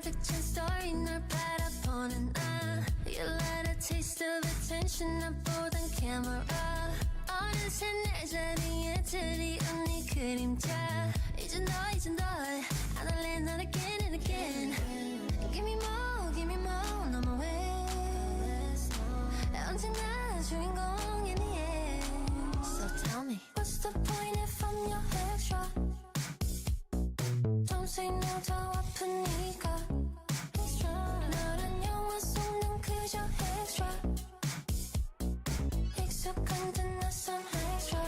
가득 찬 story 널 바라보는 나 You like a taste of attention 나보단 camera 어느새 내 자리에 들이온 네 그림자 이제 너 안 할래 넌 again and again Give me more 너만 왜 언제나 주인공인 the end So tell me What's the point if I'm your extra Don't say no 더 아프니까 Extra 너란 영화 속 난 그저 extra 익숙한 듯 낯선 extra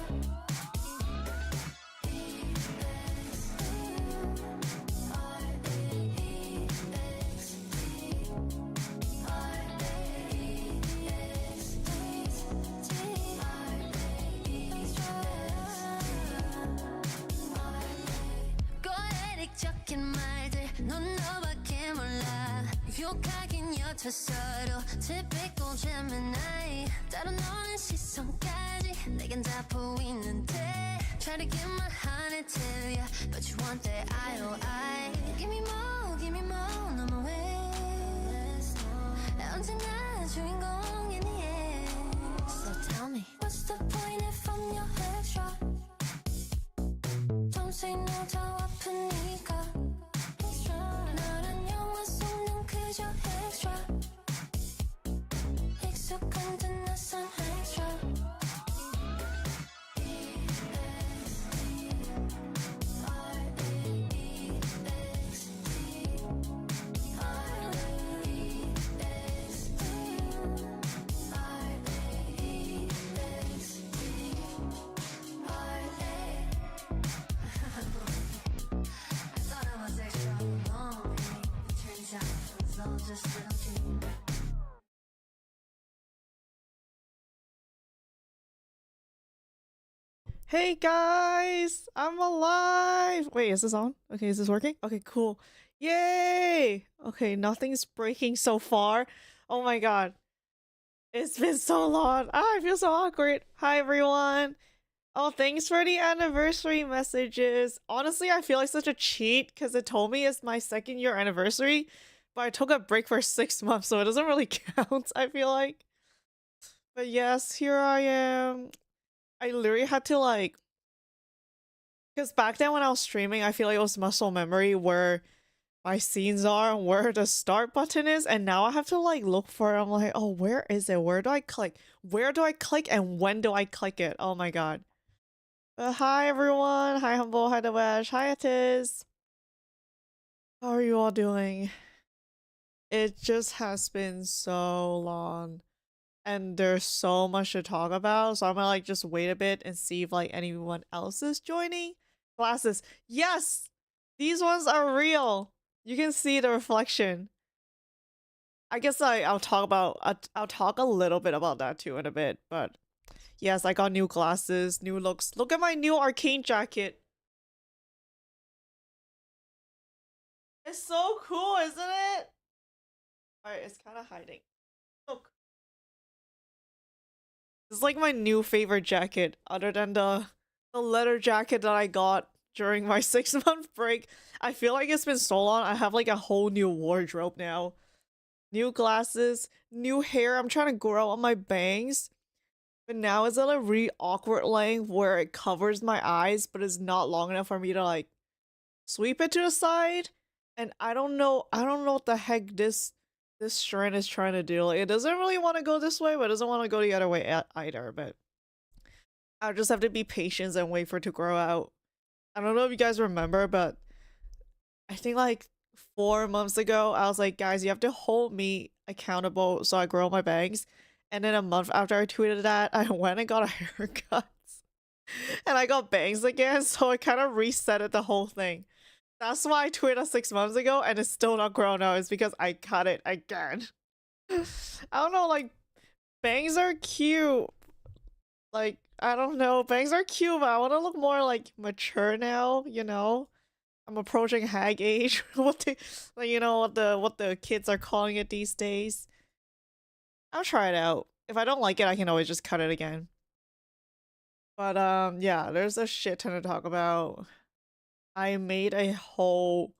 적힌 말들 넌 너밖에 몰라 욕하긴 옅었어도 typical Gemini 다른 너는 시선까지 내겐 다 보이는데 Try to give my heart to you But you want that I Give me more 너만 왜 언제나 주인공인 the end So tell me What's the point if I'm your extra Don't say no 더 아프니까 Extra 너란 영화 속 난 그저 extra 익숙한 듯 낯선 extra Hey guys, I'm alive! Wait, is this on? Okay, is this working? Okay, cool. Yay! Okay, nothing's breaking so far. Oh my god. It's been so long. I feel so awkward. Hi everyone. Oh, thanks for the anniversary messages. Honestly, I feel like such a cheat because it told me it's my 2nd year anniversary, but I took a break for 6 months, so it doesn't really count, I feel like. But yes, here I am. I literally had to like, because back then when I was streaming, I feel like it was muscle memory where my scenes are and where the start button is, and now I have to like look for it. I'm like, oh, where is it? Where do I click? Where do I click and when do I click it? Oh my god. But hi everyone. Hi Humble. Hi Dewesh. Hi Atiz. How are you all doing? It just has been so long. And there's so much to talk about, so I'm gonna like just wait a bit and see if like anyone else is joining. Glasses, yes, these ones are real. You can see the reflection. I guess I'll talk about I'll talk a little bit about that too in a bit. But yes, I got new glasses, new looks. Look at my new arcane jacket. It's so cool, isn't it? Alright, it's kind of hiding. Look. This is like my new favorite jacket, other than the leather jacket that I got during my 6-month break. I feel like it's been so long. I have like a whole new wardrobe now. New glasses, new hair. I'm trying to grow out my bangs. But now it's at a really awkward length where it covers my eyes, but it's not long enough for me to like sweep it to the side. And I don't know what the heck this strand is trying to do. Like, it doesn't really want to go this way, but it doesn't want to go the other way either. But I'll just have to be patient and wait for it to grow out. I don't know if you guys remember, but I think like 4 months ago, I was like, guys, you have to hold me accountable so I grow my bangs. And then a month after I tweeted that, I went and got a haircut. And I got bangs again, so it kind of resetted the whole thing. That's why I tweeted 6 months ago and it's still not grown out. It's because I cut it again. I don't know, like, bangs are cute. Like, I don't know, bangs are cute, but I want to look more, like, mature now, you know? I'm approaching hag age. What the, like, you know, what the kids are calling it these days. I'll try it out. If I don't like it, I can always just cut it again. But, yeah, there's a shit ton to talk about. I made a whole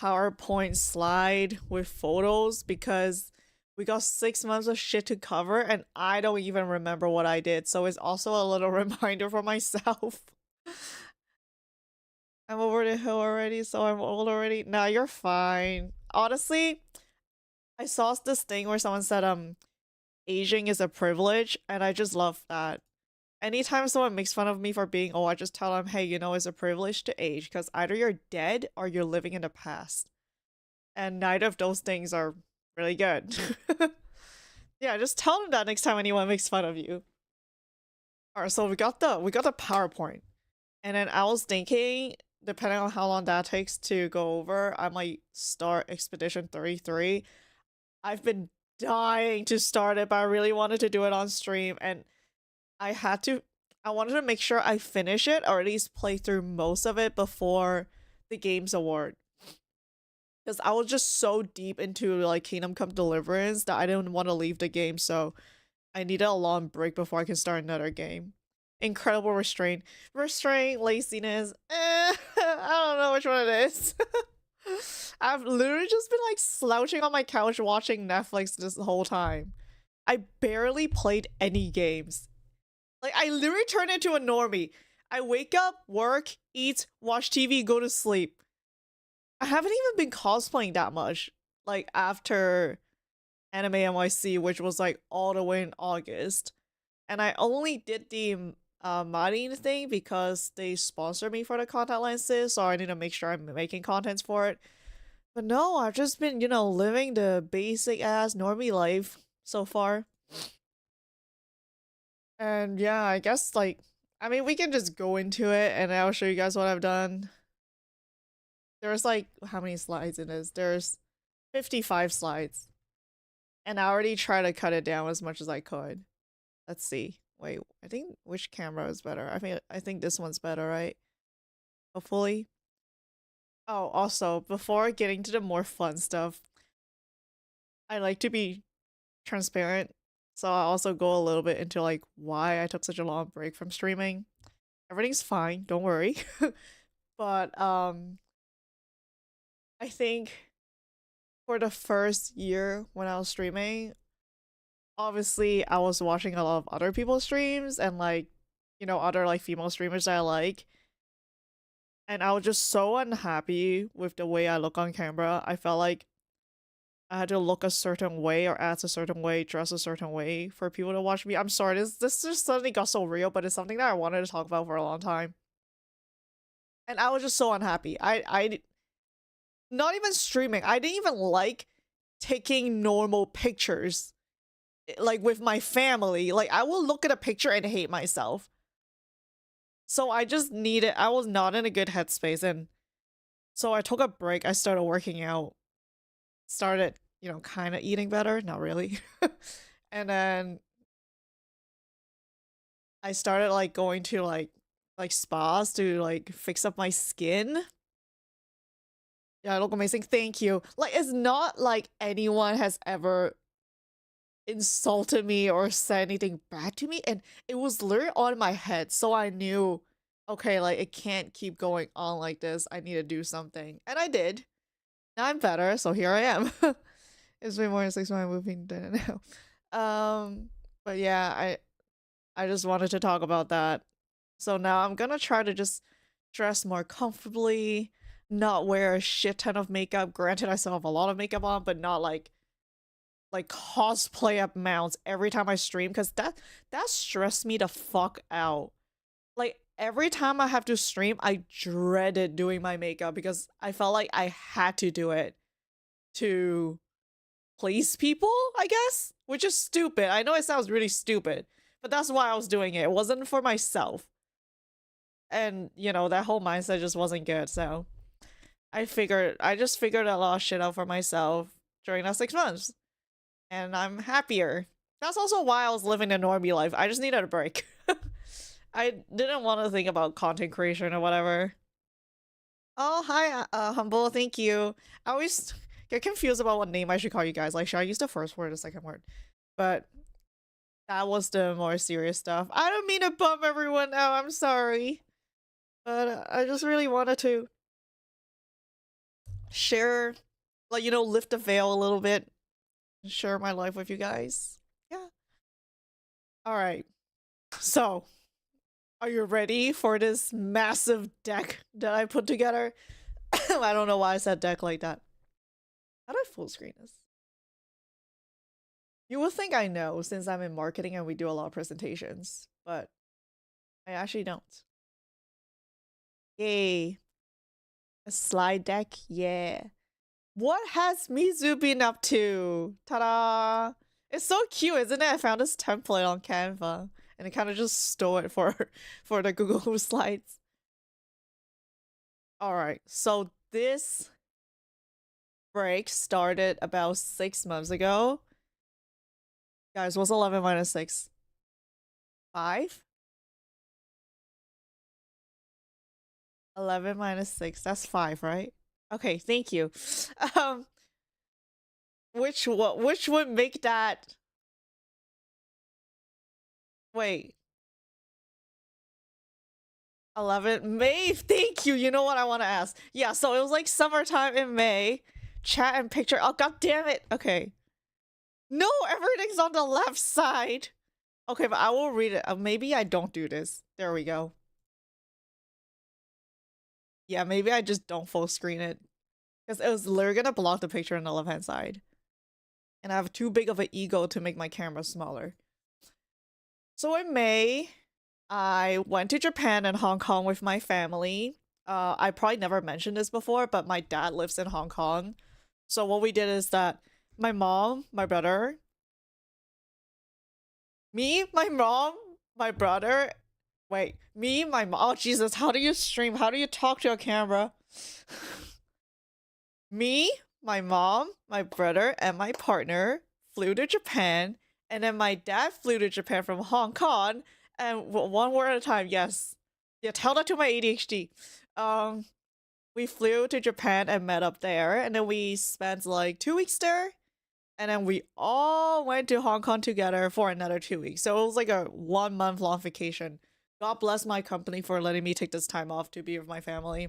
PowerPoint slide with photos because we got 6 months of shit to cover and I don't even remember what I did. So it's also a little reminder for myself. I'm over the hill already, so I'm old already. Nah, you're fine. Honestly, I saw this thing where someone said, aging is a privilege, and I just love that. Anytime someone makes fun of me for being old, I just tell them, hey, you know, it's a privilege to age, because either you're dead or you're living in the past. And neither of those things are really good. Yeah, just tell them that next time anyone makes fun of you. Alright, so we got the PowerPoint. And then I was thinking, depending on how long that takes to go over, I might start Expedition 33. I've been dying to start it, but I really wanted to do it on stream, and I wanted to make sure I finish it, or at least play through most of it before the Games Award. Because I was just so deep into, like, Kingdom Come Deliverance that I didn't want to leave the game, so I needed a long break before I can start another game. Incredible Restraint. Restraint, laziness, I don't know which one it is. I've literally just been like slouching on my couch watching Netflix this whole time. I barely played any games. Like, I literally turned into a normie. I wake up, work, eat, watch TV, go to sleep. I haven't even been cosplaying that much. Like, after Anime NYC, which was like all the way in August. And I only did the modding thing because they sponsored me for the contact lenses, so I need to make sure I'm making contents for it. But no, I've just been, you know, living the basic ass normie life so far. And yeah, I guess, like, I mean, we can just go into it and I'll show you guys what I've done. There's like, how many slides in this? There's 55 slides. And I already tried to cut it down as much as I could. Let's see. Wait, I think which camera is better? I think this one's better, right? Hopefully. Oh, also, before getting to the more fun stuff, I like to be transparent. So I also go a little bit into like why I took such a long break from streaming. Everything's fine, don't worry. But I think for the first year when I was streaming, obviously I was watching a lot of other people's streams and, like, you know, other like female streamers that I like. And I was just so unhappy with the way I look on camera. I felt like I had to look a certain way or act a certain way, dress a certain way for people to watch me. I'm sorry, this just suddenly got so real, but it's something that I wanted to talk about for a long time. And I was just so unhappy. I not even streaming. I didn't even like taking normal pictures, like with my family. Like, I will look at a picture and hate myself. So I was not in a good headspace, and so I took a break. I started working out, started, you know, kind of eating better, not really. And then I started like going to like spas to like fix up my skin. Yeah, I look amazing. Thank you. Like, it's not like anyone has ever insulted me or said anything bad to me, and it was literally on my head, so I knew, okay, like, it can't keep going on like this. I need to do something, and I did. Now I'm better, so here I am. It's been more than 6 months moving now. But yeah, I just wanted to talk about that. So now I'm gonna try to just dress more comfortably, not wear a shit ton of makeup. Granted, I still have a lot of makeup on, but not like cosplay amounts every time I stream, because that stressed me the fuck out. Like, every time I have to stream, I dreaded doing my makeup because I felt like I had to do it to please people, I guess, which is stupid. I know it sounds really stupid, but that's why I was doing it. It wasn't for myself. And, you know, that whole mindset just wasn't good, so I just figured a lot of shit out for myself during that 6 months. And I'm happier. That's also why I was living a normie life. I just needed a break. I didn't want to think about content creation or whatever. Oh, hi, Humble, thank you. I always get confused about what name I should call you guys. Like, should I use the first word or the second word? But that was the more serious stuff. I don't mean to bum everyone out, I'm sorry. But I just really wanted to share, like, you know, lift the veil a little bit, share my life with you guys. Yeah. All right. So, are you ready for this massive deck that I put together? I don't know why I said deck like that. How do I full screen this? You would think I know since I'm in marketing and we do a lot of presentations, but I actually don't. Yay. A slide deck? Yeah. What has Mizu been up to? Ta-da! It's so cute, isn't it? I found this template on Canva and I kind of just stole it for the Google Slides. Alright, so this break started about 6 months ago. Guys, what's 11 minus 6? 5? 11 minus 6, that's 5, right? Okay, thank you. Um, which would make that... Wait. 11 May, thank you. You know what I want to ask? Yeah, so it was like summertime in May. Chat and picture. Oh, god damn it. Okay. No, everything's on the left side. Okay, but I will read it. Maybe I don't do this. There we go. Yeah, maybe I just don't full screen it. Because it was literally gonna block the picture on the left hand side. And I have too big of an ego to make my camera smaller. So in May, I went to Japan and Hong Kong with my family. I probably never mentioned this before, but my dad lives in Hong Kong. So what we did is that my mom, my brother, me, my mom, my brother, wait, me, my mom, oh Jesus, how do you stream? How do you talk to a camera? Me, my mom, my brother, and my partner flew to Japan, and then my dad flew to Japan from Hong Kong, and one word at a time, yes. Yeah, tell that to my ADHD. We flew to Japan and met up there, and then we spent like 2 weeks there, and then we all went to Hong Kong together for another 2 weeks. So it was like a 1 month long vacation. God bless my company for letting me take this time off to be with my family.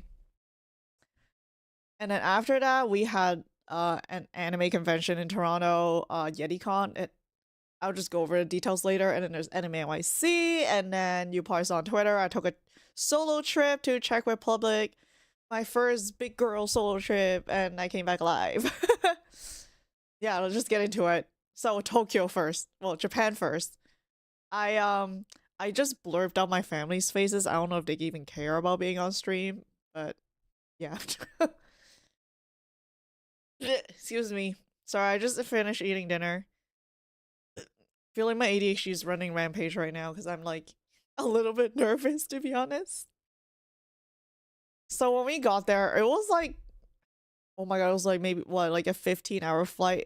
And then after that, we had an anime convention in Toronto, YetiCon. I'll just go over the details later. And then there's Anime NYC, and then you probably saw on Twitter, I took a solo trip to Czech Republic, my first big girl solo trip, and I came back alive. Yeah, let's just get into it. So Tokyo first. Well, Japan first. I just blurbed out my family's faces. I don't know if they even care about being on stream, but yeah. Excuse me. Sorry, I just finished eating dinner. Feeling my ADHD is running rampage right now because I'm like a little bit nervous, to be honest. So when we got there, it was like, oh my god, it was like maybe what, like a 15-hour flight.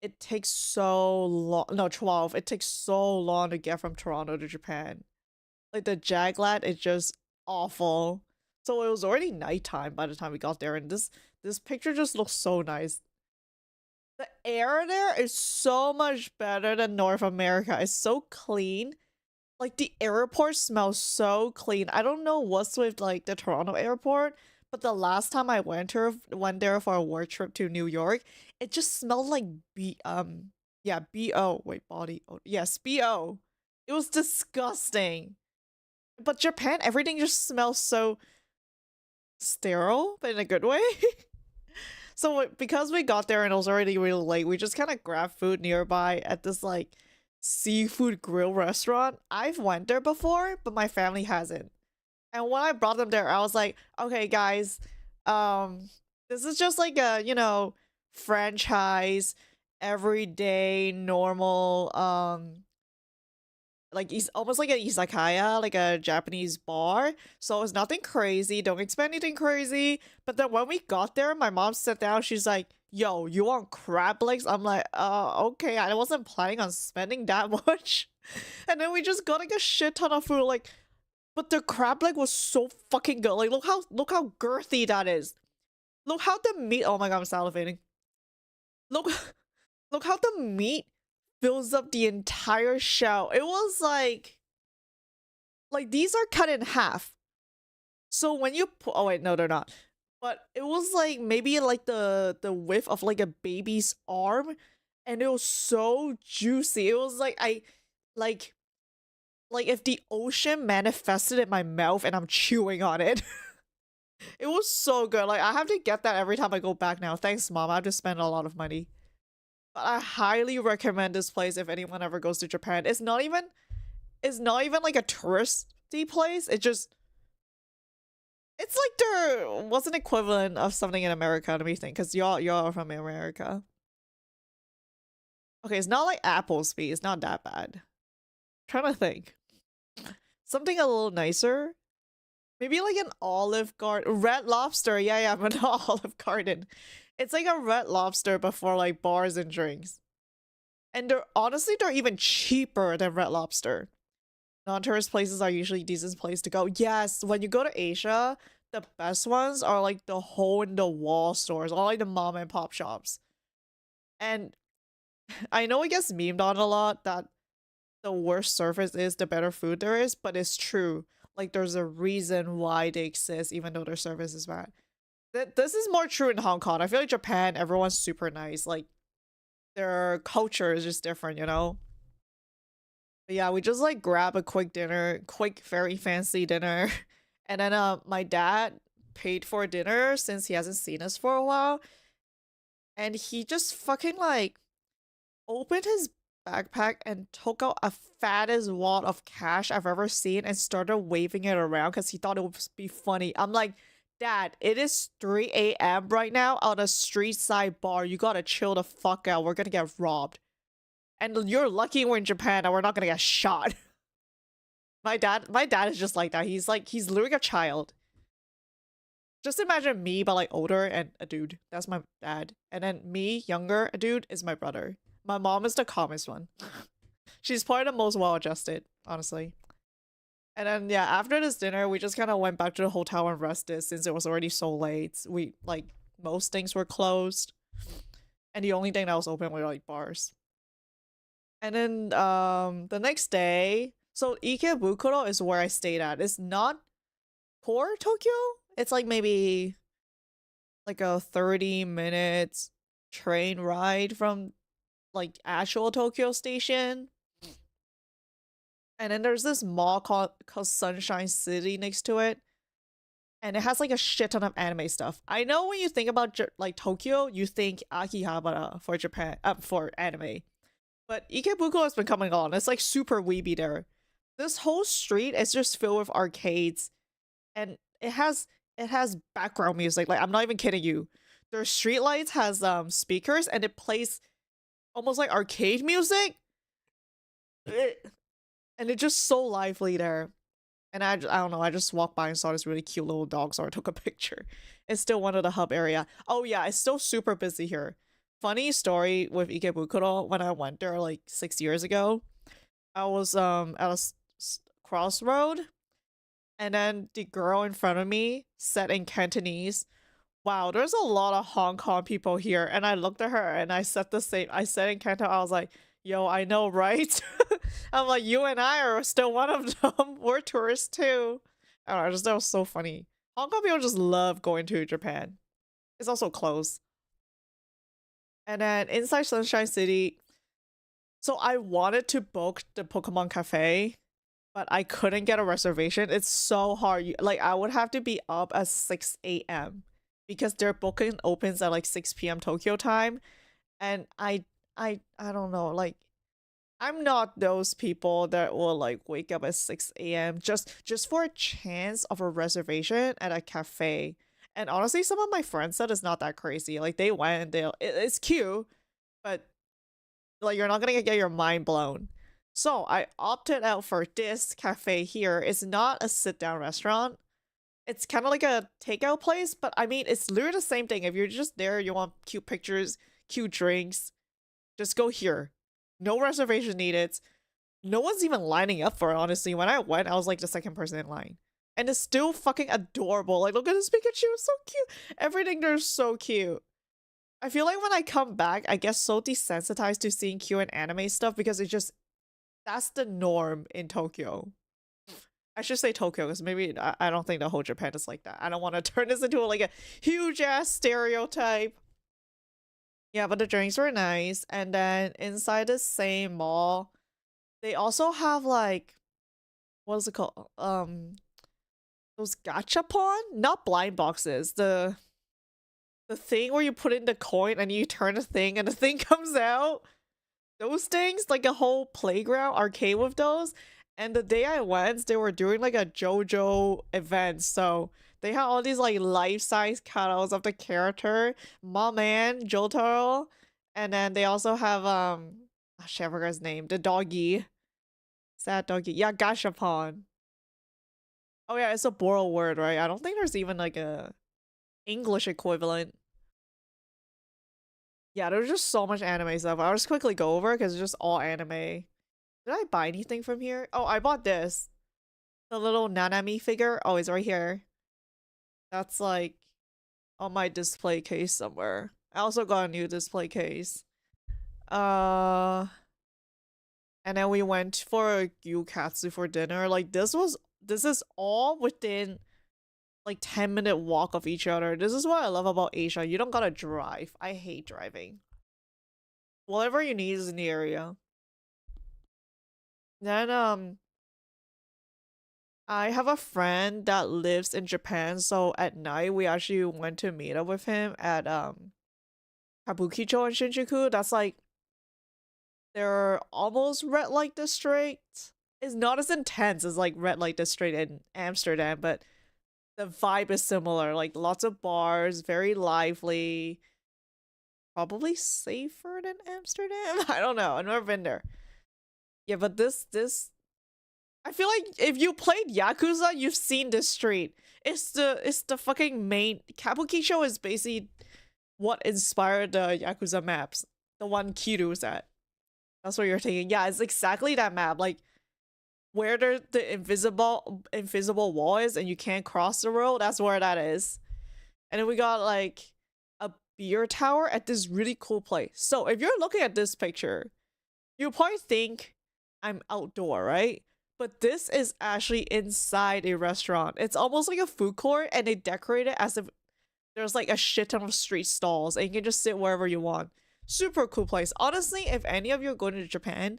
It takes so long. No, 12. It takes so long to get from Toronto to Japan. Like the Jaglat is just awful. So it was already nighttime by the time we got there, and this picture just looks so nice. The air there is so much better than North America. It's so clean. Like the airport smells so clean. I don't know what's with like the Toronto airport, but the last time I went there for a work trip to New York, it just smelled like yeah, BO. Wait, body. Oh, yes, BO. It was disgusting. But Japan, everything just smells so sterile, but in a good way. So because we got there and it was already really late, we just kind of grabbed food nearby at this like seafood grill restaurant. I've went there before, but my family hasn't. And when I brought them there, I was like, okay, guys, this is just like a, you know, franchise, everyday, normal, like almost like an izakaya, like a Japanese bar. So it's nothing crazy. Don't expect anything crazy. But then when we got there, my mom sat down. She's like, "Yo, you want crab legs?" I'm like, okay. I wasn't planning on spending that much." And then we just got like a shit ton of food. Like, but the crab leg was so fucking good. Like, look how girthy that is. Look how the meat. Oh my god, I'm salivating. Look, look how the meat fills up the entire shell. It was like these are cut in half. So when you oh wait, no, they're not. but it was like maybe like the width of like a baby's arm, and it was so juicy. It was like like like if the ocean manifested in my mouth and I'm chewing on it. It was so good. Like I have to get that every time I go back now. Thanks, mom. I have to spend a lot of money. But I highly recommend this place if anyone ever goes to Japan. It's not even like a touristy place. It's like there was an equivalent of something in America to me think, because y'all are from America. Okay, it's not like Applebee's. It's not that bad. I'm trying to think. Something a little nicer. Maybe like an Olive Garden. Red Lobster. Yeah, I'm an Olive Garden. It's like a Red Lobster before like bars and drinks. And they're even cheaper than Red Lobster. Non-tourist places are usually decent place to go. Yes, when you go to Asia, the best ones are like the hole-in-the-wall stores, or like the mom and pop shops. And I know it gets memed on a lot that the worse service is, the better food there is, but it's true. Like there's a reason why they exist, even though their service is bad. This is more true in Hong Kong. I feel like Japan, everyone's super nice. Like their culture is just different, you know? But yeah, we just like grab a quick dinner, quick, very fancy dinner. And then my dad paid for dinner since he hasn't seen us for a while. And he just fucking like opened his backpack and took out a fattest wad of cash I've ever seen and started waving it around because he thought it would be funny. I'm like, Dad, it is 3 a.m. right now on a street side bar. You gotta chill the fuck out. We're gonna get robbed. And you're lucky we're in Japan and we're not gonna get shot. My dad is just like that. He's literally a child. Just imagine me, but like older and a dude. That's my dad. And then me, younger, a dude, is my brother. My mom is the calmest one. She's probably the most well-adjusted, honestly. And then yeah, after this dinner, we just kind of went back to the hotel and rested since it was already so late. We like most things were closed. And the only thing that was open were like bars. And then the next day, so Ikebukuro is where I stayed at. It's not core Tokyo. It's like maybe like a 30 minutes train ride from like actual Tokyo station. And then there's this mall called Sunshine City next to it. And it has like a shit ton of anime stuff. I know when you think about like Tokyo, you think Akihabara for Japan, for anime. But Ikebukuro has been coming on. It's like super weeby there. This whole street is just filled with arcades, and it has background music. Like I'm not even kidding you. Their street lights has speakers, and it plays almost like arcade music. And it's just so lively there. And I don't know, I just walked by and saw this really cute little dog, so I took a picture. It's still one of the hub area. Oh yeah, it's still super busy here. Funny story with Ikebukuro, when I went there like 6 years ago, I was at a crossroad, and then the girl in front of me said in Cantonese, "Wow, there's a lot of Hong Kong people here." And I looked at her and I said the same. I said in Canton, I was like, "Yo, I know, right?" I'm like, "You and I are still one of them. We're tourists too." I don't know, I just, that was so funny. Hong Kong people just love going to Japan. It's also close. And then inside Sunshine City, so I wanted to book the Pokemon Cafe, but I couldn't get a reservation. It's so hard. Like I would have to be up at 6 a.m. because their booking opens at like 6 p.m. Tokyo time. And I don't know, like I'm not those people that will like wake up at 6 a.m. just for a chance of a reservation at a cafe. And honestly, some of my friends said it's not that crazy. Like they went and it's cute, but like you're not gonna get your mind blown. So I opted out for this cafe here. It's not a sit-down restaurant. It's kind of like a takeout place, but I mean, it's literally the same thing. If you're just there, you want cute pictures, cute drinks, just go here. No reservation needed. No one's even lining up for it, honestly. When I went, I was like the second person in line. And it's still fucking adorable. Like, look at this Pikachu, it's so cute. Everything there's so cute. I feel like when I come back, I get so desensitized to seeing cute and anime stuff because it just, that's the norm in Tokyo. I should say Tokyo because maybe I don't think the whole Japan is like that. I don't want to turn this into like a huge ass stereotype. Yeah, but the drinks were nice. And then inside the same mall, they also have like what is it called? Those gachapon? Not blind boxes. The thing where you put in the coin and you turn a thing and the thing comes out. Those things, like a whole playground arcade with those. And the day I went, they were doing like a JoJo event. So they had all these like life-size cutouts of the character, my man, Jotaro. And then they also have shit, I forgot his name, the doggy. Sad doggy. Yeah, gashapon. Oh yeah, it's a Boro word, right? I don't think there's even like a English equivalent. Yeah, there's just so much anime stuff. I'll just quickly go over because it's just all anime. Did I buy anything from here? Oh, I bought this. The little Nanami figure. Oh, it's right here. That's like on my display case somewhere. I also got a new display case. And then we went for a gyukatsu for dinner. Like this is all within like 10-minute walk of each other. This is what I love about Asia. You don't gotta drive. I hate driving. Whatever you need is in the area. Then I have a friend that lives in Japan, so at night we actually went to meet up with him at Kabukicho in Shinjuku. That's like they're almost red light district. It's not as intense as like red light district in Amsterdam, but the vibe is similar. Like lots of bars, very lively. Probably safer than Amsterdam. I don't know. I've never been there. Yeah, but this I feel like if you played Yakuza, you've seen this street. It's the fucking main Kabukicho is basically what inspired the Yakuza maps. The one Kiru's at. That's what you're thinking. Yeah, it's exactly that map. Like where the invisible wall is and you can't cross the road, that's where that is. And then we got like a beer tower at this really cool place. So if you're looking at this picture, you probably think I'm outdoor, right? But this is actually inside a restaurant. It's almost like a food court and they decorate it as if there's like a shit ton of street stalls and you can just sit wherever you want. Super cool place. Honestly, if any of you are going to Japan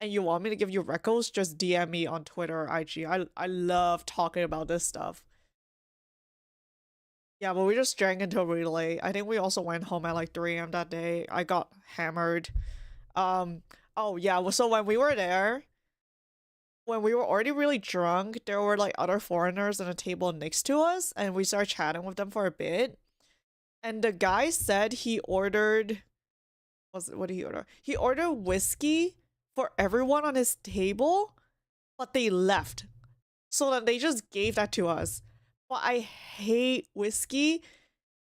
and you want me to give you recos, just DM me on Twitter or IG. I love talking about this stuff. Yeah, but we just drank until really late. I think we also went home at like 3 a.m. that day. I got hammered. Oh yeah, so when we were there, when we were already really drunk, there were like other foreigners on a table next to us, and we started chatting with them for a bit. And the guy said he ordered, what did he order? He ordered whiskey for everyone on his table, but they left. So then they just gave that to us. But I hate whiskey.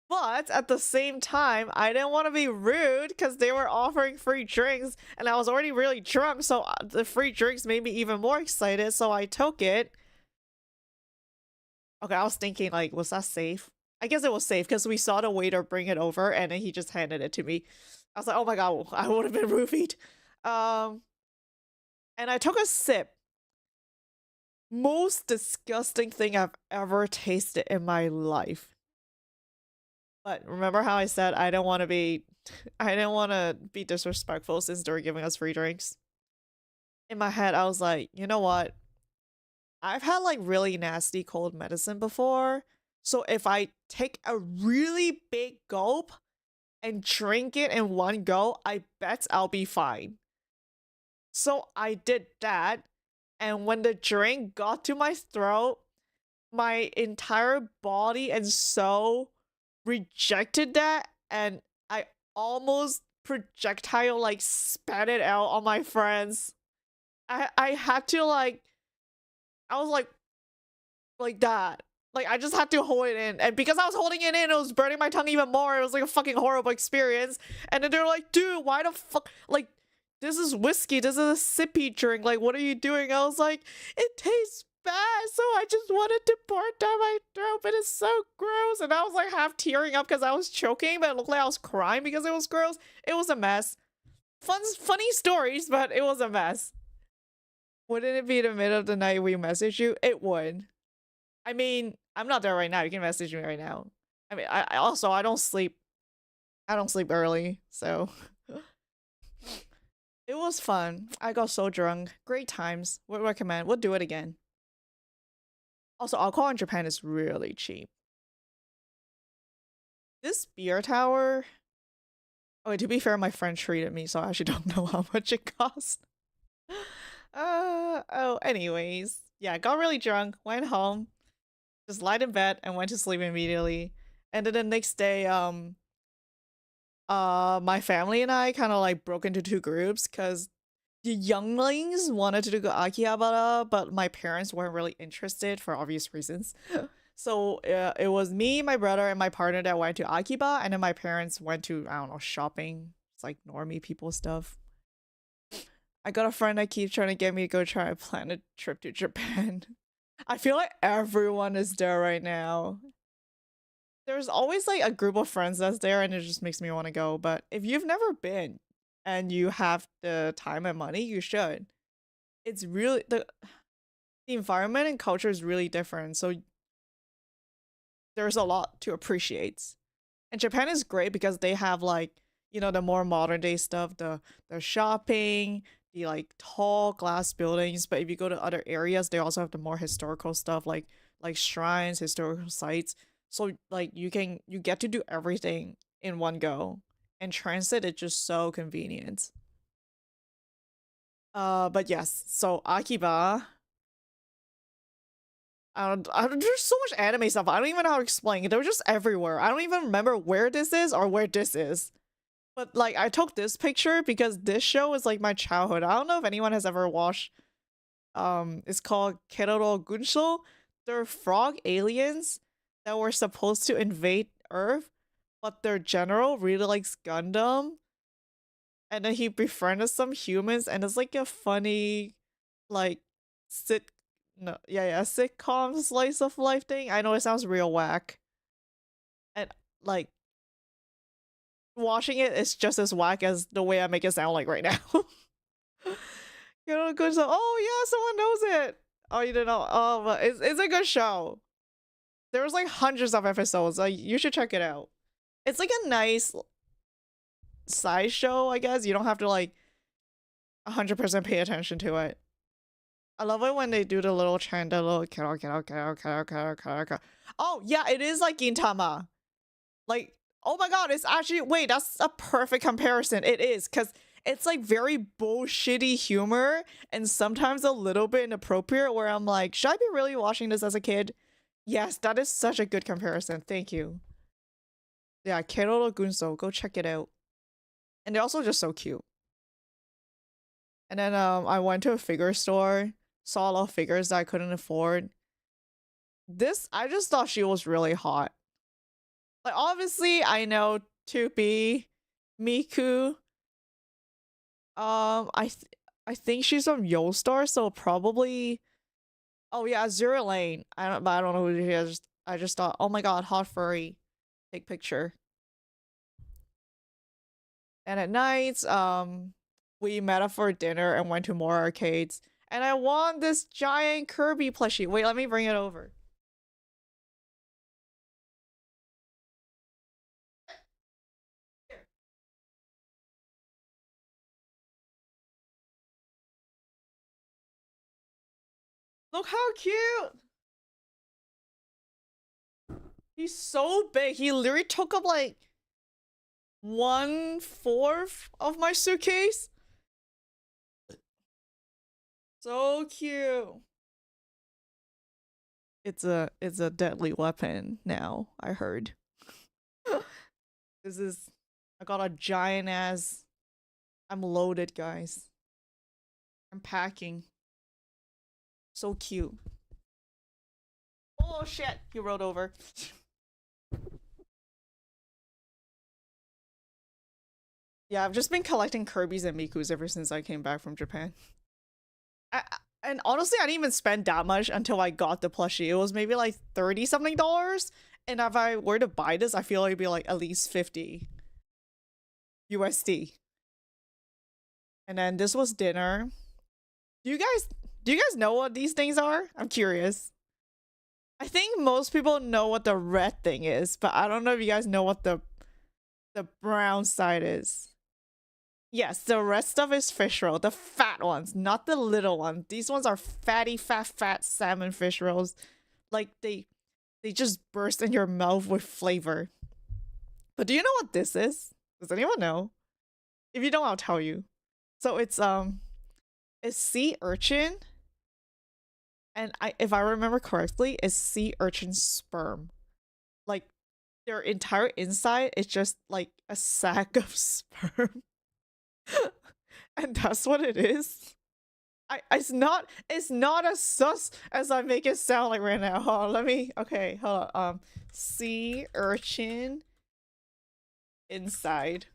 But at the same time, I didn't want to be rude because they were offering free drinks and I was already really drunk. So the free drinks made me even more excited. So I took it. Okay, I was thinking like, was that safe? I guess it was safe because we saw the waiter bring it over and then he just handed it to me. I was like, oh my God, I would have been roofied. And I took a sip. Most disgusting thing I've ever tasted in my life. But remember how I said I didn't want to be disrespectful since they were giving us free drinks? In my head, I was like, you know what? I've had like really nasty cold medicine before. So if I take a really big gulp and drink it in one go, I bet I'll be fine. So I did that. And when the drink got to my throat, my entire body and soul rejected that, and I almost projectile like spat it out on my friends. I had to like, I was like that. Like I just had to hold it in, and because I was holding it in, it was burning my tongue even more. It was like a fucking horrible experience. And then they're like, dude, why the fuck, like, this is whiskey, this is a sippy drink, like what are you doing? I was like, it tastes bad, so I just wanted to pour it down my throat, but it's so gross. And I was like half tearing up because I was choking, but it looked like I was crying because it was gross. It was a mess. Funny stories, but it was a mess. Wouldn't it be the middle of the night we message you? It would. I mean, I'm not there right now. You can message me right now. I mean, I also I don't sleep. I don't sleep early, so it was fun. I got so drunk. Great times. Would recommend. Would do it again. Also, alcohol in Japan is really cheap. This beer tower. Okay, to be fair, my friend treated me, so I actually don't know how much it cost. Oh, anyways. Yeah, got really drunk, went home, just lied in bed, and went to sleep immediately. And then the next day, my family and I kind of like broke into two groups because the younglings wanted to go Akihabara, but my parents weren't really interested for obvious reasons. So it was me, my brother, and my partner that went to Akiba, and then my parents went to, I don't know, shopping. It's like normie people stuff. I got a friend that keeps trying to get me to go try to plan a trip to Japan. I feel like everyone is there right now. There's always like a group of friends that's there and it just makes me want to go. But if you've never been and you have the time and money, you should. It's really the environment and culture is really different. So there's a lot to appreciate. And Japan is great because they have like, you know, the more modern day stuff, the shopping, the like tall glass buildings. But if you go to other areas, they also have the more historical stuff like shrines, historical sites. So like you get to do everything in one go. And transit is just so convenient. But yes, so Akiba. There's so much anime stuff. I don't even know how to explain it. They're just everywhere. I don't even remember where this is or where this is. But like I took this picture because this show is like my childhood. I don't know if anyone has ever watched it's called Keroro Gunsho. They're frog aliens that were supposed to invade Earth, but their general really likes Gundam. And then he befriended some humans and it's like a funny like sit no yeah sitcom slice of life thing. I know it sounds real whack. And like watching it is just as whack as the way I make it sound like right now. You know, good show. Oh yeah, someone knows it. Oh, you didn't know. Oh, but it's a good show. There's like hundreds of episodes. Like you should check it out. It's like a nice side show, I guess. You don't have to like 100% pay attention to it. I love it when they do the little chant, the little karo karo karo karo karo karo karo. Oh yeah, it is like Gintama. Like, oh my god, it's actually wait, that's a perfect comparison. It is, because it's like very bullshitty humor and sometimes a little bit inappropriate where I'm like, should I be really watching this as a kid? Yes, that is such a good comparison. Thank you. Yeah, Keroro Gunso, go check it out. And they're also just so cute. And then I went to a figure store, saw a lot of figures that I couldn't afford. This, I just thought she was really hot. Like, obviously, I know 2P, Miku. I think she's from YoStar, so probably. Oh yeah, Azura Lane. I don't know who she is. I just thought, oh my god, hot furry. Take picture. And at night, we met up for dinner and went to more arcades. And I won this giant Kirby plushie. Wait, let me bring it over. Look how cute! He's so big. He literally took up like 1/4 of my suitcase. So cute. It's a deadly weapon now, I heard. This is I got a giant ass. I'm loaded, guys. I'm packing. So cute. Oh shit, he rolled over. Yeah, I've just been collecting Kirby's and Miku's ever since I came back from Japan. And honestly, I didn't even spend that much until I got the plushie. It was maybe like 30 something dollars. And if I were to buy this, I feel like it'd be like at least 50 USD. And then this was dinner. Do you guys Do you guys know what these things are? I'm curious. I think most people know what the red thing is, but I don't know if you guys know what the brown side is. Yes, the red stuff is fish roll, the fat ones, not the little ones. These ones are fatty, fat salmon fish rolls. Like they just burst in your mouth with flavor. But do you know what this is? Does anyone know? If you don't, I'll tell you. So it's sea urchin, and if I remember correctly, it's sea urchin sperm. Like their entire inside is just like a sack of sperm. And that's what it is. It's not as sus as I make it sound like right now. Hold on, okay, hold on. Sea urchin inside.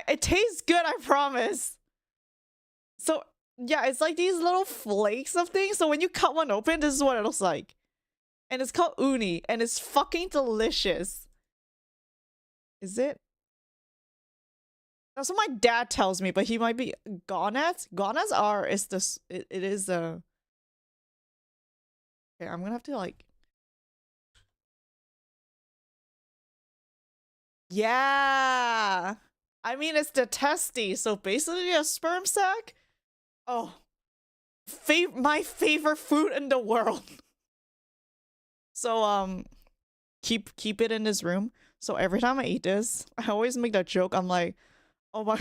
It tastes good, I promise. So yeah, it's like these little flakes of things. So when you cut one open, this is what it looks like. And it's called uni, and it's fucking delicious. Is it? That's what my dad tells me, but he might be gonads. Gonads are is this it is a okay, I'm gonna have to like yeah. I mean it's the testy, so basically a sperm sac. Oh, my favorite food in the world. So keep it in this room. So every time I eat this, I always make that joke. I'm like, oh my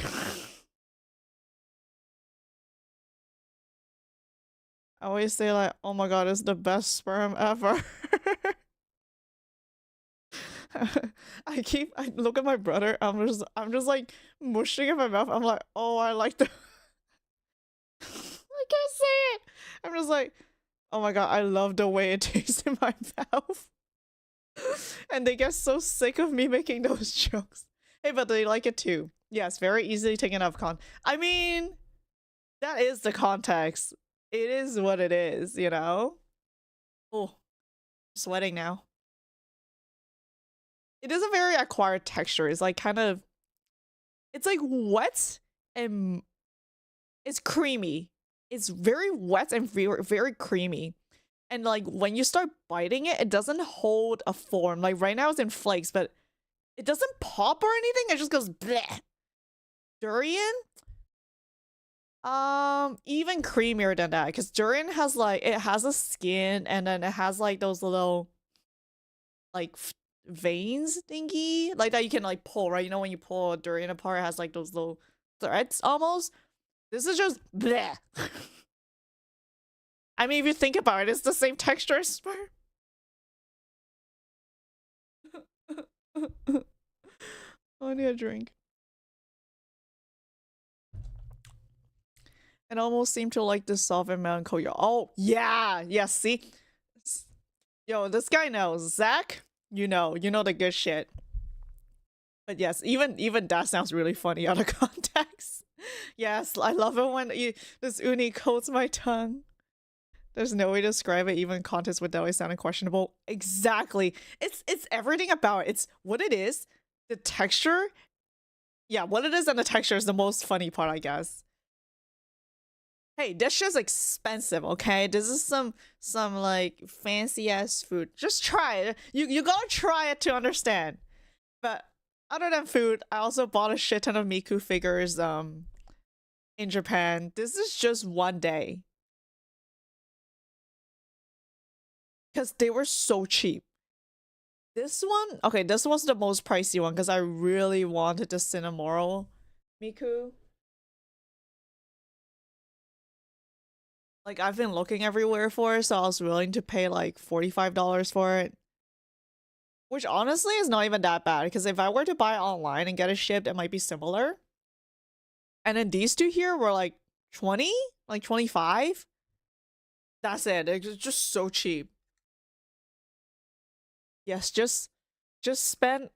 I always say like, oh my god, it's the best sperm ever. I look at my brother, I'm just like mushing in my mouth. I'm like, oh, I like the I can't say it. I'm just like, oh my god, I love the way it tastes in my mouth. And they get so sick of me making those jokes. Hey, but they like it too. Yes, very easily taken out of con. I mean, that is the context. It is what it is, you know? Oh, sweating now. It is a very acquired texture. It's like kind of, it's like wet and it's creamy. It's very wet and very creamy. And like when you start biting it, it doesn't hold a form. Like right now it's in flakes, but it doesn't pop or anything. It just goes bleh. Durian? Even creamier than that, because durian has like it has a skin and then it has like those little like veins thingy like that you can like pull, right? You know when you pull a durian apart, it has like those little threads almost. This is just bleh. I mean, if you think about it, it's the same texture as sperm. I need a drink. It almost seemed to like the soft and melancholy. Oh, yeah. Yeah, see? Yo, this guy knows. Zach, you know the good shit. But yes, even that sounds really funny out of context. Yes, I love it when this uni coats my tongue. There's no way to describe it, even in context without it sounding questionable. Exactly. It's everything about it. It's what it is, the texture. Yeah, what it is and the texture is the most funny part, I guess. Hey, this shit's expensive, okay? This is some like fancy ass food. Just try it. You gotta try it to understand. But other than food, I also bought a shit ton of Miku figures in Japan. This is just one day. Because they were so cheap. This one, okay, this was the most pricey one because I really wanted the Cinnamoroll Miku. Like, I've been looking everywhere for it, so I was willing to pay like $45 for it. Which honestly is not even that bad, because if I were to buy it online and get it shipped, it might be similar. And then these two here were like 20? Like 25? That's it. It's just so cheap. Yes, just spend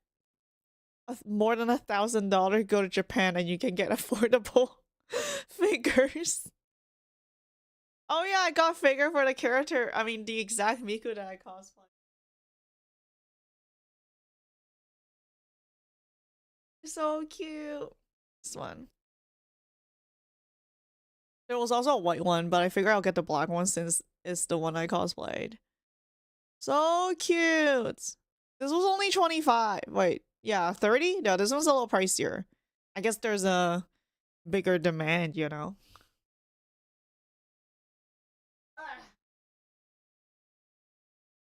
more than $1,000, go to Japan and you can get affordable figures. Oh yeah, I got a figure for the character. I mean, the exact Miku that I cosplay. So cute. This one. There was also a white one, but I figure I'll get the black one since it's the one I cosplayed. So cute. This was only 25. Wait, yeah, 30? No, this one's a little pricier. I guess there's a bigger demand, you know?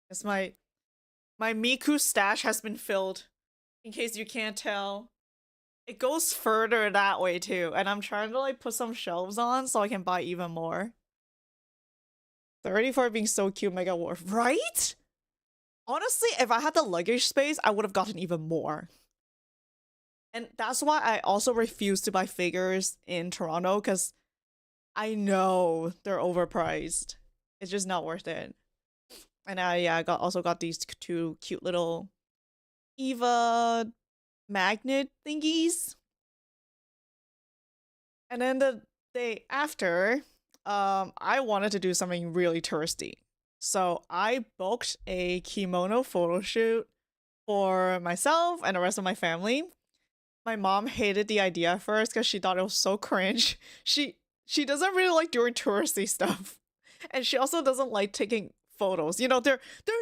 It's my Miku stash has been filled, in case you can't tell. It goes further that way too, and I'm trying to like put some shelves on so I can buy even more. 30 for it being so cute, mega worth, right? Honestly, if I had the luggage space, I would have gotten even more. And that's why I also refuse to buy figures in Toronto, because I know they're overpriced. It's just not worth it. And I also got these two cute little Eva magnet thingies. And then the day after, I wanted to do something really touristy. So I booked a kimono photo shoot for myself and the rest of my family. My mom hated the idea at first because she thought it was so cringe. She doesn't really like doing touristy stuff. And she also doesn't like taking photos. You know, they're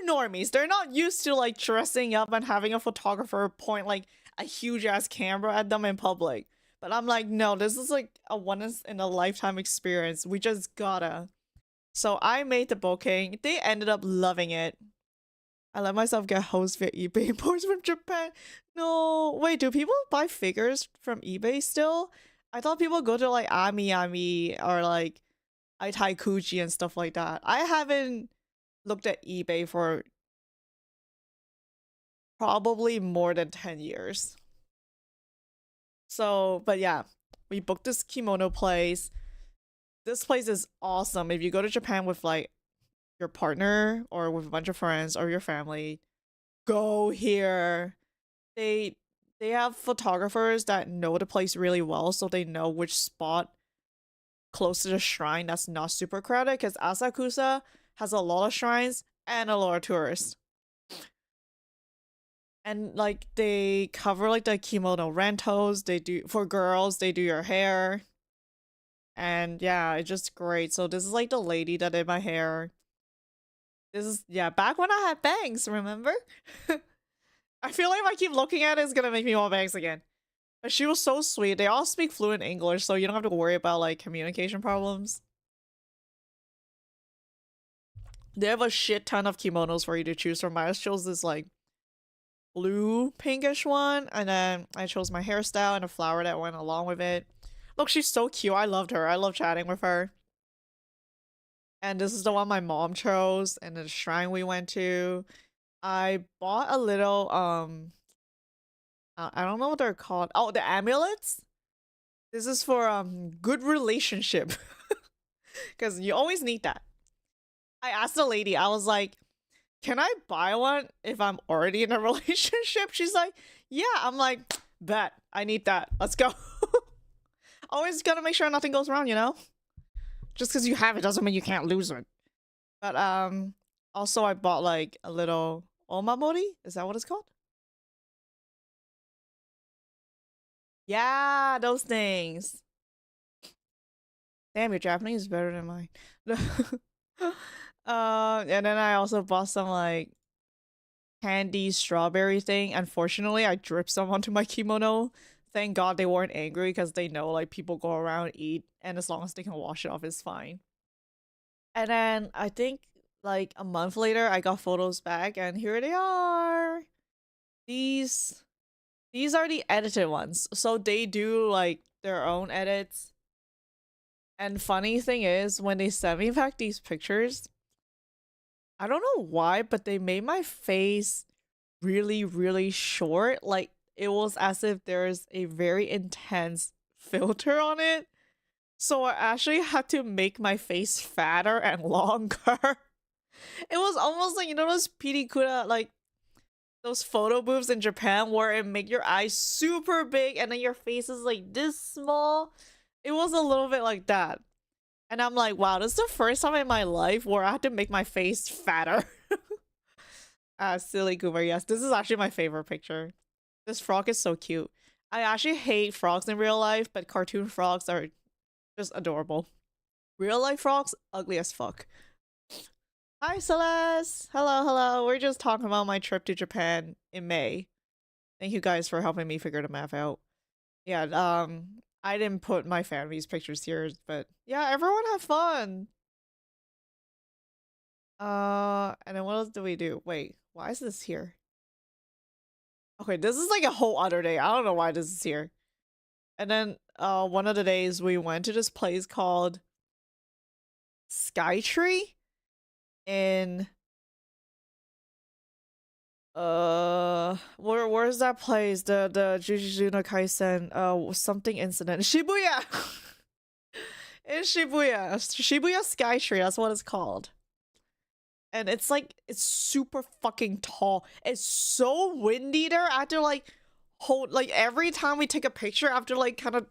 normies. They're not used to like dressing up and having a photographer point like a huge ass camera at them in public. But I'm like, no, this is like a once in a lifetime experience. We just gotta. So I made the booking. They ended up loving it. I let myself get host via eBay imports from Japan. No, wait, do people buy figures from eBay still? I thought people go to like Ami or like Itaikuchi and stuff like that. I haven't looked at eBay for probably more than 10 years. So, but yeah, we booked this kimono place. This place is awesome. If you go to Japan with like your partner or with a bunch of friends or your family, go here. They have photographers that know the place really well, so they know which spot close to the shrine that's not super crowded, because Asakusa has a lot of shrines and a lot of tourists. And like they cover like the kimono rentals, they do for girls, they do your hair. And yeah, it's just great. So this is like the lady that did my hair. This is, yeah, back when I had bangs, remember? I feel like if I keep looking at it, it's gonna make me want bangs again. But she was so sweet. They all speak fluent English, so you don't have to worry about like communication problems. They have a shit ton of kimonos for you to choose from. I just chose this like blue pinkish one, and then I chose my hairstyle and a flower that went along with it. Look, she's so cute. I loved her. I love chatting with her. And this is the one my mom chose, and the shrine we went to. I bought a little I don't know what they're called. Oh, the amulets. This is for good relationship, because you always need that. I asked the lady. I was like, "Can I buy one if I'm already in a relationship?" She's like, "Yeah." I'm like, "Bet I need that. Let's go." Always gotta make sure nothing goes wrong, you know. Just because you have it doesn't mean you can't lose it. But also I bought like a little omamori. Is that what it's called? Yeah, those things. Damn, your Japanese is better than mine. And then I also bought some like candy strawberry thing. Unfortunately, I dripped some onto my kimono. Thank God they weren't angry, because they know like people go around eat, and as long as they can wash it off, it's fine. And then I think like a month later, I got photos back, and here they are. These these are the edited ones. So they do like their own edits. And funny thing is, when they sent me back these pictures, I don't know why, but they made my face really, really short. Like it was as if there's a very intense filter on it. So I actually had to make my face fatter and longer. It was almost like, you know, those pirikura, like those photo booths in Japan where it make your eyes super big and then your face is like this small. It was a little bit like that. And I'm like, wow, this is the first time in my life where I had to make my face fatter. Silly goober. Yes, this is actually my favorite picture. This frog is so cute. I actually hate frogs in real life, but cartoon frogs are just adorable. Real life frogs, ugly as fuck. Hi Celeste! Hello, hello. We're just talking about my trip to Japan in May. Thank you guys for helping me figure the map out. Yeah, I didn't put my family's pictures here, but yeah, everyone have fun. And then what else do we do? Wait, why is this here? Okay, this is like a whole other day. I don't know why this is here. And then one of the days we went to this place called Skytree in where's that place? The Jujutsu no Kaisen something incident. Shibuya! In Shibuya. Shibuya Skytree, that's what it's called. And it's like it's super fucking tall. It's so windy there. I have to like hold like every time we take a picture, I have to like kind of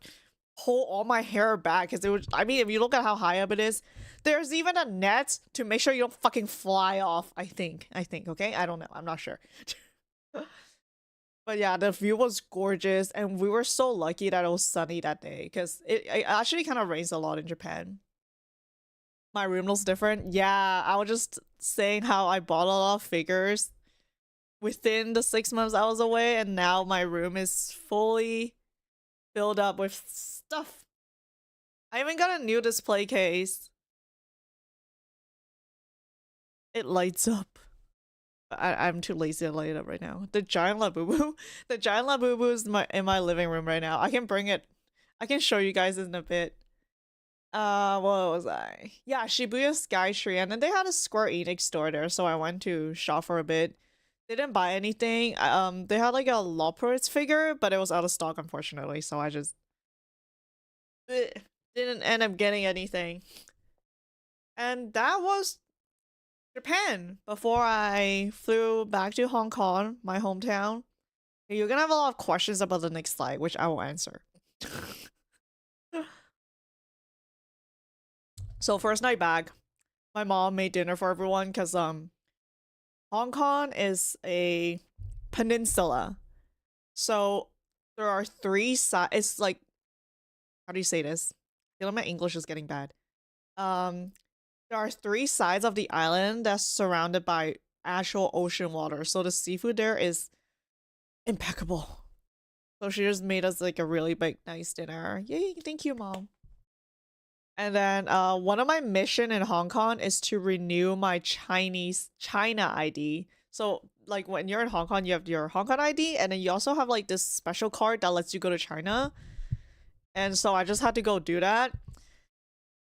hold all my hair back because it was I mean if you look at how high up it is, there's even a net to make sure you don't fucking fly off, I think, okay? I don't know. I'm not sure. But yeah, the view was gorgeous and we were so lucky that it was sunny that day because it actually kind of rains a lot in Japan. My room looks different. Yeah, I was just saying how I bought a lot of figures within the 6 months I was away, and now my room is fully filled up with stuff. I even got a new display case. It lights up. I'm too lazy to light it up right now. The giant Labubu. The giant Labubu is in my living room right now. I can bring it. I can show you guys in a bit. What was I? Yeah, Shibuya Skytree, and then they had a Square Enix store there, so I went to shop for a bit. They didn't buy anything. They had like a Loporritz figure, but it was out of stock, unfortunately, so I just didn't end up getting anything. And that was Japan before I flew back to Hong Kong, my hometown. You're gonna have a lot of questions about the next slide, which I will answer. So first night back, my mom made dinner for everyone because Hong Kong is a peninsula. So there are 3 sides. It's like, how do you say this? I feel like my English is getting bad. There are 3 sides of the island that's surrounded by actual ocean water. So the seafood there is impeccable. So she just made us like a really big, nice dinner. Yay, thank you, Mom. And then one of my mission in Hong Kong is to renew my China ID. So like when you're in Hong Kong, you have your Hong Kong ID, and then you also have like this special card that lets you go to China. And so I just had to go do that.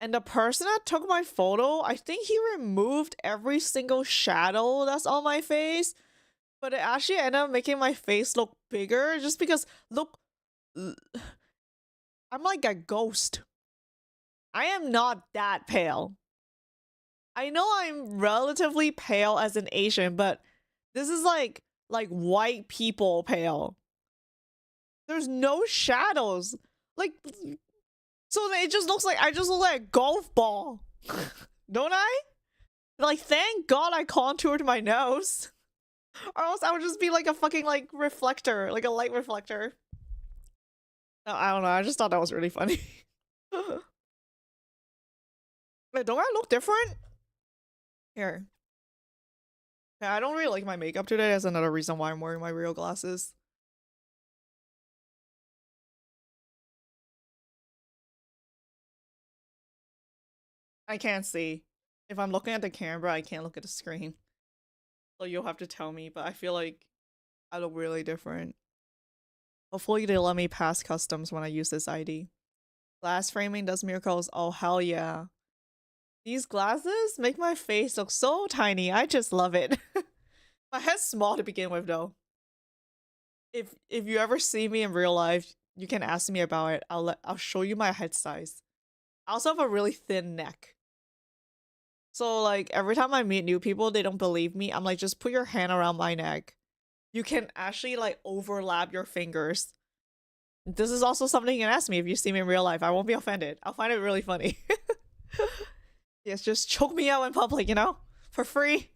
And the person that took my photo, I think he removed every single shadow that's on my face. But it actually ended up making my face look bigger just because, look, I'm like a ghost. I am not that pale. I know I'm relatively pale as an Asian, but this is like white people pale. There's no shadows. Like, so it just looks like I just look like a golf ball. Don't I? Like, thank God I contoured my nose. Or else I would just be like a fucking like reflector, like a light reflector. No, I don't know. I just thought that was really funny. Wait, don't I look different? Here. Yeah, I don't really like my makeup today. That's another reason why I'm wearing my real glasses. I can't see. If I'm looking at the camera, I can't look at the screen. So you'll have to tell me, but I feel like I look really different. Hopefully they let me pass customs when I use this ID. Glass framing does miracles. Oh, hell yeah. These glasses make my face look so tiny. I just love it. My head's small to begin with, though. If you ever see me in real life, you can ask me about it. I'll show you my head size. I also have a really thin neck. So like every time I meet new people, they don't believe me. I'm like, just put your hand around my neck. You can actually like overlap your fingers. This is also something you can ask me if you see me in real life. I won't be offended. I'll find it really funny. Yes, just choke me out in public, you know? For free.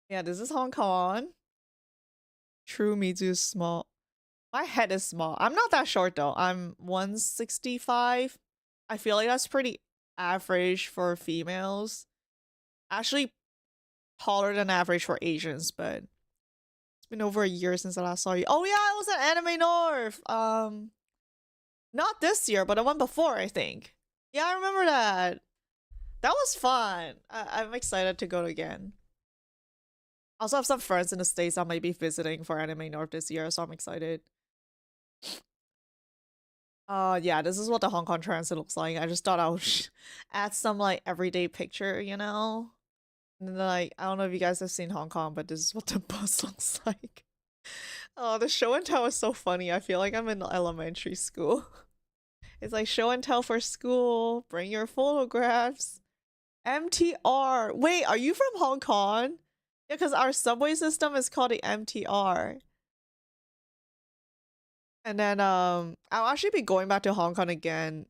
Yeah, this is Hong Kong. True Mizu is small. My head is small. I'm not that short though. I'm 165. I feel like that's pretty average for females. Actually taller than average for Asians, but it's been over a year since I last saw you. Oh yeah, it was at Anime North. Not this year, but the one before, I think. Yeah, I remember that. That was fun. I'm excited to go again. I also have some friends in the States I might be visiting for Anime North this year, so I'm excited. Yeah, this is what the Hong Kong transit looks like. I just thought I would add some like everyday picture, you know? And then, like, I don't know if you guys have seen Hong Kong, but this is what the bus looks like. Oh, the show and tell is so funny. I feel like I'm in elementary school. It's like show and tell for school, bring your photographs. MTR. Wait, are you from Hong Kong? Yeah, because our subway system is called the MTR. And then I'll actually be going back to Hong Kong again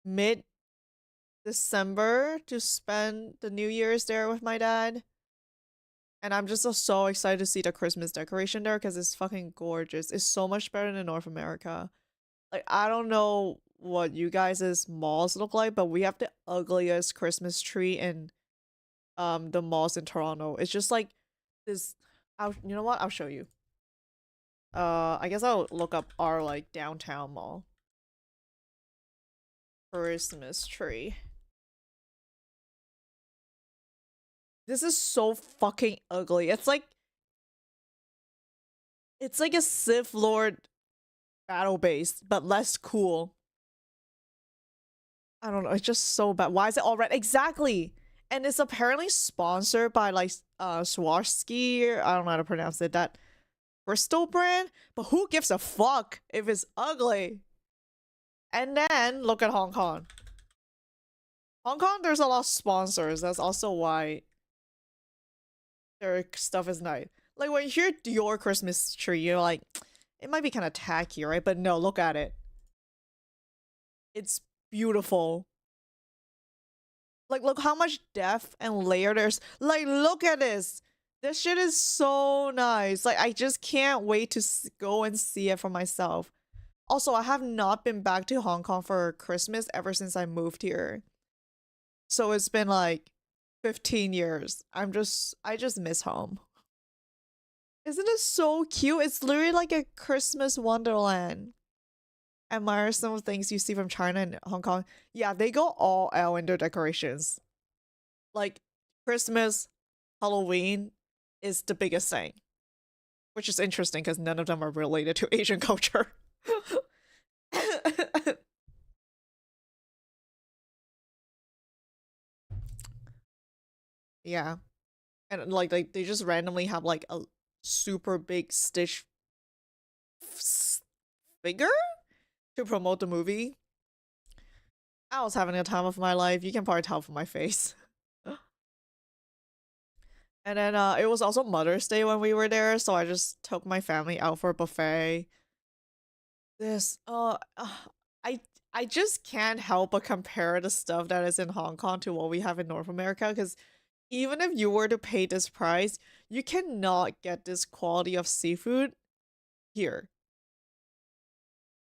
mid-December to spend the New Year's there with my dad. And I'm just so excited to see the Christmas decoration there because it's fucking gorgeous. It's so much better than North America. Like, I don't know what you guys' malls look like, but we have the ugliest Christmas tree in the malls in Toronto. It's just like this. You know what? I'll show you. I guess I'll look up our like downtown mall. Christmas tree. This is so fucking ugly. It's like a Sith Lord battle base, but less cool. I don't know. It's just so bad. Why is it all red? Exactly. And it's apparently sponsored by like Swarovski. I don't know how to pronounce it. That Bristol brand. But who gives a fuck if it's ugly? And then look at Hong Kong. Hong Kong, there's a lot of sponsors. That's also why their stuff is nice. Like when you hear Dior Christmas tree, you're like, it might be kind of tacky, right? But no, look at it. It's beautiful. Like, look how much depth and layer there's. Like, look at this. This shit is so nice. Like, I just can't wait to go and see it for myself. Also, I have not been back to Hong Kong for Christmas ever since I moved here. So it's been like 15 years. I just miss home. Isn't it so cute? It's literally like a Christmas wonderland. Admire some of the things you see from China and Hong Kong. Yeah, they go all out in their decorations. Like Christmas, Halloween is the biggest thing. Which is interesting because none of them are related to Asian culture. Yeah. And like they just randomly have like a super big Stitch figure to promote the movie. I was having a time of my life. You can probably tell from my face. And then it was also Mother's Day when we were there, so I just took my family out for a buffet. This I just can't help but compare the stuff that is in Hong Kong to what we have in North America because even if you were to pay this price, you cannot get this quality of seafood here.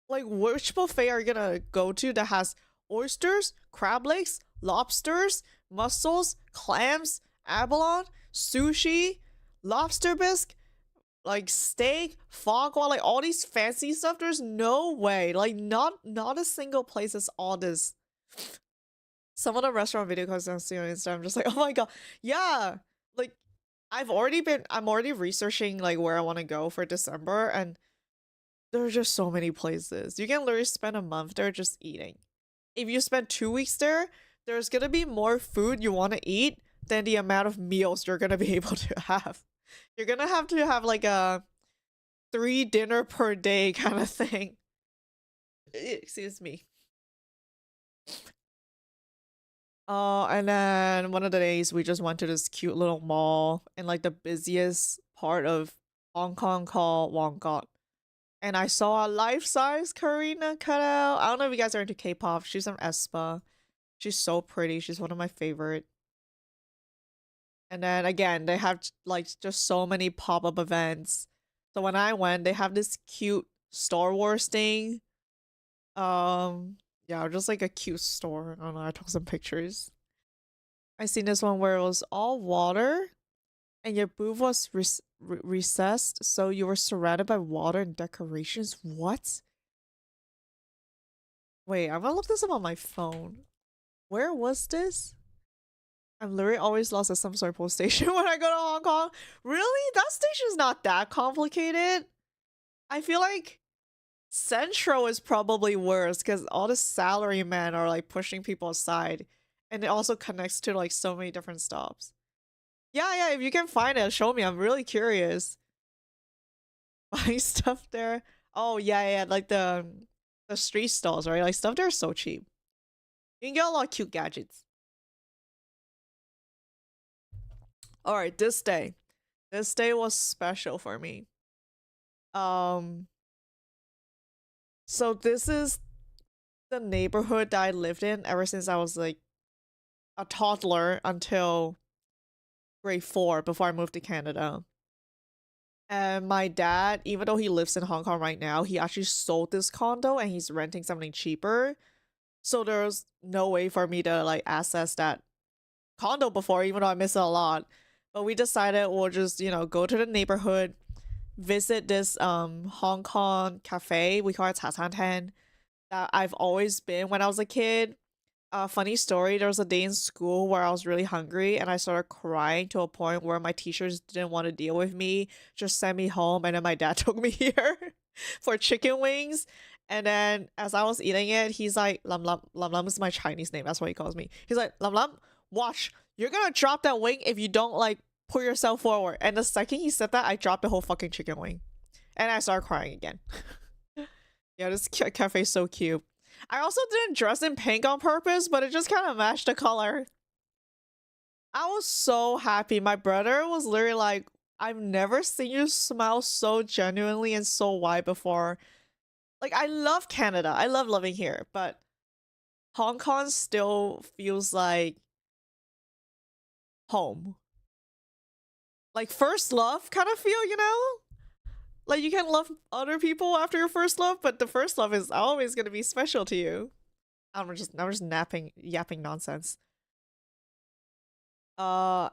Like, which buffet are you gonna go to that has oysters, crab legs, lobsters, mussels, clams, abalone, sushi, lobster bisque, like steak, foie gras, like all these fancy stuff? There's no way. Like, not a single place is all this. Some of the restaurant video clips I'm seeing on Instagram, I'm just like, oh my god, yeah. Like, I'm already researching like where I want to go for December, and there are just so many places. You can literally spend a month there just eating. If you spend 2 weeks there, there's gonna be more food you want to eat than the amount of meals you're gonna be able to have. You're gonna have to have like a 3 dinner per day kind of thing. Excuse me. And then one of the days we just went to this cute little mall in like the busiest part of Hong Kong called Wong Got. And I saw a life-size Karina cutout. I don't know if you guys are into K-pop. She's from aespa. She's so pretty. She's one of my favorite. And then again, they have like just so many pop-up events. So when I went, they have this cute Star Wars thing. Yeah, just like a cute store. I don't know, I took some pictures. I seen this one where it was all water and your booth was recessed, so you were surrounded by water and decorations. What? Wait, I'm gonna look this up on my phone. Where was this? I'm literally always lost at some sort of post station when I go to Hong Kong. Really? That station's not that complicated. I feel like Central is probably worse because all the salarymen are like pushing people aside. And it also connects to like so many different stops. Yeah, if you can find it, show me. I'm really curious. Buying stuff there. Oh yeah, like the street stalls, right? Like stuff there is so cheap. You can get a lot of cute gadgets. Alright, this day. This day was special for me. So this is the neighborhood that I lived in ever since I was like a toddler until grade 4 before I moved to Canada. And my dad, even though he lives in Hong Kong right now, he actually sold this condo and he's renting something cheaper. So there's no way for me to like access that condo before, even though I miss it a lot. But we decided we'll just, you know, go to the neighborhood, visit this Hong Kong cafe. We call it Tan that I've always been when I was a kid. Funny story, there was a day in school where I was really hungry and I started crying to a point where my teachers didn't want to deal with me, just sent me home, and then my dad took me here for chicken wings. And then as I was eating it, he's like, Lam Lam, Lam Lam is my Chinese name, that's what he calls me. He's like, Lam Lam, watch, you're gonna drop that wing if you don't like put yourself forward. And the second he said that, I dropped the whole fucking chicken wing. And I started crying again. Yeah, this cafe is so cute. I also didn't dress in pink on purpose, but it just kind of matched the color. I was so happy. My brother was literally like, I've never seen you smile so genuinely and so wide before. Like, I love Canada. I love living here, but Hong Kong still feels like home. Like first love kind of feel, you know? Like you can love other people after your first love, but the first love is always gonna be special to you. I'm just yapping nonsense. Oh,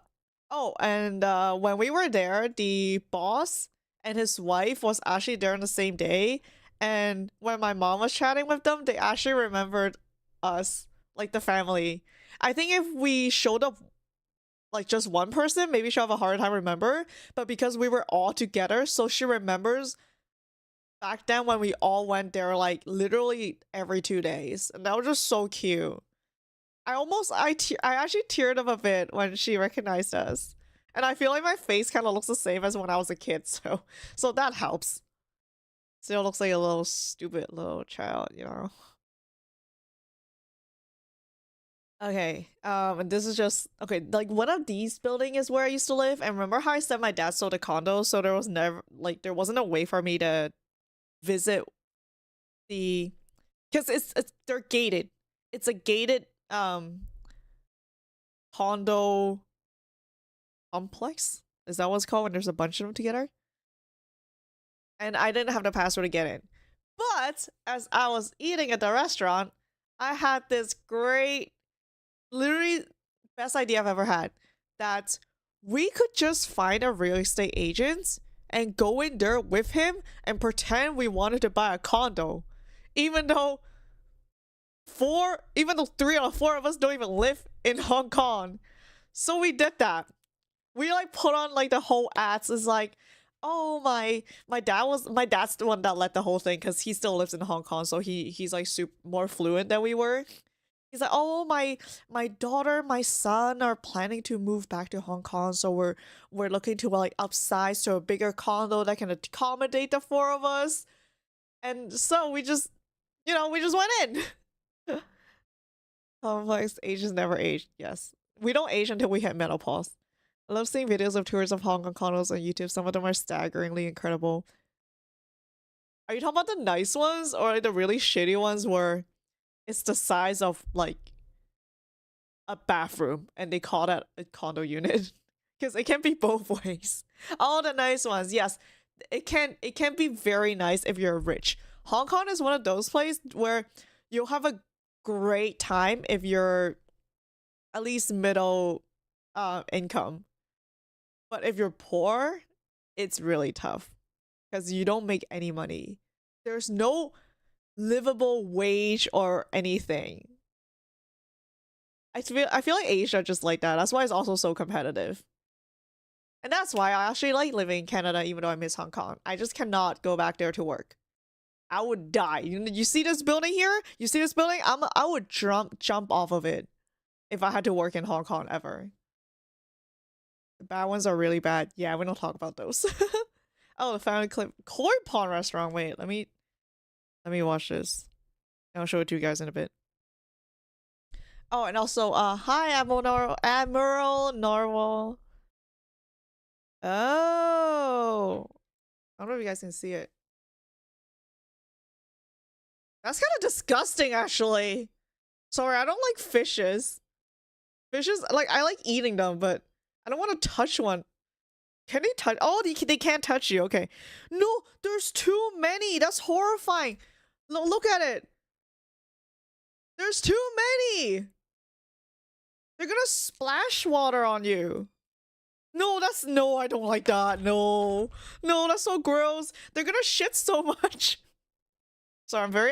and when we were there, the boss and his wife was actually there on the same day. And when my mom was chatting with them, they actually remembered us, like the family. I think if we showed up like just one person, maybe she'll have a hard time remember, but because we were all together, so she remembers back then when we all went there like literally every 2 days, and that was just so cute. I actually teared up a bit when she recognized us, and I feel like my face kind of looks the same as when I was a kid, so that helps. Still looks like a little stupid little child, you know. Okay, and this is just okay. Like one of these building is where I used to live, and remember how I said my dad sold a condo, so there was never like there wasn't a way for me to visit the because it's they're gated. It's a gated condo complex. Is that what it's called when there's a bunch of them together? And I didn't have the password to get in. But as I was eating at the restaurant, I had this great literally best idea I've ever had, that we could just find a real estate agent and go in there with him and pretend we wanted to buy a condo, even though 3 out of 4 of us don't even live in Hong Kong. So we did that. We like put on like the whole ads. Is like, oh my dad's the one that led the whole thing because he still lives in Hong Kong, so he's like more fluent than we were. He's like, oh, my daughter, my son are planning to move back to Hong Kong, so we're looking to like upsize to a bigger condo that can accommodate the 4 of us. And so we just, you know, we just went in. Complex Asians never age. Yes, we don't age until we hit menopause. I love seeing videos of tours of Hong Kong condos on YouTube. Some of them are staggeringly incredible. Are you talking about the nice ones or the really shitty ones where it's the size of like a bathroom and they call that a condo unit? Because it can be both ways. All the nice ones, yes, it can be very nice if you're rich. Hong Kong is one of those places where you'll have a great time if you're at least middle income. But if you're poor, it's really tough because you don't make any money. There's no livable wage or anything. I feel like Asia just like that. That's why it's also so competitive. And that's why I actually like living in Canada even though I miss Hong Kong. I just cannot go back there to work. I would die. You see this building here? You see this building? I would jump off of it if I had to work in Hong Kong ever. The bad ones are really bad. Yeah, we don't talk about those. Oh, the family clip. Koi Pond restaurant. Wait, let me watch this. I'll show it to you guys in a bit. Oh, and also, hi, Admiral Norval. Oh, I don't know if you guys can see it. That's kind of disgusting, actually. Sorry, I don't like fishes. Fishes, like, I like eating them, but I don't want to touch one. Can they touch? Oh, they can't touch you. Okay. No, there's too many. That's horrifying. Look at it. There's too many. They're gonna splash water on you. No, I don't like that. No, that's so gross. They're gonna shit so much. Sorry, I'm very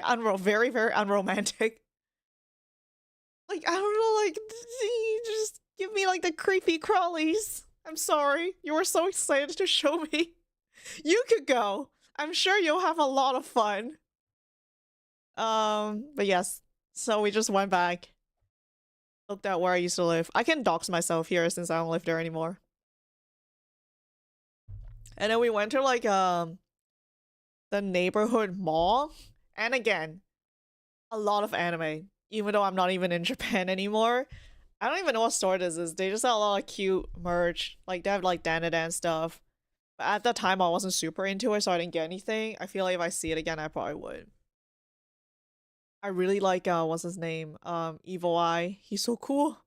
unromantic. Like, I don't know, like, just give me like the creepy crawlies. I'm sorry. You were so excited to show me. You could go. I'm sure you'll have a lot of fun. But yes. So we just went back. Looked at where I used to live. I can dox myself here since I don't live there anymore. And then we went to like the neighborhood mall. And again, a lot of anime. Even though I'm not even in Japan anymore. I don't even know what store this is. They just have a lot of cute merch. Like they have like Dan stuff. But at the time I wasn't super into it, so I didn't get anything. I feel like if I see it again, I probably would. I really like what's his name? Evil Eye. He's so cool.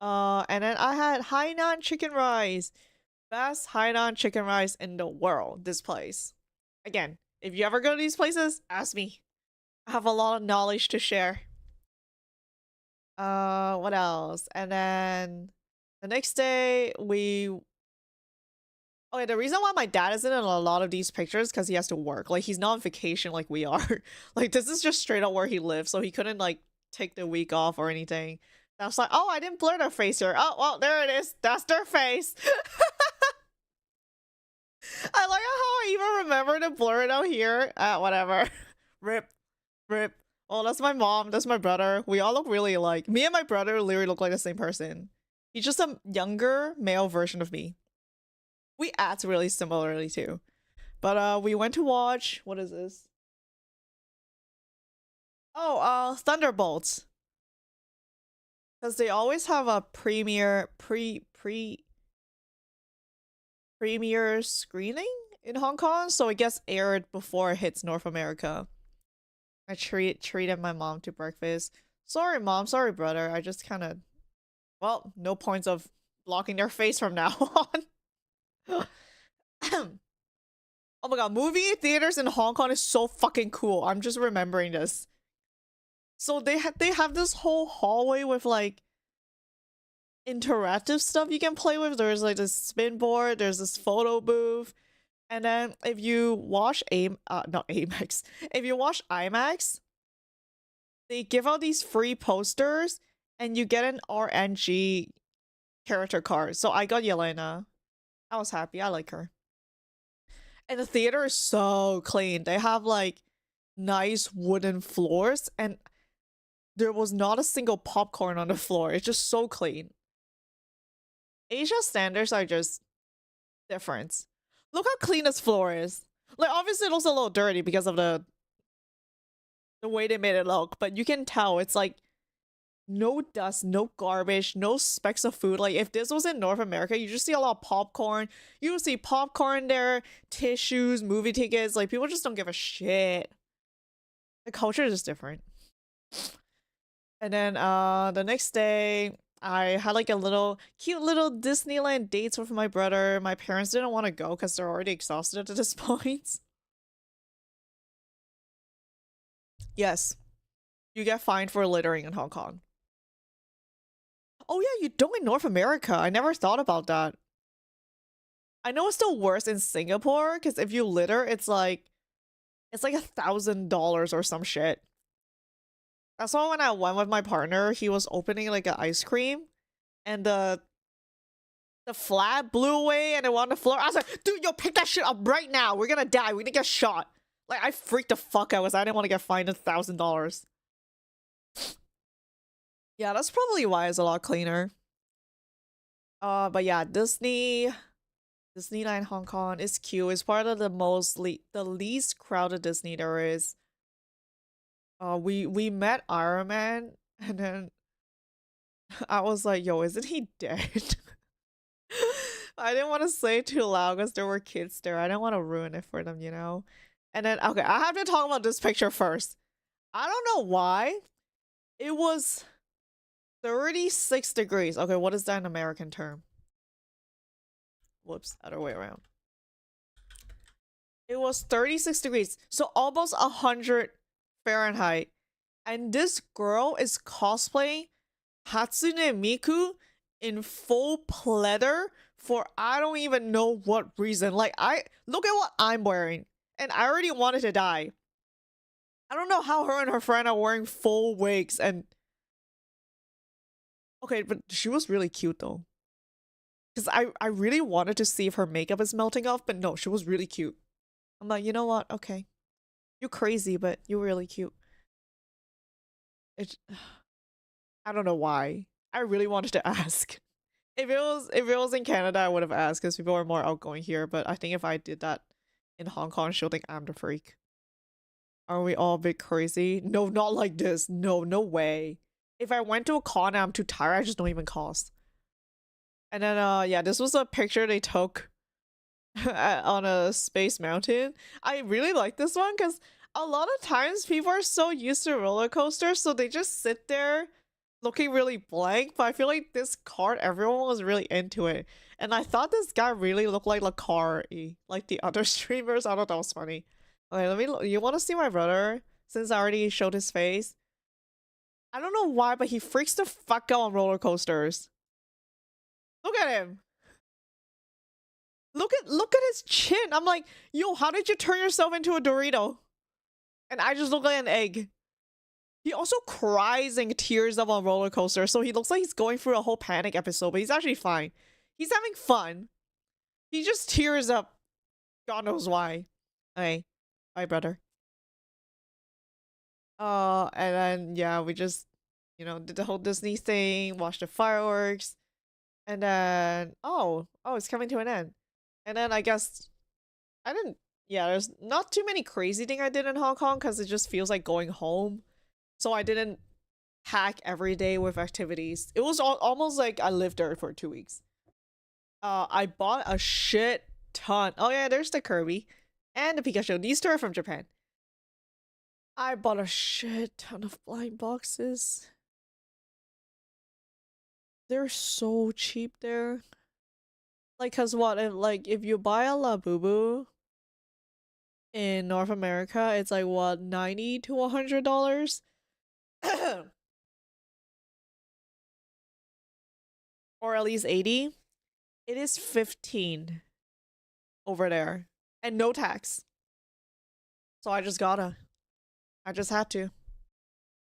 And then I had Hainan chicken rice. Best Hainan chicken rice in the world, this place. Again, if you ever go to these places, ask me. I have a lot of knowledge to share. What else? And then the next day okay, the reason why my dad isn't in a lot of these pictures because he has to work. Like he's not on vacation like we are. Like this is just straight up where he lives, so he couldn't like take the week off or anything. And I was like, oh, I didn't blur their face here. Oh, well, there it is. That's their face. I like how I even remember to blur it out here. Whatever. Rip. Oh, that's my mom. That's my brother. We all look really alike. Me and my brother literally look like the same person. He's just a younger male version of me. We act really similarly too. But we went to watch, what is this? Oh, Thunderbolts. Because they always have a premiere screening in Hong Kong, so it gets aired before it hits North America. I treated my mom to breakfast. Sorry, mom. Sorry, brother. I just kind of... Well, no points of blocking their face from now on. Oh my god, movie theaters in Hong Kong is so fucking cool. I'm just remembering this. So they have this whole hallway with like interactive stuff you can play with. There's like this spin board, there's this photo booth. And then if you watch not Amex, if you watch IMAX, they give out these free posters and you get an RNG character card. So I got Yelena. I was happy. I like her. And the theater is so clean. They have like nice wooden floors and there was not a single popcorn on the floor. It's just so clean. Asia standards are just different. Look how clean this floor is. Like obviously it looks a little dirty because of the way they made it look, but you can tell it's like no dust, no garbage, no specks of food. Like if this was in North America, you just see a lot of popcorn. You would see popcorn there, tissues, movie tickets. Like people just don't give a shit. The culture is just different. And then the next day I had like a cute little Disneyland dates with my brother. My parents didn't want to go because they're already exhausted at this point. Yes. You get fined for littering in Hong Kong. Oh yeah, you don't in North America. I never thought about that. I know it's still worse in Singapore because if you litter, it's like $1,000 or some shit. That's why when I went with my partner, he was opening like an ice cream, and the flat blew away and it went on the floor. I was like, dude, yo, pick that shit up right now. We're gonna die. We're gonna get shot. Like, I freaked the fuck out because I didn't want to get fined $1,000. Yeah, that's probably why it's a lot cleaner. But yeah, Disneyland Hong Kong is cute. It's part of the least crowded Disney there is. We met Iron Man, and then I was like, yo, isn't he dead? I didn't want to say it too loud because there were kids there. I didn't want to ruin it for them, you know? And then, okay, I have to talk about this picture first. I don't know why. It was 36 degrees. Okay, what is that in American term? Whoops, other way around. It was 36 degrees, so almost 100 Fahrenheit. And this girl is cosplaying Hatsune Miku in full pleather for I don't even know what reason. Like, I look at what I'm wearing, and I already wanted to die. I don't know how her and her friend are wearing full wigs and okay, but she was really cute though. Because I really wanted to see if her makeup is melting off, but no, she was really cute. I'm like, you know what? Okay. You're crazy, but you're really cute. It I don't know why. I really wanted to ask. If it was in Canada, I would have asked because people are more outgoing here, but I think if I did that in Hong Kong, she'll think I'm the freak. Are we all a bit crazy? No, not like this. No, no way. If I went to a con and I'm too tired, I just don't even cost. And then yeah, this was a picture they took on a space mountain. I really like this one because a lot of times people are so used to roller coasters, so they just sit there looking really blank. But I feel like this card, everyone was really into it. And I thought this guy really looked like Lakari, like the other streamers. I thought that was funny. Okay, you want to see my brother? Since I already showed his face. I don't know why, but he freaks the fuck out on roller coasters. Look at him. Look at his chin. I'm like, yo, how did you turn yourself into a Dorito? And I just look like an egg. He also cries and tears up on roller coaster, so he looks like he's going through a whole panic episode, but he's actually fine. He's having fun. He just tears up. God knows why. Okay. Bye, brother. And then yeah, we just, you know, did the whole Disney thing, watched the fireworks, and then oh, it's coming to an end. And then I guess I didn't. Yeah, there's not too many crazy thing I did in Hong Kong because it just feels like going home. So I didn't hack every day with activities. It was almost like I lived there for 2 weeks. I bought a shit ton. Oh yeah, there's the Kirby and the Pikachu. These two are from Japan. I bought a shit ton of blind boxes. They're so cheap there. Like, cause what if you buy a Labubu in North America, it's like what, $90 to $100? Or at least 80. It is 15 over there. And no tax. So I just gotta. I just had to.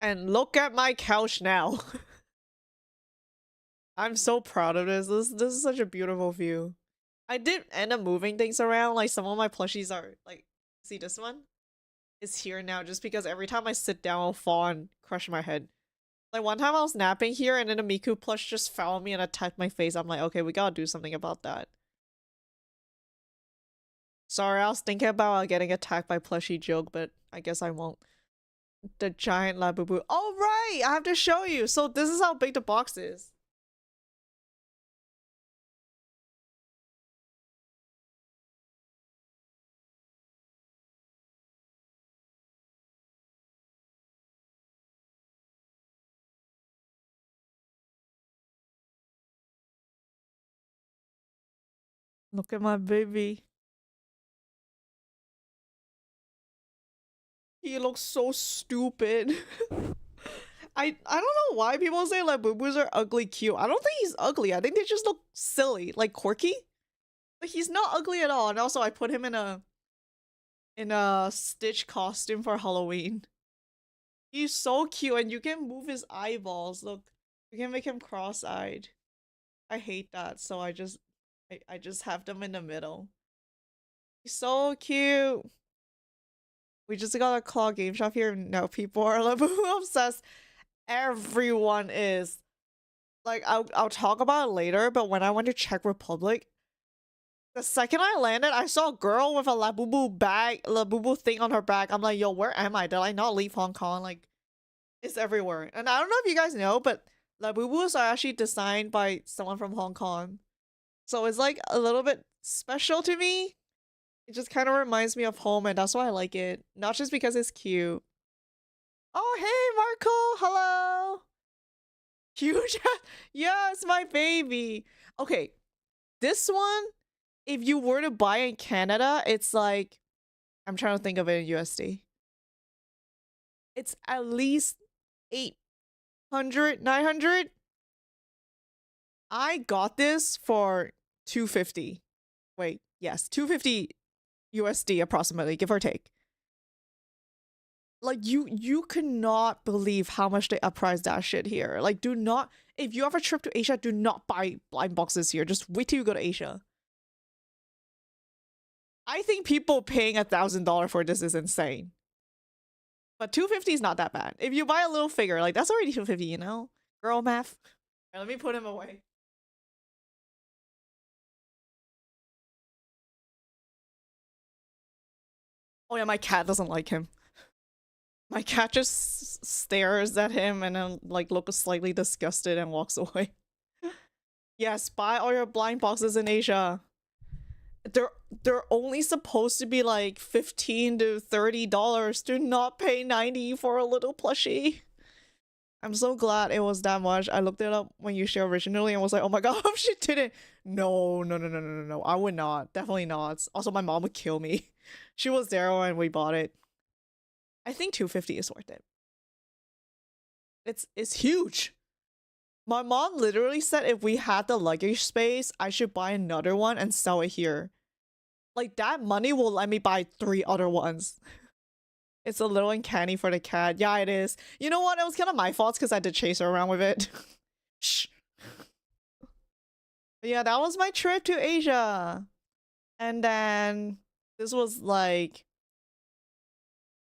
And look at my couch now. I'm so proud of this. This is such a beautiful view. I did end up moving things around. Like some of my plushies are like, see this one? Is here now just because every time I sit down I'll fall and crush my head. Like one time I was napping here and then a Miku plush just fell on me and attacked my face. I'm like, okay, we gotta do something about that. Sorry, I was thinking about getting attacked by plushie joke, but I guess I won't. The giant Labubu. Oh right, I have to show you. So this is how big the box is. Look at my baby. He looks so stupid. I don't know why people say Labubus are ugly cute. I don't think he's ugly. I think they just look silly, like quirky. Like he's not ugly at all. And also I put him in a Stitch costume for Halloween. He's so cute and you can move his eyeballs. Look, you can make him cross-eyed. I hate that, so I just have them in the middle. He's so cute. We just got a claw game shop here. No, people are Labubu obsessed. Everyone is. Like, I'll talk about it later, but when I went to Czech Republic, the second I landed, I saw a girl with a Labubu thing on her back. I'm like, yo, where am I? Did I not leave Hong Kong? Like, it's everywhere. And I don't know if you guys know, but Labubus are actually designed by someone from Hong Kong. So it's like a little bit special to me. It just kind of reminds me of home, and that's why I like it. Not just because it's cute. Oh, hey, Marco! Hello! Huge! Yeah, it's my baby! Okay, this one, if you were to buy in Canada, it's like... I'm trying to think of it in USD. It's at least 800, 900? I got this for 250. Wait, yes, 250 USD approximately, give or take. Like you cannot believe how much they upprice that shit here. Like do not, if you have a trip to Asia, do not buy blind boxes here. Just wait till you go to Asia. I think people paying $1,000 for this is insane. But 250 is not that bad. If you buy a little figure, like that's already 250, you know? Girl math. Right, let me put him away. Oh yeah, my cat doesn't like him. My cat just stares at him and then like looks slightly disgusted and walks away. Yes, buy all your blind boxes in Asia. They're only supposed to be like $15 to $30. Do not pay 90 for a little plushie. I'm so glad it was that much. I looked it up when you shared originally and was like, oh my god, she didn't. No. I would not. Definitely not. Also, my mom would kill me. She was there when we bought it. I think 250 is worth it. It's huge. My mom literally said if we had the luggage space, I should buy another one and sell it here. Like that money will let me buy 3 other ones. It's a little uncanny for the cat. Yeah, it is. You know what? It was kind of my fault because I did chase her around with it. Shh. But yeah, that was my trip to Asia. And then this was like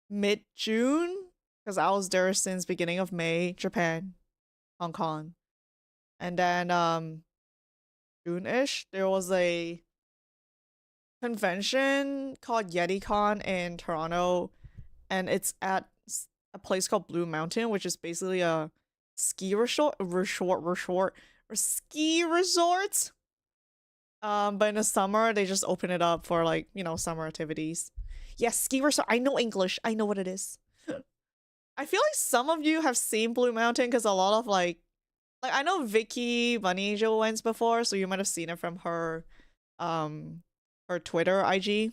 mid-June because I was there since beginning of May. Japan, Hong Kong. And then June-ish there was a convention called YetiCon in Toronto, and it's at a place called Blue Mountain, which is basically a ski resort or ski resort. But in the summer they just open it up for like, you know, summer activities. Yes, ski resort. I know English. I know what it is. I feel like some of you have seen Blue Mountain because a lot of like I know Vicky Bunny Angel went before, so you might have seen it from her her Twitter IG.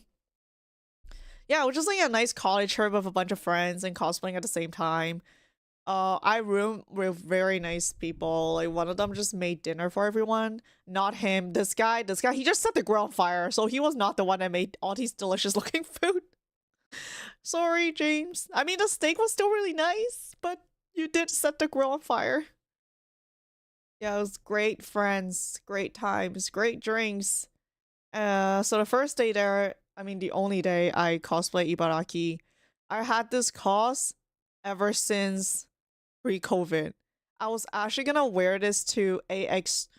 Yeah, it was just like a nice college trip with a bunch of friends and cosplaying at the same time. I roomed with very nice people. Like one of them just made dinner for everyone. Not him. This guy, he just set the grill on fire. So he was not the one that made all these delicious looking food. Sorry, James. I mean, the steak was still really nice, but you did set the grill on fire. Yeah, it was great friends, great times, great drinks. So the first day there, I mean the only day I cosplay Ibaraki, I had this cos ever since pre-COVID. I was actually gonna wear this to AX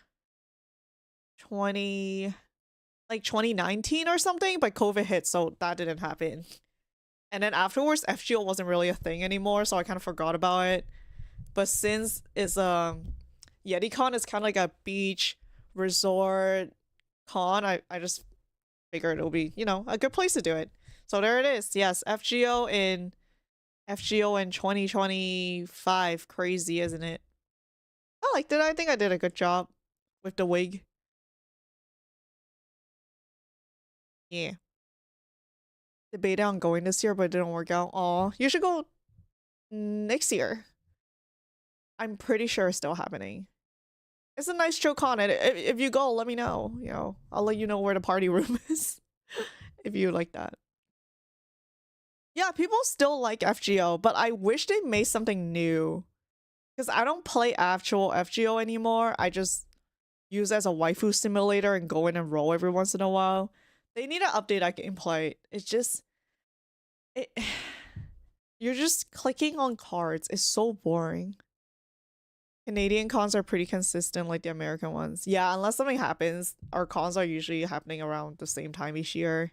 2019 or something, but COVID hit, so that didn't happen. And then afterwards, FGO wasn't really a thing anymore, so I kind of forgot about it. But since it's YetiCon is kind of like a beach resort con, I just figured it would be, you know, a good place to do it. So there it is. Yes, FGO in 2025. Crazy, isn't it? I liked it. I think I did a good job with the wig. Yeah. Debated on going this year, but it didn't work out. Aw, you should go next year. I'm pretty sure it's still happening. It's a nice chill con. And if you go, let me know. You know, I'll let you know where the party room is if you like that. Yeah, people still like FGO, but I wish they made something new. Because I don't play actual FGO anymore. I just use it as a waifu simulator and go in and roll every once in a while. They need to update that gameplay. It's just... you're just clicking on cards. It's so boring. Canadian cons are pretty consistent like the American ones. Yeah, unless something happens, our cons are usually happening around the same time each year.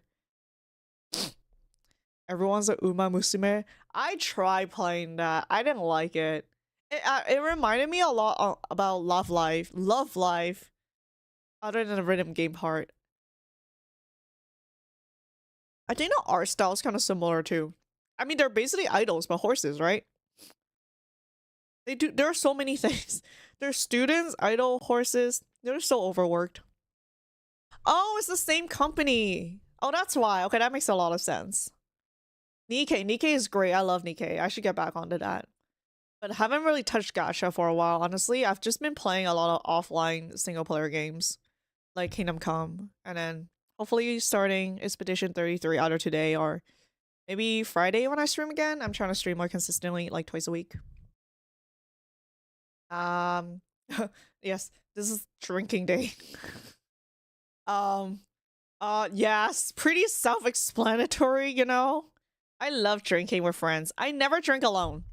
Everyone's a Uma Musume. I tried playing that. I didn't like it. It reminded me a lot about Love Life. Love Life. Other than the rhythm game part. I think the art style is kind of similar too. I mean, they're basically idols, but horses, right? There are so many things. There's students, idol, horses. They're so overworked. Oh, it's the same company. Oh, that's why. Okay, that makes a lot of sense. Nikkei is great. I love Nikkei. I should get back onto that. But I haven't really touched gacha for a while, honestly. I've just been playing a lot of offline single-player games. Like Kingdom Come. And then hopefully starting Expedition 33 either today or maybe Friday when I stream again. I'm trying to stream more consistently, like twice a week. Yes, this is drinking day. Yes, pretty self-explanatory, you know? I love drinking with friends. I never drink alone.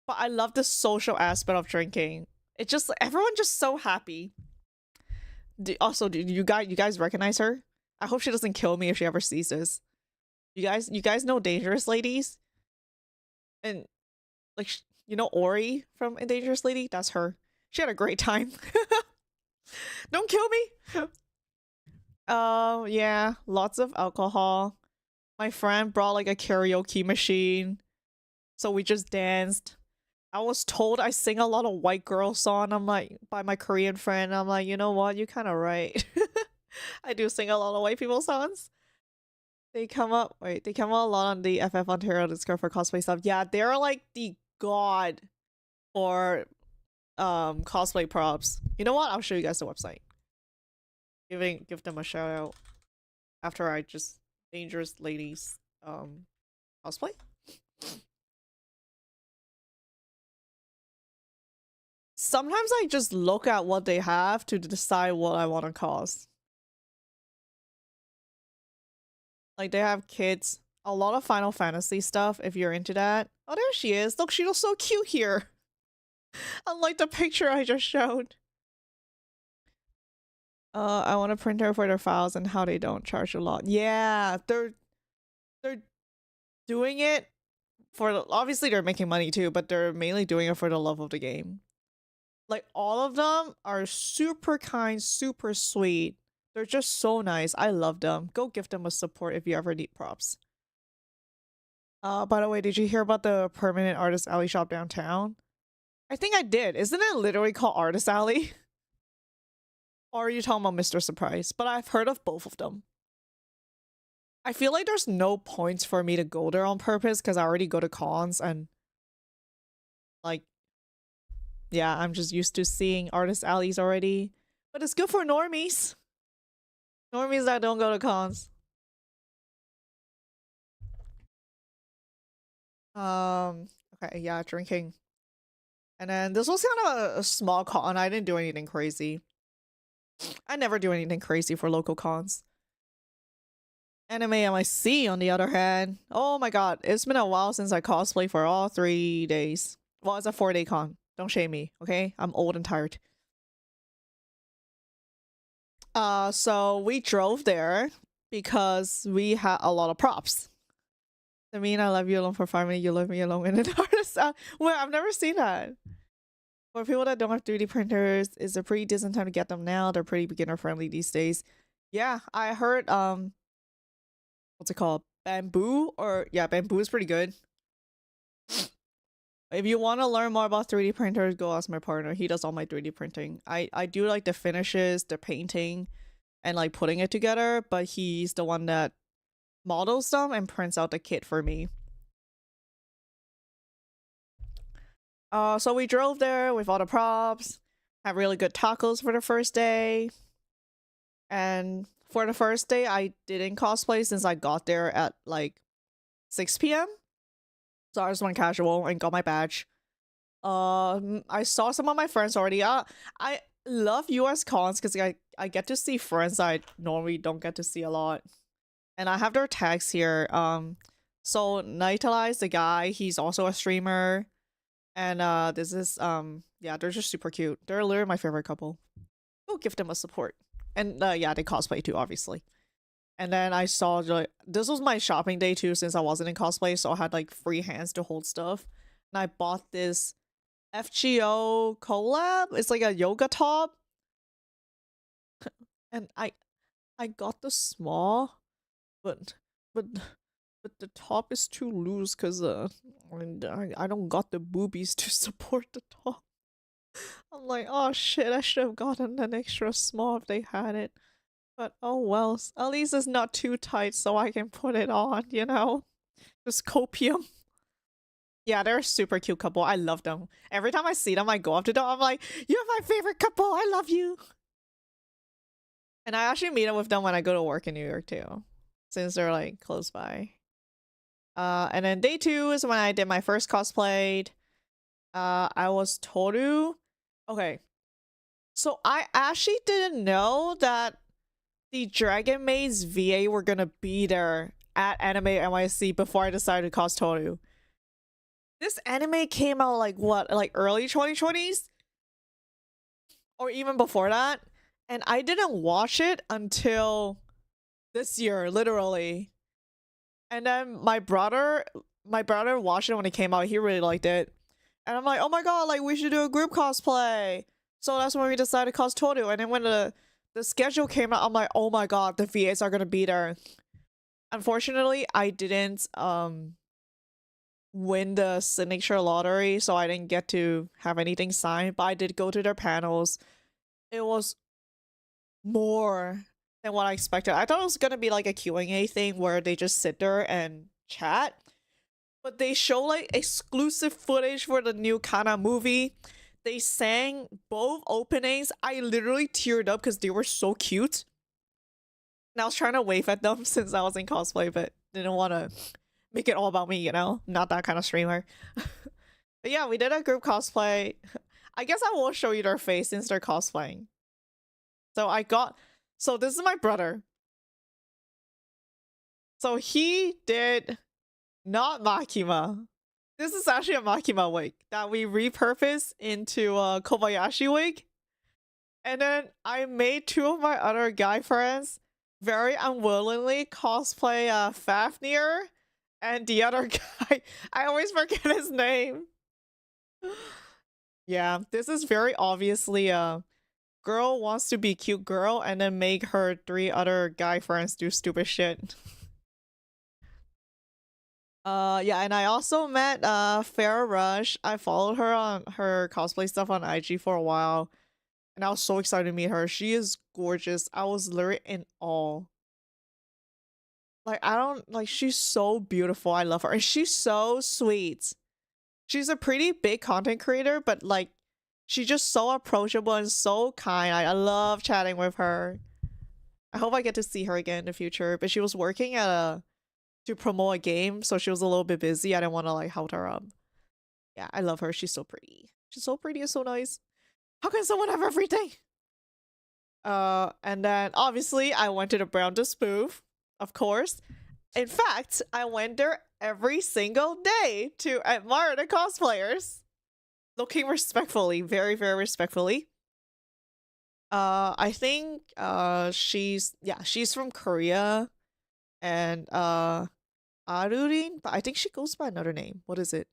But I love the social aspect of drinking. It's just, everyone just so happy. Do you guys recognize her? I hope she doesn't kill me if she ever sees this. You guys know Dangerous Ladies? And, like, you know Ori from Dangerous Lady? That's her. She had a great time. Don't kill me! Yeah, lots of alcohol. My friend brought like a karaoke machine, so we just danced. I was told I sing a lot of white girl song. I'm like, by my Korean friend. I'm like, you know what? You're kind of right. I do sing a lot of white people songs. They come up a lot on the FF Ontario Discord for cosplay stuff. Yeah, they're like the god for cosplay props. You know what? I'll show you guys the website. Give them a shout out after I just Dangerous Ladies cosplay. Sometimes I just look at what they have to decide what I want to cos. Like they have kids, a lot of Final Fantasy stuff if you're into that. Oh, there she is. Look, she looks so cute here. Unlike the picture I just showed. I want a printer for their files and how they don't charge a lot. Yeah, they're doing it for, obviously they're making money too, but they're mainly doing it for the love of the game. Like all of them are super kind, super sweet. They're just so nice. I love them. Go give them a support if you ever need props. By the way, did you hear about the permanent Artist Alley shop downtown? I think I did. Isn't it literally called Artist Alley? Or are you talking about Mr. Surprise? But I've heard of both of them. I feel like there's no points for me to go there on purpose because I already go to cons and like, yeah, I'm just used to seeing Artist Alleys already. But it's good for normies. Normies that don't go to cons. Okay, yeah, drinking. And then this was kind of a small con. I didn't do anything crazy. I never do anything crazy for local cons. Anime MIC, on the other hand. Oh my god, it's been a while since I cosplayed for all 3 days. Well, it's a 4-day con. Don't shame me, okay? I'm old and tired. So we drove there because we had a lot of props. I mean, I love you alone for 5 minutes, you love me alone in an artist. Well, I've never seen that. For people that don't have 3D printers, it's a pretty decent time to get them now. They're pretty beginner friendly these days. Yeah, I heard what's it called? Bamboo? Or yeah, Bamboo is pretty good. If you want to learn more about 3D printers, go ask my partner. He does all my 3D printing. I do like the finishes, the painting, and like putting it together, but he's the one that models them and prints out the kit for me. So we drove there with all the props, had really good tacos for the first day. And for the first day, I didn't cosplay since I got there at like 6 p.m. So I just went casual and got my badge. I saw some of my friends already. I love US cons because I get to see friends I normally don't get to see a lot. And I have their tags here. So Nightalize, the guy, he's also a streamer. And this is yeah, they're just super cute. They're literally my favorite couple. We'll give them a support. And yeah, they cosplay too, obviously. And then I saw like this was my shopping day too, since I wasn't in cosplay, so I had like free hands to hold stuff. And I bought this FGO collab. It's like a yoga top. And I got the small, but but the top is too loose because I don't got the boobies to support the top. I'm like, oh shit, I should have gotten an extra small if they had it. But oh well, at least it's not too tight so I can put it on, you know? Just copium. Yeah, they're a super cute couple. I love them. Every time I see them, I go up to them. I'm like, you're my favorite couple. I love you. And I actually meet up with them when I go to work in New York too, since they're like close by. And then day 2 is when I did my first cosplay. I was Toru. Okay. So I actually didn't know that the Dragon Maids VA were gonna be there at Anime NYC before I decided to cos Toru. This anime came out like what, like early 2020s? Or even before that? And I didn't watch it until this year, literally. And then my brother watched it when it came out. He really liked it. And I'm like, oh my god, like we should do a group cosplay. So that's when we decided to cos Toru. And then when the schedule came out, I'm like, oh my god, the VAs are gonna be there. Unfortunately, I didn't win the signature lottery, so I didn't get to have anything signed, but I did go to their panels. It was more than what I expected. I thought it was gonna be like a Q&A thing where they just sit there and chat, but they show like exclusive footage for the new Kana movie. They sang both openings. I literally teared up because they were so cute. And I was trying to wave at them since I was in cosplay, but didn't want to make it all about me, you know? Not that kind of streamer. But yeah, we did a group cosplay. I guess I won't show you their face since they're cosplaying. So this is my brother. So he did not Makima. This is actually a Makima wig that we repurposed into a Kobayashi wig. And then I made 2 of my other guy friends very unwillingly cosplay Fafnir and the other guy. I always forget his name. Yeah, this is very obviously a girl wants to be cute girl and then make her 3 other guy friends do stupid shit. Yeah, and I also met Farrah Rush. I followed her on her cosplay stuff on IG for a while, and I was so excited to meet her. She is gorgeous. I was literally in awe. Like, I don't like, she's so beautiful. I love her, and she's so sweet. She's a pretty big content creator, but like, she's just so approachable and so kind. I love chatting with her. I hope I get to see her again in the future. But she was working at to promote a game, so she was a little bit busy. I didn't want to like hold her up. Yeah, I love her. She's so pretty. She's so pretty and so nice. How can someone have everything? And then obviously I went to the Brown Disc booth, of course. In fact, I went there every single day to admire the cosplayers. Looking respectfully, very, very respectfully. I think she's from Korea. And Arurin, but I think she goes by another name. What is it?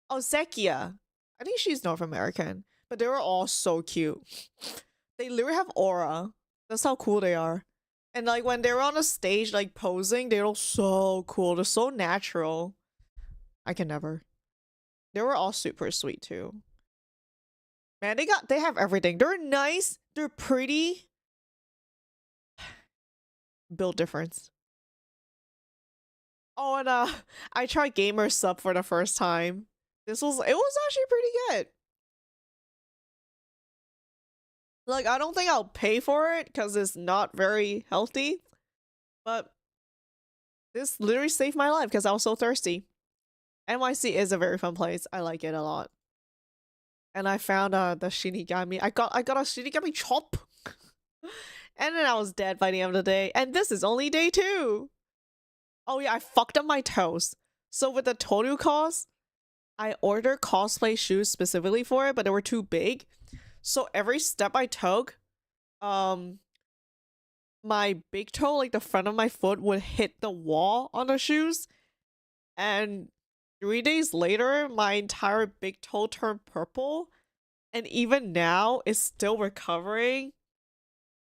Oh, Zekia. I think she's North American. But they were all so cute. They literally have aura. That's how cool they are. And like when they were on a stage like posing, they look so cool. They're so natural. I can never. They were all super sweet too. Man, they have everything. They're nice. They're pretty. Build difference. Oh, and I tried Gamer Sub for the first time. it was actually pretty good. Like, I don't think I'll pay for it because it's not very healthy, but this literally saved my life because I was so thirsty. NYC is a very fun place. I like it a lot. And I found the Shinigami. I got a Shinigami chop. And then I was dead by the end of the day. And this is only day 2. Oh yeah, I fucked up my toes. So with the Toru cos, I ordered cosplay shoes specifically for it, but they were too big. So every step I took, my big toe, like the front of my foot, would hit the wall on the shoes. And 3 days later, my entire big toe turned purple. And even now, it's still recovering.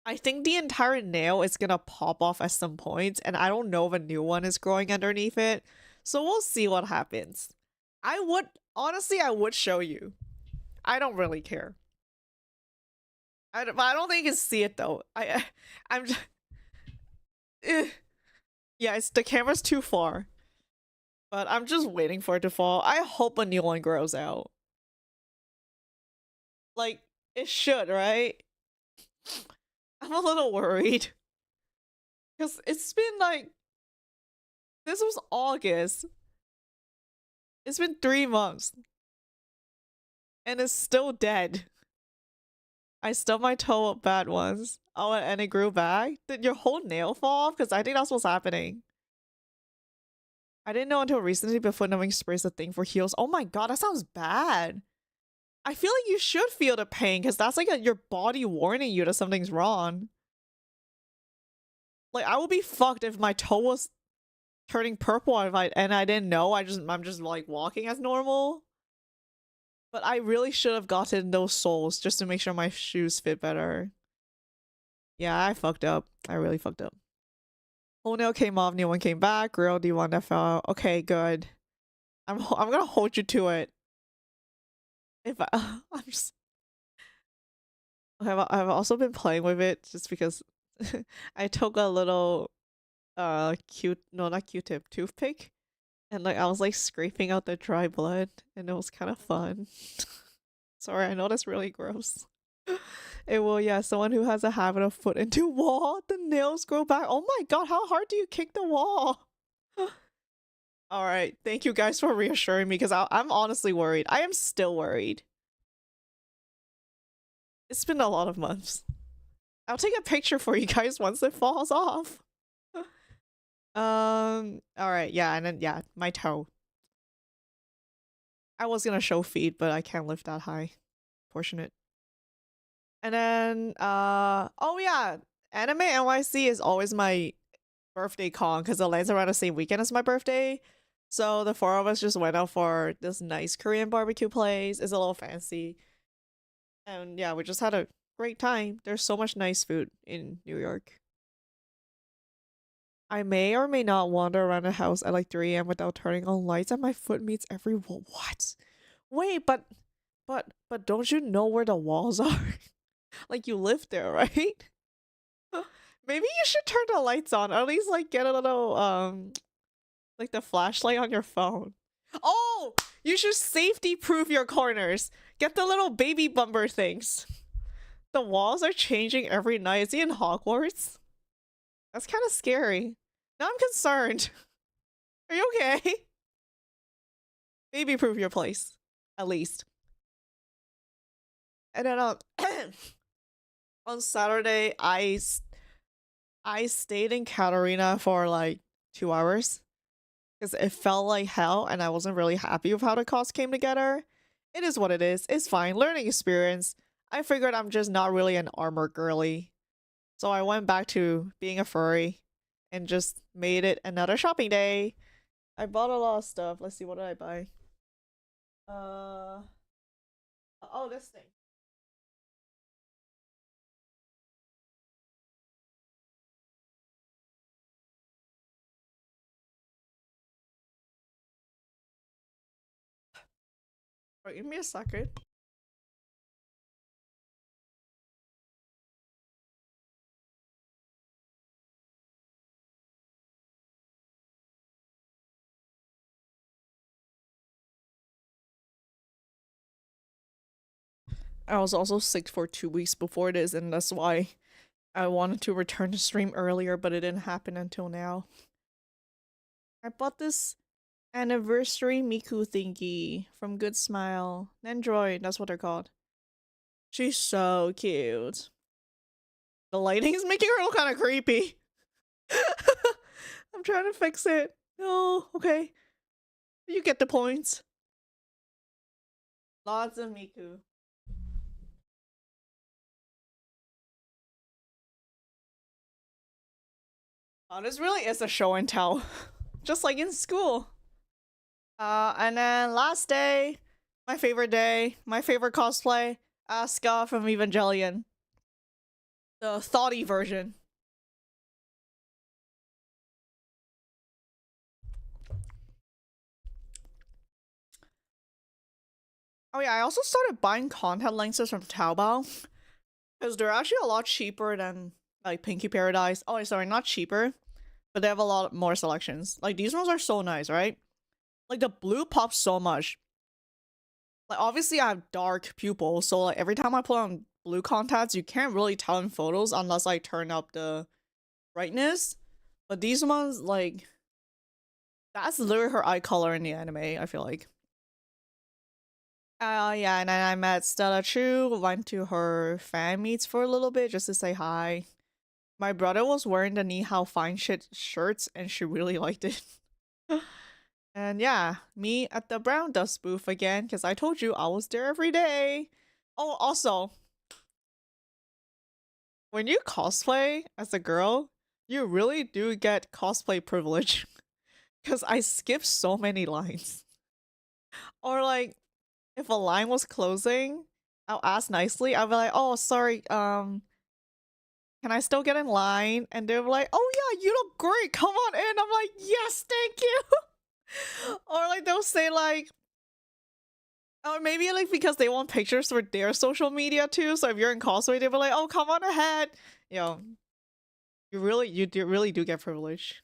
I think the entire nail is gonna pop off at some point, and I don't know if a new one is growing underneath it. So we'll see what happens. Honestly, I would show you. I don't really care. I don't think you can see it though. I'm just, yeah, the camera's too far. But I'm just waiting for it to fall. I hope a new one grows out. Like, it should, right? I'm a little worried. Because it's been like, this was August. It's been 3 months. And it's still dead. I stubbed my toe up bad once. Oh, and it grew back? Did your whole nail fall off? Because I think that's what's happening. I didn't know until recently, but foot numbing spray is a thing for heels. Oh my god, that sounds bad. I feel like you should feel the pain because that's like your body warning you that something's wrong. Like, I would be fucked if my toe was turning purple and I didn't know. I'm just like walking as normal. But I really should have gotten those soles just to make sure my shoes fit better. Yeah, I fucked up. I really fucked up. Whole nail came off, new one came back. Grill D1 that fell out. Okay, good. I'm gonna hold you to it. If I'm just I've also been playing with it just because I took a little not Q-tip, toothpick, and like I was like scraping out the dry blood and it was kind of fun. Sorry, I know that's really gross. It will, yeah, someone who has a habit of foot into wall, the nails grow back. Oh my god, how hard do you kick the wall? Alright, thank you guys for reassuring me because I'm honestly worried. I am still worried. It's been a lot of months. I'll take a picture for you guys once it falls off. Alright, yeah, and then, yeah, my toe. I was gonna show feet, but I can't lift that high. Fortunate. And then, oh yeah, Anime NYC is always my birthday con because it lands around the same weekend as my birthday. So the 4 of us just went out for this nice Korean barbecue place. It's a little fancy. And yeah, we just had a great time. There's so much nice food in New York. I may or may not wander around the house at like 3 a.m. without turning on lights and my foot meets every wall. What? Wait, but don't you know where the walls are? Like you live there, right? Maybe you should turn the lights on, or at least like get a little like the flashlight on your phone. Oh, you should safety proof your corners. Get the little baby bumper things. The walls are changing every night. Is he in Hogwarts? That's kind of scary. Now I'm concerned. Are you okay? Baby proof your place, at least. And then on Saturday, I stayed in Katarina for like 2 hours because it felt like hell and I wasn't really happy with how the cost came together. It is what it is. It's fine. Learning experience. I figured I'm just not really an armor girly. So I went back to being a furry and just made it another shopping day. I bought a lot of stuff. Let's see, what did I buy? Oh, this thing. Wait, give me a second. I was also sick for 2 weeks before this, and that's why I wanted to return to stream earlier, but it didn't happen until now. I bought this anniversary Miku thingy from Good Smile. Nendroid, that's what they're called. She's so cute. The lighting is making her look kind of creepy. I'm trying to fix it. No, okay. You get the points. Lots of Miku. Oh, this really is a show and tell. Just like in school. And then last day, my favorite cosplay, Asuka from Evangelion. The thoughty version. Oh yeah, I also started buying contact lenses from Taobao. Because they're actually a lot cheaper than like Pinky Paradise. Oh, sorry, not cheaper. But they have a lot more selections. Like these ones are so nice, right? Like the blue pops so much. Like obviously I have dark pupils, so like every time I put on blue contacts, you can't really tell in photos unless I turn up the brightness. But these ones, like, that's literally her eye color in the anime, I feel like. Yeah, and then I met Stella Chu, went to her fan meets for a little bit just to say hi. My brother was wearing the Ni Hao Fine Shit shirts and she really liked it. And yeah, me at the Brown Dust booth again, because I told you I was there every day. Oh, also, when you cosplay as a girl, you really do get cosplay privilege. Because I skip so many lines. Or like, if a line was closing, I'll ask nicely. I'll be like, oh, sorry, can I still get in line? And they're like, oh yeah, you look great, come on in. I'm like, yes, thank you. Or like they'll say like, or maybe like because they want pictures for their social media too. So if you're in cosplay, they'll be like, oh, come on ahead. You really do get privilege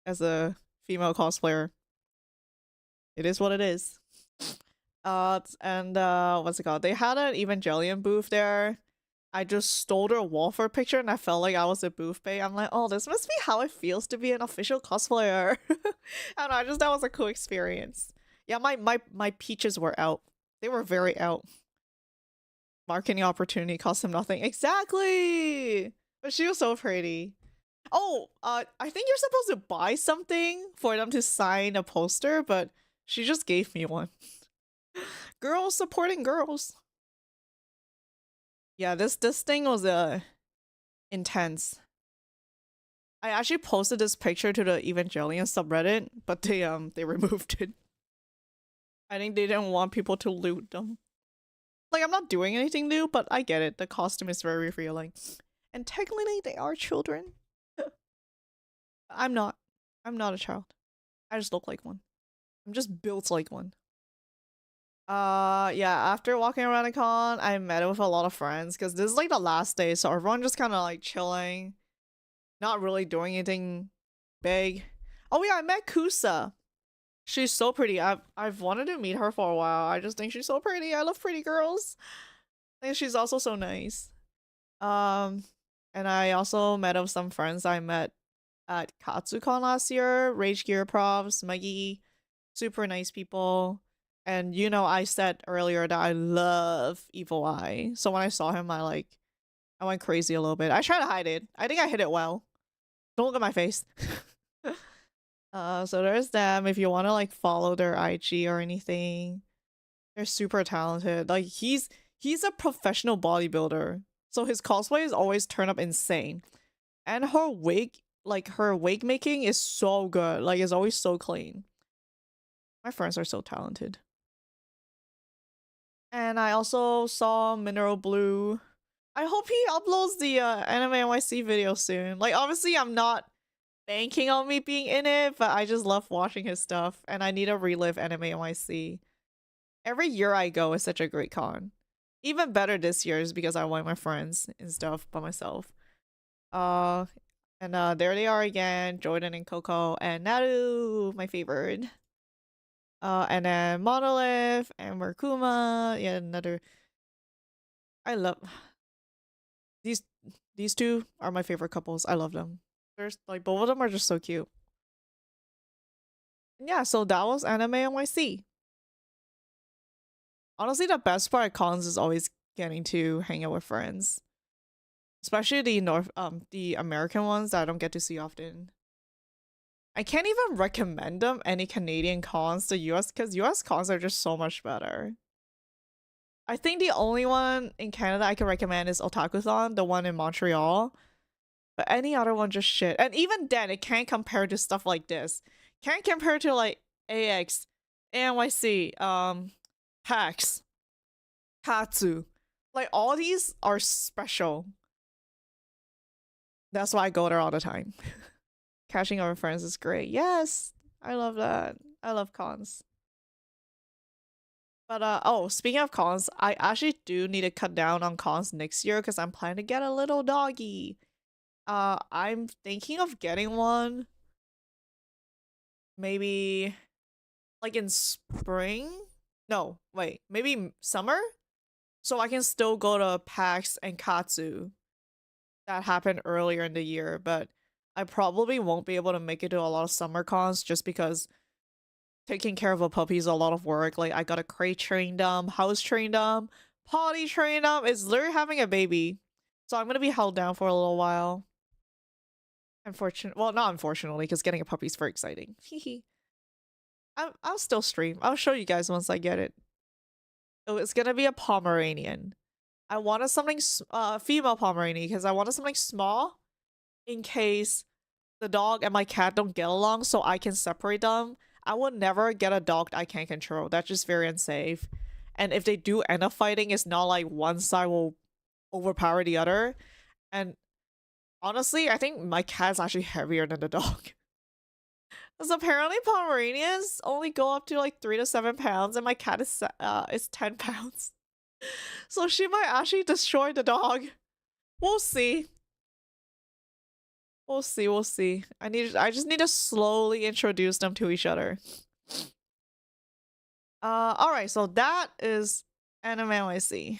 as a female cosplayer. It is what it is. And what's it called? They had an Evangelion booth there. I just stole their wall for a picture and I felt like I was a booth bae. I'm like, oh, this must be how it feels to be an official cosplayer. And I just that was a cool experience. Yeah, my peaches were out. They were very out. Marketing opportunity cost them nothing. Exactly! But she was so pretty. Oh, I think you're supposed to buy something for them to sign a poster, but she just gave me one. Girls supporting girls. Yeah, this thing was intense. I actually posted this picture to the Evangelion subreddit, but they removed it. I think they didn't want people to loot them. Like I'm not doing anything new, but I get it. The costume is very revealing. And technically they are children. I'm not. I'm not a child. I just look like one. I'm just built like one. Yeah, after walking around the con, I met with a lot of friends because this is like the last day, so everyone just kind of like chilling, not really doing anything big. Oh yeah, I met Kusa. She's so pretty. I've wanted to meet her for a while. I just think she's so pretty. I love pretty girls. And she's also so nice. And I also met with some friends I met at KatsuCon last year. Rage Gear Profs, Maggie, super nice people. And you know, I said earlier that I love Evil Eye. So when I saw him, I went crazy a little bit. I tried to hide it. I think I hid it well. Don't look at my face. So there's them. If you want to like follow their IG or anything, they're super talented. Like he's a professional bodybuilder. So his cosplays always turn up insane. And her wig making is so good. Like it's always so clean. My friends are so talented. And I also saw Mineral Blue. I hope he uploads the Anime NYC video soon. Like obviously I'm not banking on me being in it, but I just love watching his stuff and I need to relive Anime NYC. Every year I go is such a great con. Even better this year is because I went with my friends and stuff by myself. And there they are again, Jordan and Coco and Naru, my favorite. And then Monolith and Merkuma, yeah, another I love these these two are my favorite couples. I love them. There's like both of them are just so cute. Yeah, so that was Anime NYC. Honestly, the best part of cons is always getting to hang out with friends. Especially the American ones that I don't get to see often. I can't even recommend them any Canadian cons to US because US cons are just so much better. I think the only one in Canada I can recommend is Otakuthon, the one in Montreal. But any other one just shit. And even then, it can't compare to stuff like this. Can't compare to like AX, ANYC, PAX, Katsu. Like all these are special. That's why I go there all the time. Catching up with friends is great. Yes, I love that. I love cons. But oh, speaking of cons, I actually do need to cut down on cons next year because I'm planning to get a little doggy. I'm thinking of getting one maybe like in spring? No, wait, maybe summer? So I can still go to PAX and Katsu that happened earlier in the year, but I probably won't be able to make it to a lot of summer cons just because taking care of a puppy is a lot of work. Like I gotta crate train them, house train them, potty train them. It's literally having a baby. So I'm gonna be held down for a little while. Unfortunately, well, not unfortunately, because getting a puppy is very exciting. I'll still stream. I'll show you guys once I get it. Oh, it's gonna be a Pomeranian. I wanted something, female Pomeranian, because I wanted something small in case the dog and my cat don't get along, so I can separate them. I would never get a dog I can't control. That's just very unsafe. And if they do end up fighting, it's not like one side will overpower the other. And honestly, I think my cat's actually heavier than the dog. Because apparently Pomeranians only go up to like 3 to 7 pounds, and my cat is 10 pounds. So she might actually destroy the dog. We'll see. We'll see, we'll see. I just need to slowly introduce them to each other. Alright, so that is Anime NYC.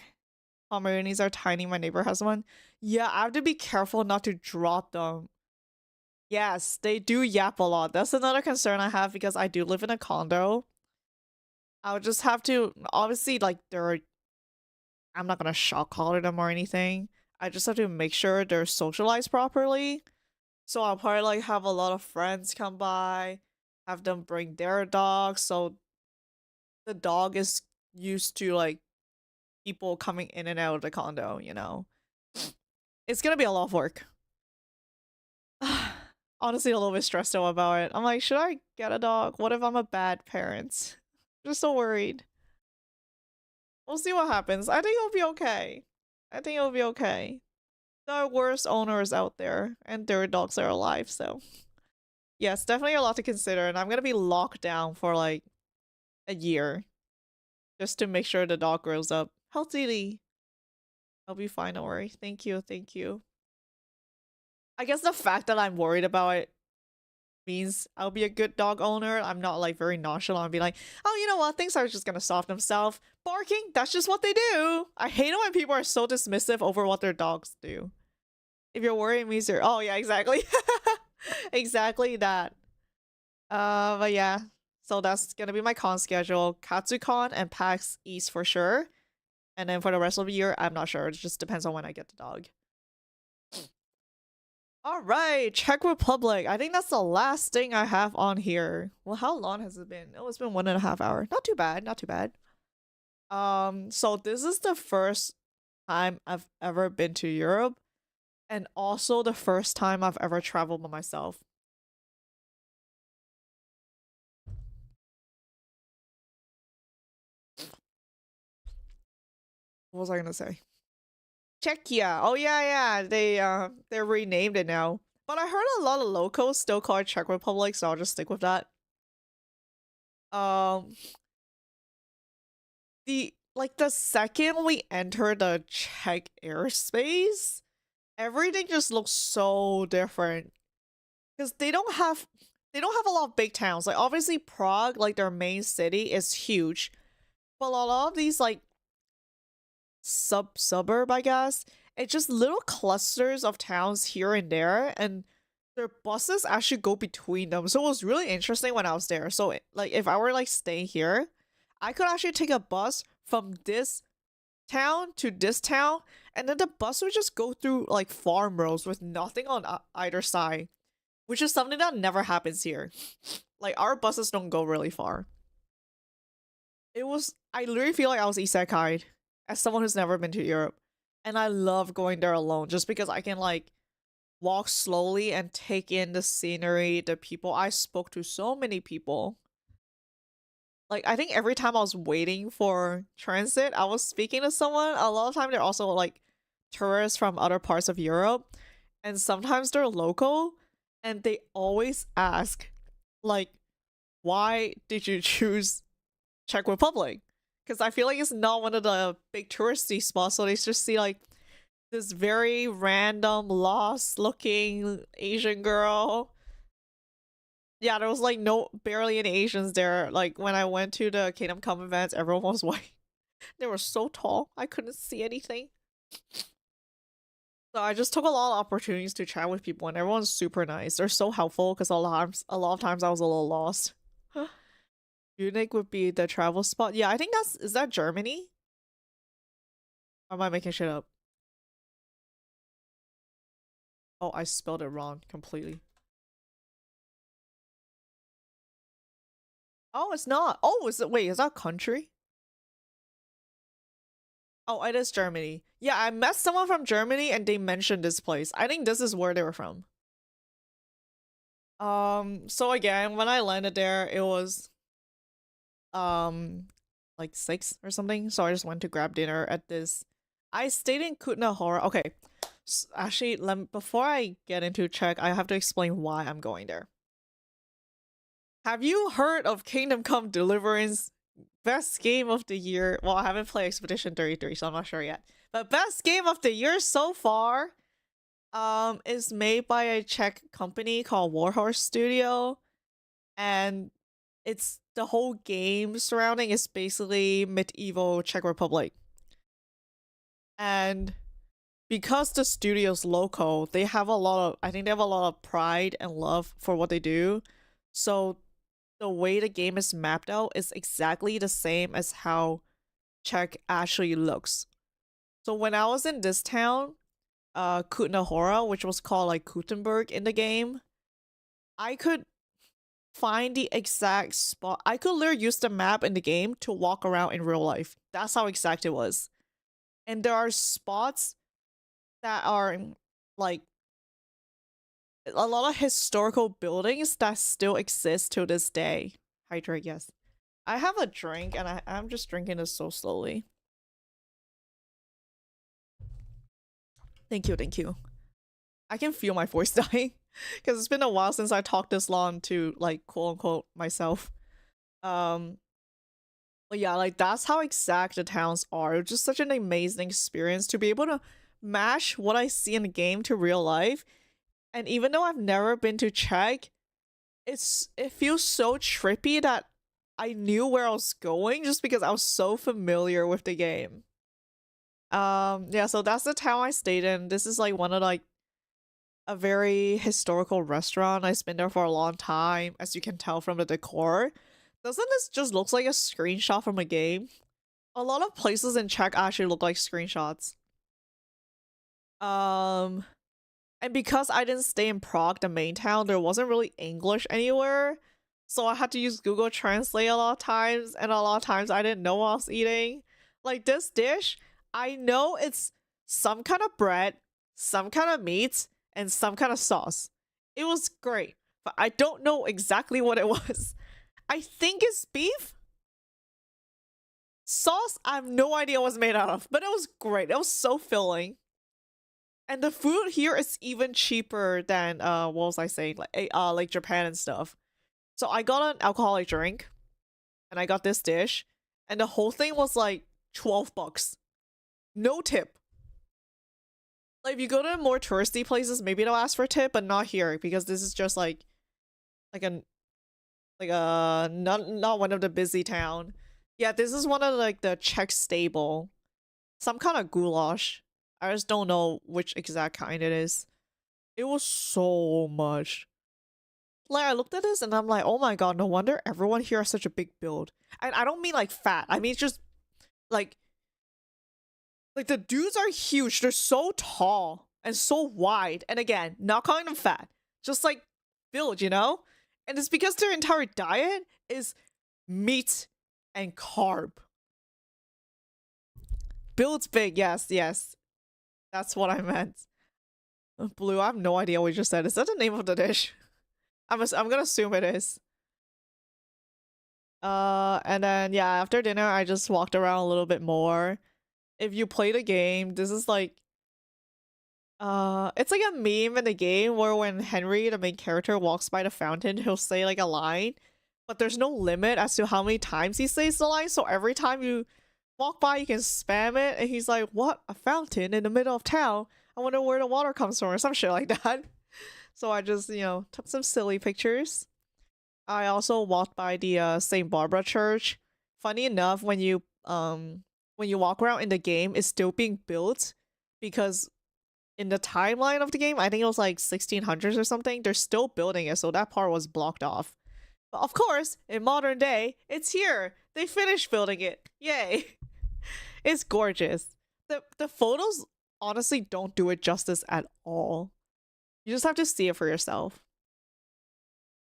Pomeranians are tiny, my neighbor has one. Yeah, I have to be careful not to drop them. Yes, they do yap a lot. That's another concern I have because I do live in a condo. I would just have to, obviously, like, I'm not gonna shock collar them or anything. I just have to make sure they're socialized properly. So I'll probably, like, have a lot of friends come by, have them bring their dogs, so the dog is used to, like, people coming in and out of the condo, you know? It's gonna be a lot of work. Honestly, a little bit stressed out about it. I'm like, should I get a dog? What if I'm a bad parent? I'm just so worried. We'll see what happens. I think it'll be okay. I think it'll be okay. There are worse owners out there, and their dogs are alive, so. Yes, definitely a lot to consider, and I'm gonna be locked down for like a year. Just to make sure the dog grows up healthily. I'll be fine, don't worry. Thank you, thank you. I guess the fact that I'm worried about it means I'll be a good dog owner. I'm not like very nonchalant and be like, oh, you know what? Things are just gonna solve themselves. Barking, that's just what they do. I hate it when people are so dismissive over what their dogs do. If you're worried, it means you're, oh yeah, exactly. Exactly that. But yeah. So that's gonna be my con schedule. KatsuCon and PAX East for sure. And then for the rest of the year, I'm not sure. It just depends on when I get the dog. Alright, Czech Republic. I think that's the last thing I have on here. Well, how long has it been? Oh, it's been 1.5 hours. Not too bad, not too bad. So this is the first time I've ever been to Europe, and also the first time I've ever traveled by myself. What was I gonna say? Czechia. Oh yeah, yeah. They renamed it now. But I heard a lot of locals still call it Czech Republic, so I'll just stick with that. Um the second we enter the Czech airspace, everything just looks so different. Because they don't have a lot of big towns. Like obviously Prague, like their main city, is huge. But a lot of these like suburb, I guess. It's just little clusters of towns here and there, and their buses actually go between them. So it was really interesting when I was there. So like if I were like staying here, I could actually take a bus from this town to this town, and then the bus would just go through like farm roads with nothing on either side, which is something that never happens here. Like our buses don't go really far. I literally feel like I was isekai as someone who's never been to Europe. And I love going there alone just because I can like walk slowly and take in the scenery, the people. I spoke to so many people. Like I think every time I was waiting for transit, I was speaking to someone. A lot of time they're also like tourists from other parts of Europe, and sometimes they're local, and they always ask like, why did you choose Czech Republic? Because I feel like it's not one of the big touristy spots, so they just see like this very random, lost looking Asian girl. Yeah, there was like barely any Asians there. Like when I went to the Kingdom Come events, everyone was white. They were so tall, I couldn't see anything. So I just took a lot of opportunities to chat with people, and everyone's super nice. They're so helpful because a lot of times I was a little lost. Munich would be the travel spot. Yeah, I think is that Germany? Or am I making shit up? Oh, I spelled it wrong completely. Oh, it's not. Oh, wait, is that country? Oh, it is Germany. Yeah, I met someone from Germany and they mentioned this place. I think this is where they were from. So again, when I landed there, it was like 6 or something. So I just went to grab dinner at this. I stayed in Kutna Hora. Okay. Actually, before I get into Czech, I have to explain why I'm going there. Have you heard of Kingdom Come Deliverance? Best game of the year. Well, I haven't played Expedition 33, so I'm not sure yet. But best game of the year so far is made by a Czech company called Warhorse Studio. And it's the whole game surrounding is basically medieval Czech Republic. And because the studio's local, they have I think they have a lot of pride and love for what they do. So the way the game is mapped out is exactly the same as how Czech actually looks. So when I was in this town, Kutna Hora, which was called like Kutenberg in the game, I could find the exact spot. I could literally use the map in the game to walk around in real life. That's how exact it was. And there are spots that are like a lot of historical buildings that still exist to this day. Hydrate, yes. I have a drink and I'm just drinking this so slowly. Thank you, thank you. I can feel my voice dying because it's been a while since I talked this long to like quote unquote myself. But yeah, like that's how exact the towns are. It's just such an amazing experience to be able to mash what I see in the game to real life. And even though I've never been to Czech, it feels so trippy that I knew where I was going just because I was so familiar with the game. Yeah, so that's the town I stayed in. This is like one of like a very historical restaurant. It's been there for a long time, as you can tell from the decor. Doesn't this just look like a screenshot from a game? A lot of places in Czech actually look like screenshots. And because I didn't stay in Prague, the main town, there wasn't really English anywhere. So I had to use Google Translate a lot of times, and a lot of times I didn't know what I was eating. Like this dish, I know it's some kind of bread, some kind of meat, and some kind of sauce. It was great, but I don't know exactly what it was. I think it's beef? Sauce, I have no idea what it's made out of, but it was great. It was so filling. And the food here is even cheaper than what was I saying, like Japan and stuff. So I got an alcoholic drink and I got this dish and the whole thing was like 12 bucks. No tip. Like if you go to more touristy places, maybe they'll ask for a tip, but not here because this is just like not one of the busy town. Yeah, this is one of like the Czech stable some kind of goulash. I just don't know which exact kind it is. It was so much. Like, I looked at this and I'm like, oh my god, no wonder everyone here has such a big build. And I don't mean like fat. I mean it's just like the dudes are huge. They're so tall and so wide. And again, not calling them fat. Just like build, you know? And it's because their entire diet is meat and carb. Build's big, yes, yes. That's what I meant. Blue, I have no idea what you just said. Is that the name of the dish? I'm gonna assume it is. And then yeah, after dinner I just walked around a little bit more. If you play the game, this is like it's like a meme in the game where when Henry, the main character, walks by the fountain, he'll say like a line, but there's no limit as to how many times he says the line, so every time you walk by you can spam it, and he's like, what? A fountain in the middle of town? I wonder where the water comes from, or some shit like that. So I just, you know, took some silly pictures. I also walked by the St. Barbara Church. Funny enough, when you walk around in the game, it's still being built because in the timeline of the game, I think it was like 1600s or something, they're still building it, so that part was blocked off. But of course, in modern day, it's here. They finished building it. Yay. It's gorgeous. The photos honestly don't do it justice at all. You just have to see it for yourself.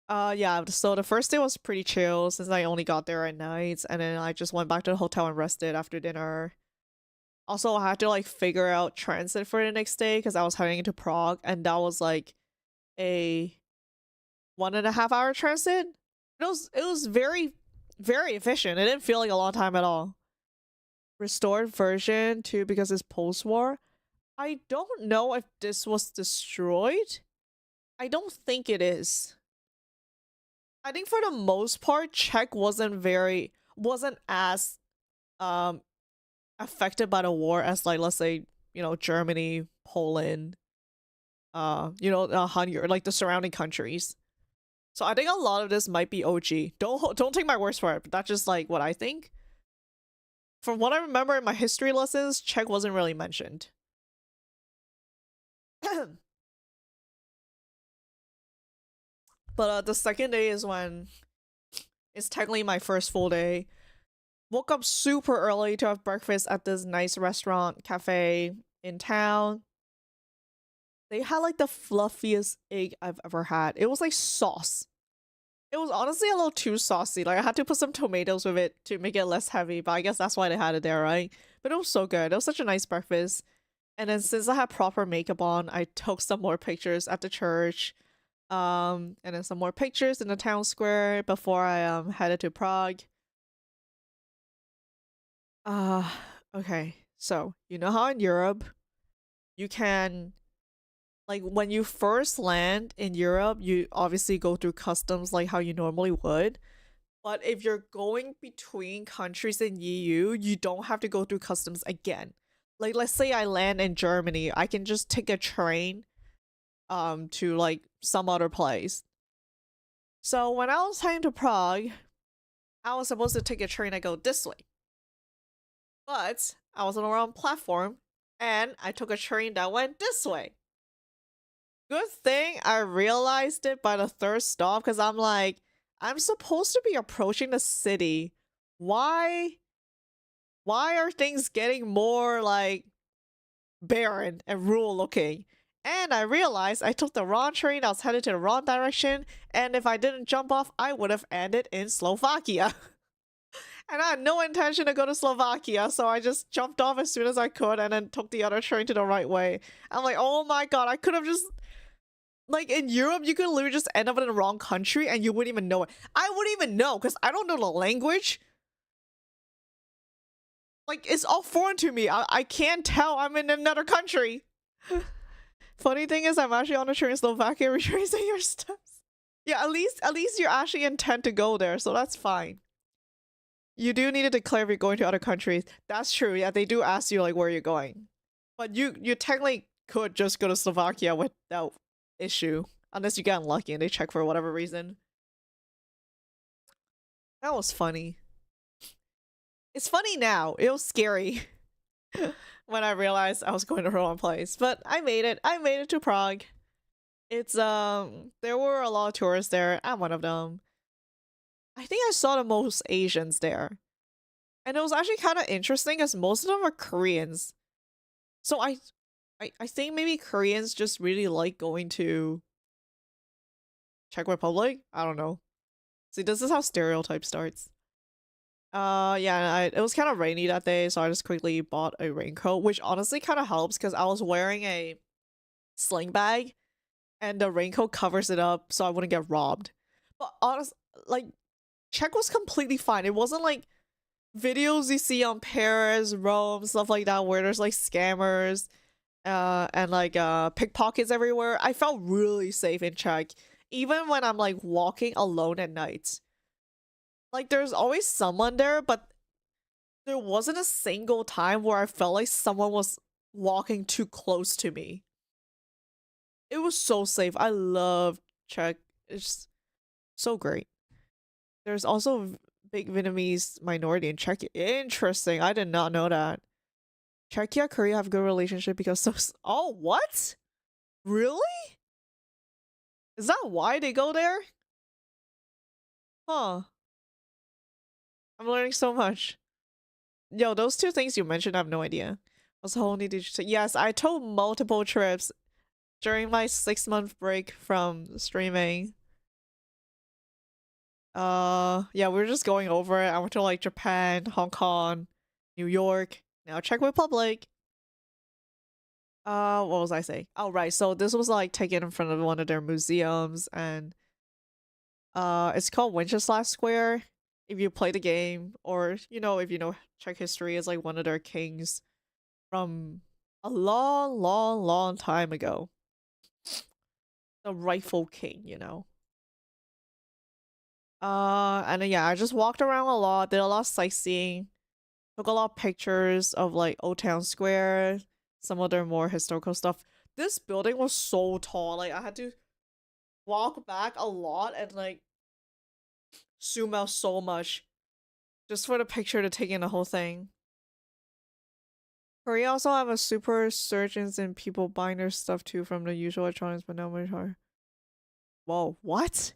Yeah, so the first day was pretty chill since I only got there at night, and then I just went back to the hotel and rested after dinner. Also, I had to like figure out transit for the next day because I was heading into Prague, and that was like a 1.5 hour transit. It was very, very efficient. It didn't feel like a long time at all. Restored version 2 because it's post-war. I don't know if this was destroyed. I don't think it is. I think for the most part, Czech wasn't as affected by the war as like, let's say, you know, Germany, Poland, you know, Hungary, like the surrounding countries. So I think a lot of this might be OG. Don't take my words for it, but that's just like what I think. From what I remember in my history lessons, Czech wasn't really mentioned. But the second day is when it's technically my first full day. Woke up super early to have breakfast at this nice restaurant cafe in town. They had like the fluffiest egg I've ever had. It was like sauce. It was honestly a little too saucy. Like I had to put some tomatoes with it to make it less heavy, but I guess that's why they had it there, right? But it was so good. It was such a nice breakfast. And then since I had proper makeup on, I took some more pictures at the church. And then some more pictures in the town square before I headed to Prague. Okay. So, you know how in Europe you can, like, when you first land in Europe, you obviously go through customs like how you normally would. But if you're going between countries in EU, you don't have to go through customs again. Like, let's say I land in Germany, I can just take a train to like some other place. So when I was heading to Prague, I was supposed to take a train and go this way. But I was on the wrong platform and I took a train that went this way. Good thing I realized it by the third stop because I'm like, I'm supposed to be approaching the city. Why are things getting more like barren and rural looking? And I realized I took the wrong train, I was headed to the wrong direction, and if I didn't jump off, I would have ended in Slovakia. And I had no intention to go to Slovakia, so I just jumped off as soon as I could and then took the other train to the right way. I'm like, oh my god, I could have just... Like, in Europe, you could literally just end up in the wrong country and you wouldn't even know it. I wouldn't even know, because I don't know the language. Like, it's all foreign to me. I can't tell I'm in another country. Funny thing is, I'm actually on a train in Slovakia retracing your steps. Yeah, at least you actually intend to go there, so that's fine. You do need to declare if you're going to other countries. That's true, yeah, they do ask you, like, where you're going. But you technically could just go to Slovakia without issue. Unless you get unlucky and they check for whatever reason. That was funny. It's funny now. It was scary. when I realized I was going to the wrong place. But I made it. I made it to Prague. It's there were a lot of tourists there. I'm one of them. I think I saw the most Asians there. And it was actually kind of interesting because most of them are Koreans. So I think maybe Koreans just really like going to Czech Republic. I don't know. See, this is how stereotype starts. Yeah, it was kind of rainy that day, so I just quickly bought a raincoat, which honestly kind of helps because I was wearing a sling bag, and the raincoat covers it up so I wouldn't get robbed. But honest, like, Czech was completely fine. It wasn't like videos you see on Paris, Rome, stuff like that, where there's like scammers, and like pickpockets everywhere. I felt really safe in Czech, even when I'm like walking alone at night. Like there's always someone there, but there wasn't a single time where I felt like someone was walking too close to me. It was so safe. I love Czech. It's so great. There's also big Vietnamese minority in Czechia. Interesting. I did not know that. Czechia, Korea have good relationship because so. Oh, what? Really? Is that why they go there? Huh. I'm learning so much. Yo, those two things you mentioned, I have no idea. What's the whole need to say? Yes, I took multiple trips during my 6-month break from streaming. Yeah, we were just going over it. I went to like Japan, Hong Kong, New York, now Czech Republic. What was I saying? Oh, right. So this was like taken in front of one of their museums, and it's called Winchester Square. If you play the game, or you know, if you know Czech history, is like one of their kings from a long, long, long time ago. The rightful king, you know. And then, yeah, I just walked around a lot, did a lot of sightseeing, took a lot of pictures of like Old Town Square, some of their more historical stuff. This building was so tall, like I had to walk back a lot and like zoom out so much just for the picture to take in the whole thing. Korea also have a super surgeons and people buying their stuff too from the usual electronics, but no much hard. Whoa, what?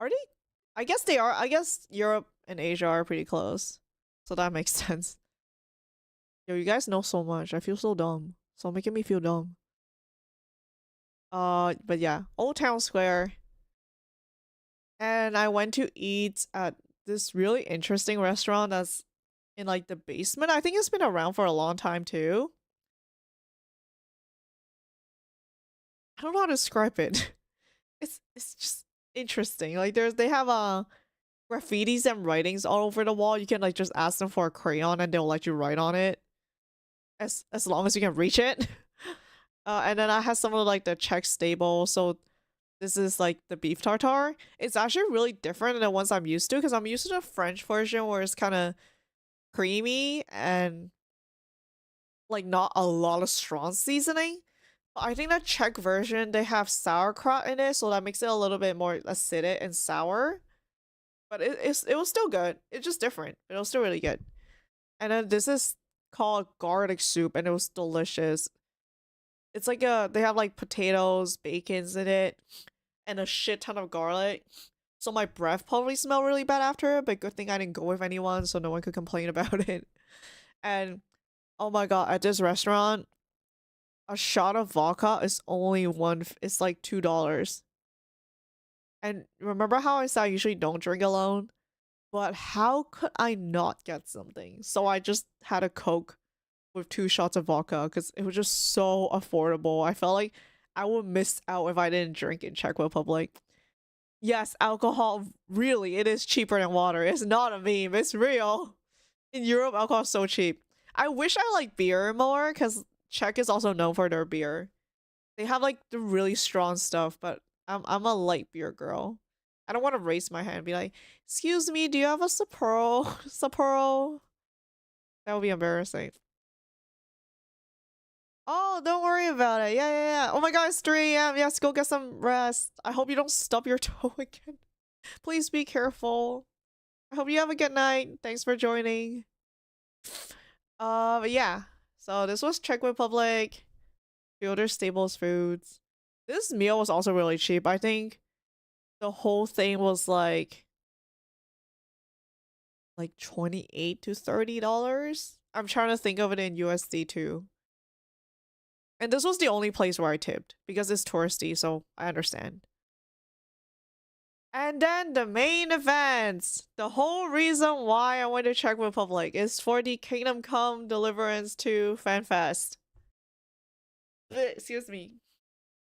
Are they? I guess they are. I guess Europe and Asia are pretty close. So that makes sense. Yo, you guys know so much. I feel so dumb. So making me feel dumb. But yeah, Old Town Square. And I went to eat at this really interesting restaurant that's in like the basement. I think it's been around for a long time too. I don't know how to describe it. It's just interesting. Like they have graffitis and writings all over the wall. You can like just ask them for a crayon and they'll let you write on it. As long as you can reach it. And then I had some of like the Czech stable. So this is like the beef tartare. It's actually really different than the ones I'm used to because I'm used to the French version where it's kind of creamy and like not a lot of strong seasoning. But I think the Czech version they have sauerkraut in it, so that makes it a little bit more acidic and sour. But it was still good. It's just different. But it was still really good. And then this is called garlic soup, and it was delicious. It's like they have like potatoes, bacons in it, and a shit ton of garlic. So my breath probably smelled really bad after, but good thing I didn't go with anyone, so no one could complain about it. And oh my god, at this restaurant, a shot of vodka is only it's like $2. And remember how I said I usually don't drink alone? But how could I not get something? So I just had a Coke with 2 shots of vodka because it was just so affordable. I felt like I would miss out if I didn't drink in Czech Republic. Yes, alcohol, really, it is cheaper than water. It's not a meme, it's real. In Europe, alcohol is so cheap. I wish I like beer more because Czech is also known for their beer. They have like the really strong stuff, but I'm a light beer girl. I don't want to raise my hand and be like, "Excuse me, do you have a Sapporo?" Sapporo? That would be embarrassing. Oh, don't worry about it. Yeah. Oh my god, it's 3 a.m. Yes, go get some rest. I hope you don't stub your toe again. Please be careful. I hope you have a good night. Thanks for joining. But yeah. So this was Czech Republic. Fielder Staples Foods. This meal was also really cheap. I think the whole thing was like 28 to $30. I'm trying to think of it in USD too. And this was the only place where I tipped because it's touristy, so I understand. And then the main events. The whole reason why I went to Czech Republic is for the Kingdom Come Deliverance 2 Fan Fest. Excuse me.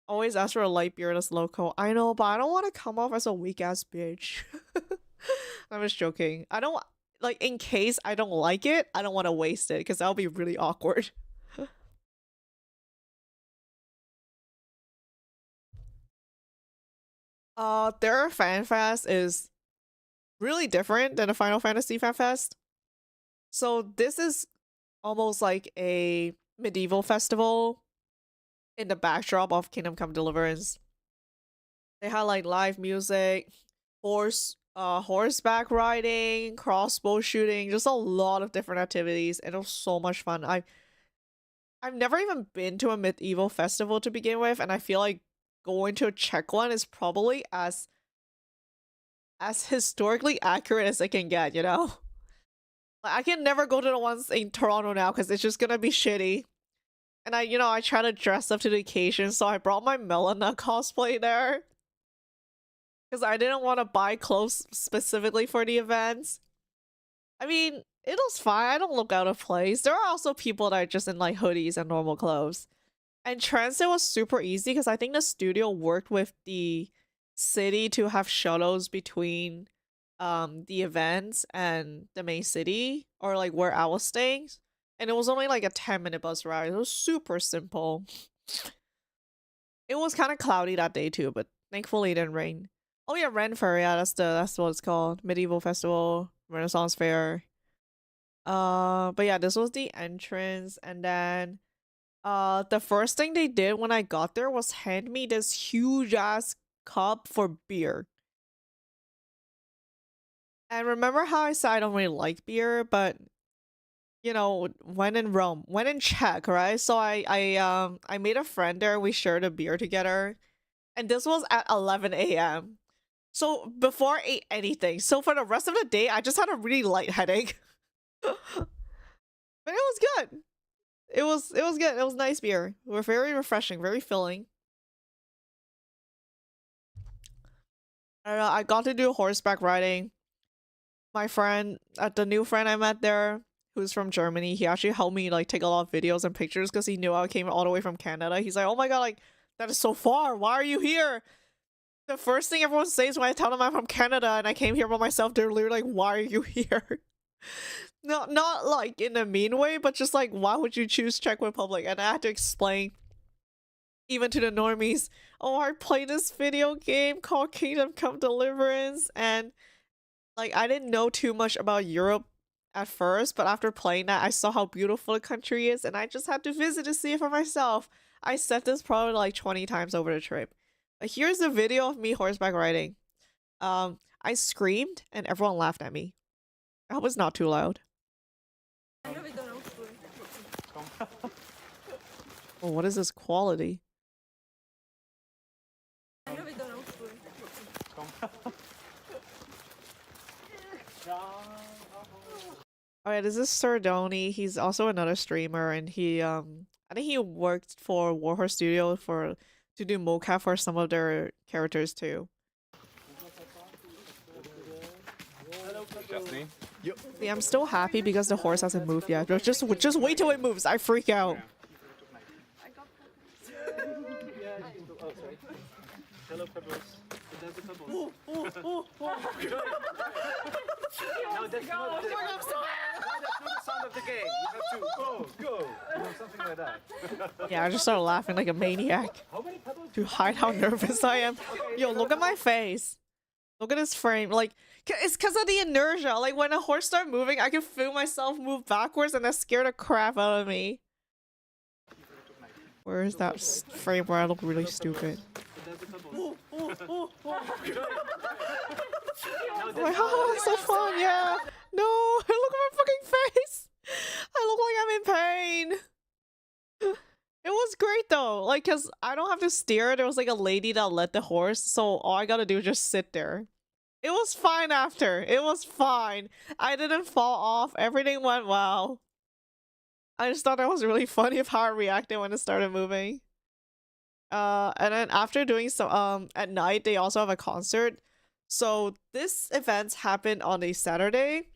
Always ask for a light beer that's local. I know, but I don't want to come off as a weak ass bitch. I'm just joking. I don't like in case I don't like it, I don't want to waste it because that'll be really awkward. Their fan fest is really different than a Final Fantasy fan fest. So this is almost like a medieval festival in the backdrop of Kingdom Come Deliverance. They had like live music, horseback riding, crossbow shooting, just a lot of different activities, and it was so much fun. I've never even been to a medieval festival to begin with, and I feel like going to a Czech one is probably as historically accurate as it can get, you know? Like, I can never go to the ones in Toronto now because it's just gonna be shitty. And I try to dress up to the occasion, so I brought my Melina cosplay there. Because I didn't want to buy clothes specifically for the events. I mean, it was fine. I don't look out of place. There are also people that are just in like hoodies and normal clothes. And transit was super easy because I think the studio worked with the city to have shuttles between the events and the main city, or like where I was staying. And it was only like a 10-minute bus ride. It was super simple. It was kind of cloudy that day too, but thankfully it didn't rain. Oh yeah, Ren Fair, yeah, that's what it's called. Medieval Festival, Renaissance Fair. But yeah, this was the entrance, and then the first thing they did when I got there was hand me this huge ass cup for beer. And remember how I said I don't really like beer, but you know, when in Rome, when in Czech, right? So I made a friend there, we shared a beer together. And this was at 11 a.m. So before I ate anything. So for the rest of the day, I just had a really light headache. But it was good. It was good. It was nice beer. It was very refreshing, very filling. I don't know, I got to do horseback riding. My friend, the new friend I met there, who's from Germany, he actually helped me like take a lot of videos and pictures because he knew I came all the way from Canada. He's like, oh my god, like, that is so far. Why are you here? The first thing everyone says when I tell them I'm from Canada and I came here by myself, they're literally like, why are you here? Not like in a mean way, but just like, why would you choose Czech Republic? And I had to explain, even to the normies, oh, I played this video game called Kingdom Come Deliverance, and like, I didn't know too much about Europe at first, but after playing that, I saw how beautiful the country is, and I just had to visit to see it for myself. I said this probably like 20 times over the trip. But here's a video of me horseback riding. I screamed and everyone laughed at me. I hope it's not too loud. Oh, what is this quality? Alright, this is Sardoni. He's also another streamer, and he I think he worked for Warhorse Studio to do mocap for some of their characters too. See, I'm still happy because the horse hasn't moved yet. But just wait till it moves. I freak out. Hello, Pebbles. There's the Pebbles. Now that's not the sound of the game. You have to go. You know, something like that. Yeah, I just started laughing like a maniac to hide how nervous I am. Yo, look at my face. Look at his frame. Like, it's because of the inertia. Like, when a horse starts moving, I can feel myself move backwards, and that scared the crap out of me. Where is that frame where I look really stupid? Like, oh, that's so fun, yeah. No, look at my fucking face. though, like, cause I don't have to steer. There was like a lady that led the horse, so all I gotta do is just sit there. It was fine after. It was fine. I didn't fall off. Everything went well. I just thought that was really funny of how I reacted when it started moving. And then after doing so, at night they also have a concert. So this event happened on a Saturday,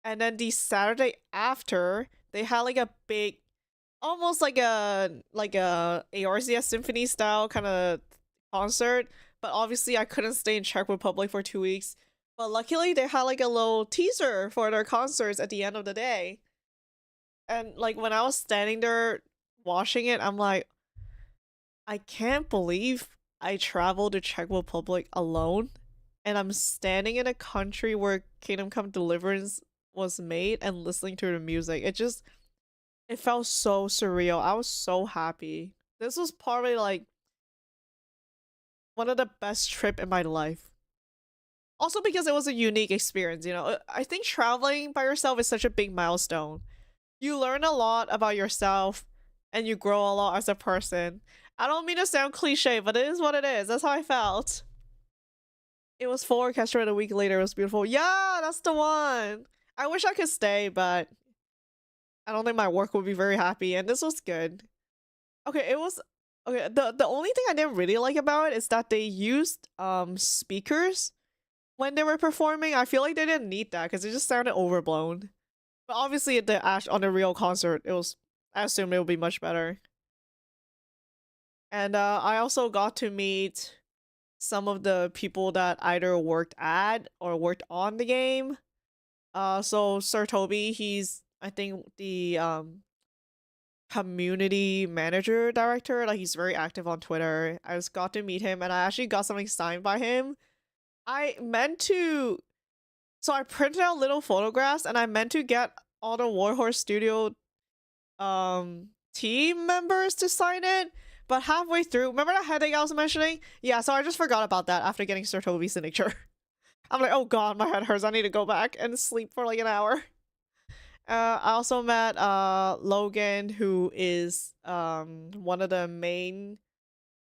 and then the Saturday after they had like a big, almost like a ARCS symphony style kind of concert. But obviously I couldn't stay in Czech Republic for 2 weeks. But luckily they had like a little teaser for their concerts at the end of the day. And like when I was standing there watching it, I'm like, I can't believe I traveled to Czech Republic alone, and I'm standing in a country where Kingdom Come Deliverance was made and listening to the music. It felt so surreal. I was so happy. This was probably like one of the best trip in my life. Also because it was a unique experience, you know. I think traveling by yourself is such a big milestone. You learn a lot about yourself and you grow a lot as a person. I don't mean to sound cliche, but it is what it is. That's how I felt. It was full orchestra and a week later it was beautiful. Yeah, that's the one. I wish I could stay, but I don't think my work would be very happy, and this was good. Okay, it was okay. The only thing I didn't really like about it is that they used speakers when they were performing. I feel like they didn't need that because it just sounded overblown. But obviously at the on the real concert, I assumed it would be much better. And I also got to meet some of the people that either worked at or worked on the game. So Sir Toby, he's I think the community manager director. Like he's very active on Twitter. I just got to meet him and I actually got something signed by him. I meant to So I printed out little photographs and I meant to get all the Warhorse Studio team members to sign it, but halfway through, remember that headache I was mentioning? Yeah, so I just forgot about that after getting Sir Toby's signature. I'm like, oh god, my head hurts. I need to go back and sleep for like an hour. I also met Logan, who is one of the main,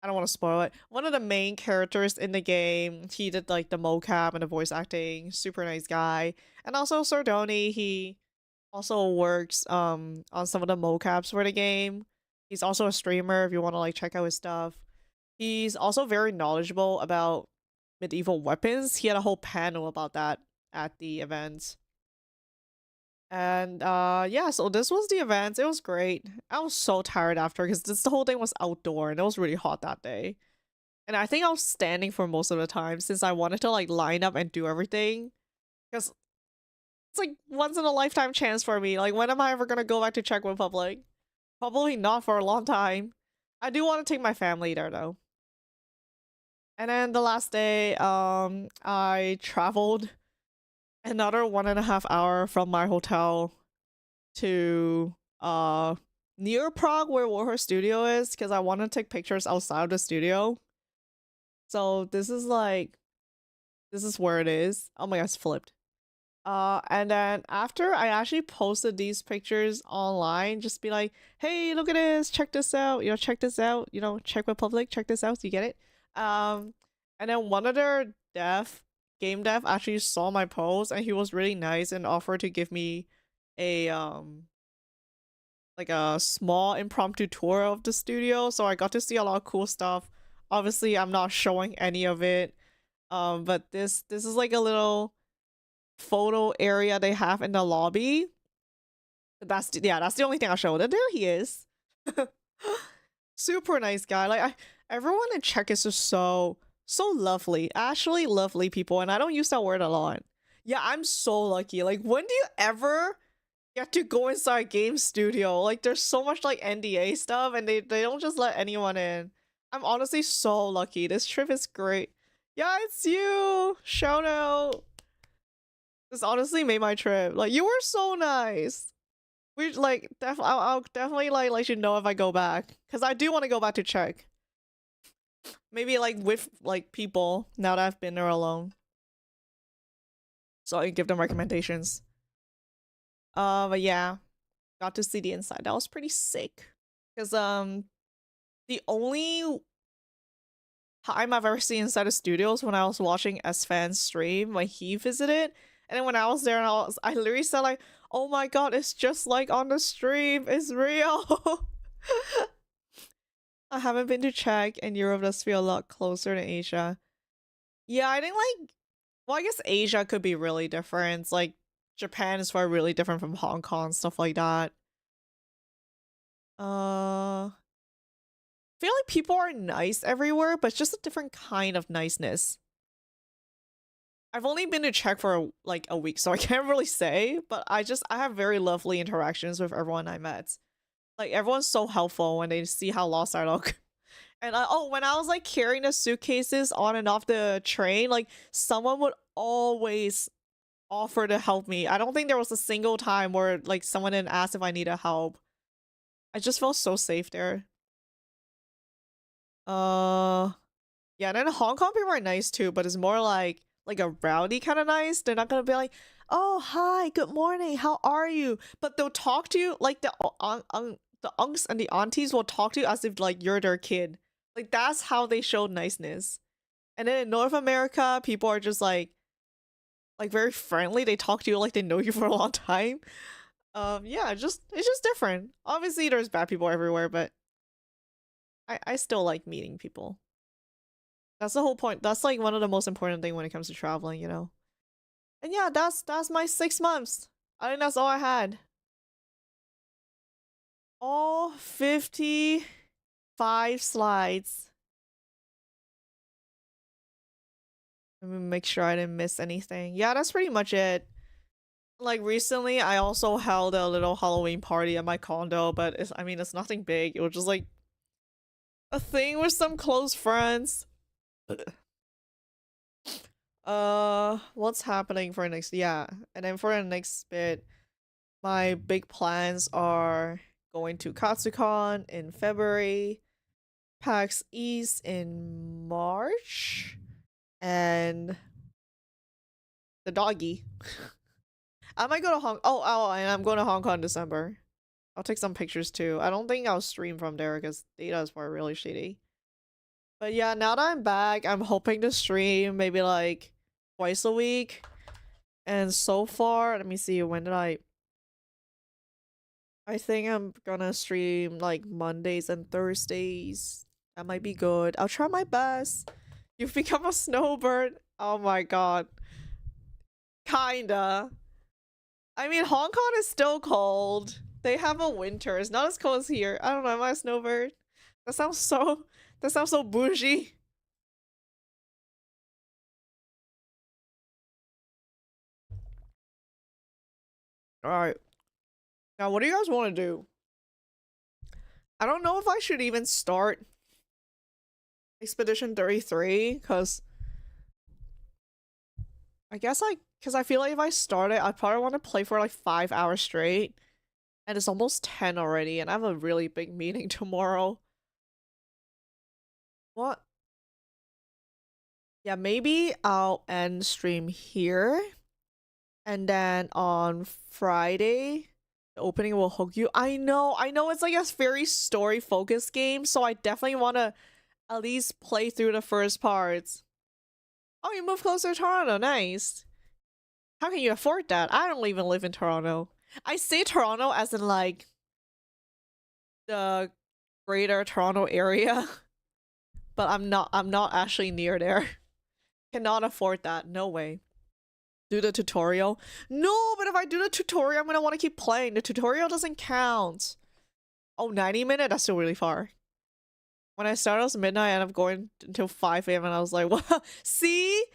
I don't want to spoil it, one of the main characters in the game. He did like the mocap and the voice acting. Super nice guy. And also Sardoni, he also works on some of the mocaps for the game. He's also a streamer if you want to like check out his stuff. He's also very knowledgeable about medieval weapons. He had a whole panel about that at the event. And yeah, so this was the event. It was great. I was so tired after because the whole thing was outdoor and it was really hot that day. And I think I was standing for most of the time since I wanted to like line up and do everything. Because it's like once in a lifetime chance for me. Like when am I ever gonna go back to Czech Republic? Probably not for a long time. I do want to take my family there though. And then the last day, I traveled another 1.5 hours from my hotel to near Prague where Warhorse Studio is because I want to take pictures outside of the studio. So this is where it is. Oh my gosh, it's flipped. And then after I actually posted these pictures online, just be like, hey, look at this, check this out, you know, check this out, you know, Czech Republic, check this out, so you get it. And then one of their game dev actually saw my post and he was really nice and offered to give me a like a small impromptu tour of the studio, so I got to see a lot of cool stuff. Obviously I'm not showing any of it, but this is like a little photo area they have in the lobby. That's the only thing I'll show. There he is. Super nice guy. Like everyone in Czech is just so lovely. Actually lovely people, and I don't use that word a lot. Yeah, I'm so lucky. Like when do you ever get to go inside a game studio? Like there's so much like NDA stuff and they don't just let anyone in. I'm honestly so lucky. This trip is great. Yeah, it's you. Shout out. This honestly made my trip. Like you were so nice. We like I'll definitely like let you know if I go back because I do want to go back to Czech. Maybe like with like people now that I've been there alone, so I can give them recommendations. But yeah, got to see the inside. That was pretty sick because The only time I've ever seen inside of studios when I was watching S-Fan's stream when he visited, and then when I was there and I literally said like, oh my god, it's just like on the stream, it's real. I haven't been to Czech, and Europe does feel a lot closer to Asia. Yeah, I think like, well, I guess Asia could be really different. Like Japan is far really different from Hong Kong, stuff like that. I feel like people are nice everywhere, but it's just a different kind of niceness. I've only been to Czech for like a week, so I can't really say, but I have very lovely interactions with everyone I met. Like everyone's so helpful when they see how lost I look. And when I was like carrying the suitcases on and off the train, like someone would always offer to help me. I don't think there was a single time where like someone didn't ask if I needed help. I just felt so safe there. Yeah, and then Hong Kong people are nice too, but it's more like a rowdy kind of nice. They're not gonna be like, oh hi, good morning, how are you? But they'll talk to you like the unks and the aunties will talk to you as if like you're their kid. Like that's how they show niceness. And then in North America, people are just like very friendly. They talk to you like they know you for a long time. Yeah, it's just different. Obviously there's bad people everywhere, but I still like meeting people. That's the whole point. That's like one of the most important thing when it comes to traveling, you know. And yeah, that's my 6 months. I think that's all I had. All 55 slides. Let me make sure I didn't miss anything. Yeah, that's pretty much it. Like recently, I also held a little Halloween party at my condo, but I mean, it's nothing big. It was just like a thing with some close friends. What's happening for next? Yeah, and then for the next bit, my big plans are going to Katsucon in February, PAX East in March, and the doggy. I might go to and I'm going to Hong Kong in December. I'll take some pictures too. I don't think I'll stream from there because data is really shitty. But yeah, now that I'm back, I'm hoping to stream maybe like twice a week. And so far, let me see, when did I think I'm gonna stream like Mondays and Thursdays. That might be good. I'll try my best. You've become a snowbird. Oh my god. Kinda. I mean, Hong Kong is still cold. They have a winter. It's not as cold as here. I don't know, am I a snowbird? That sounds so bougie. Alright. Now, what do you guys want to do? I don't know if I should even start Expedition 33, because I guess because I feel like if I start it, I'd probably want to play for like 5 hours straight. And it's almost 10 already, and I have a really big meeting tomorrow. What? Yeah, maybe I'll end stream here. And then on Friday, the opening will hook you. I know it's like a very story-focused game, so I definitely want to at least play through the first parts. Oh, you moved closer to Toronto, nice. How can you afford that? I don't even live in Toronto. I say Toronto as in like the greater Toronto area, but I'm not actually near there. Cannot afford that, no way. Do the tutorial? No, but if I do the tutorial, I'm gonna want to keep playing. The tutorial doesn't count. Oh, 90 minutes? That's still really far. When I started, it was midnight and I'm going until 5 a.m. and I was like, well, see?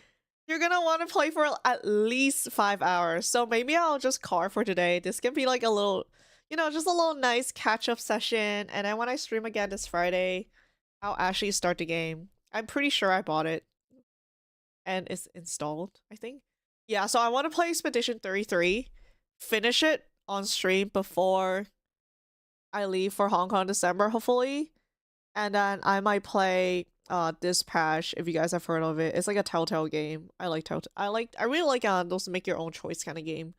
You're gonna want to play for at least 5 hours. So maybe I'll just carve for today. This can be like a little, you know, just a little nice catch-up session. And then when I stream again this Friday, I'll actually start the game. I'm pretty sure I bought it. And it's installed, I think. Yeah, so I want to play Expedition 33, finish it on stream before I leave for Hong Kong December, hopefully. And then I might play Dispatch, if you guys have heard of it. It's like a Telltale game. I like Telltale. I really like those make your own choice kind of game.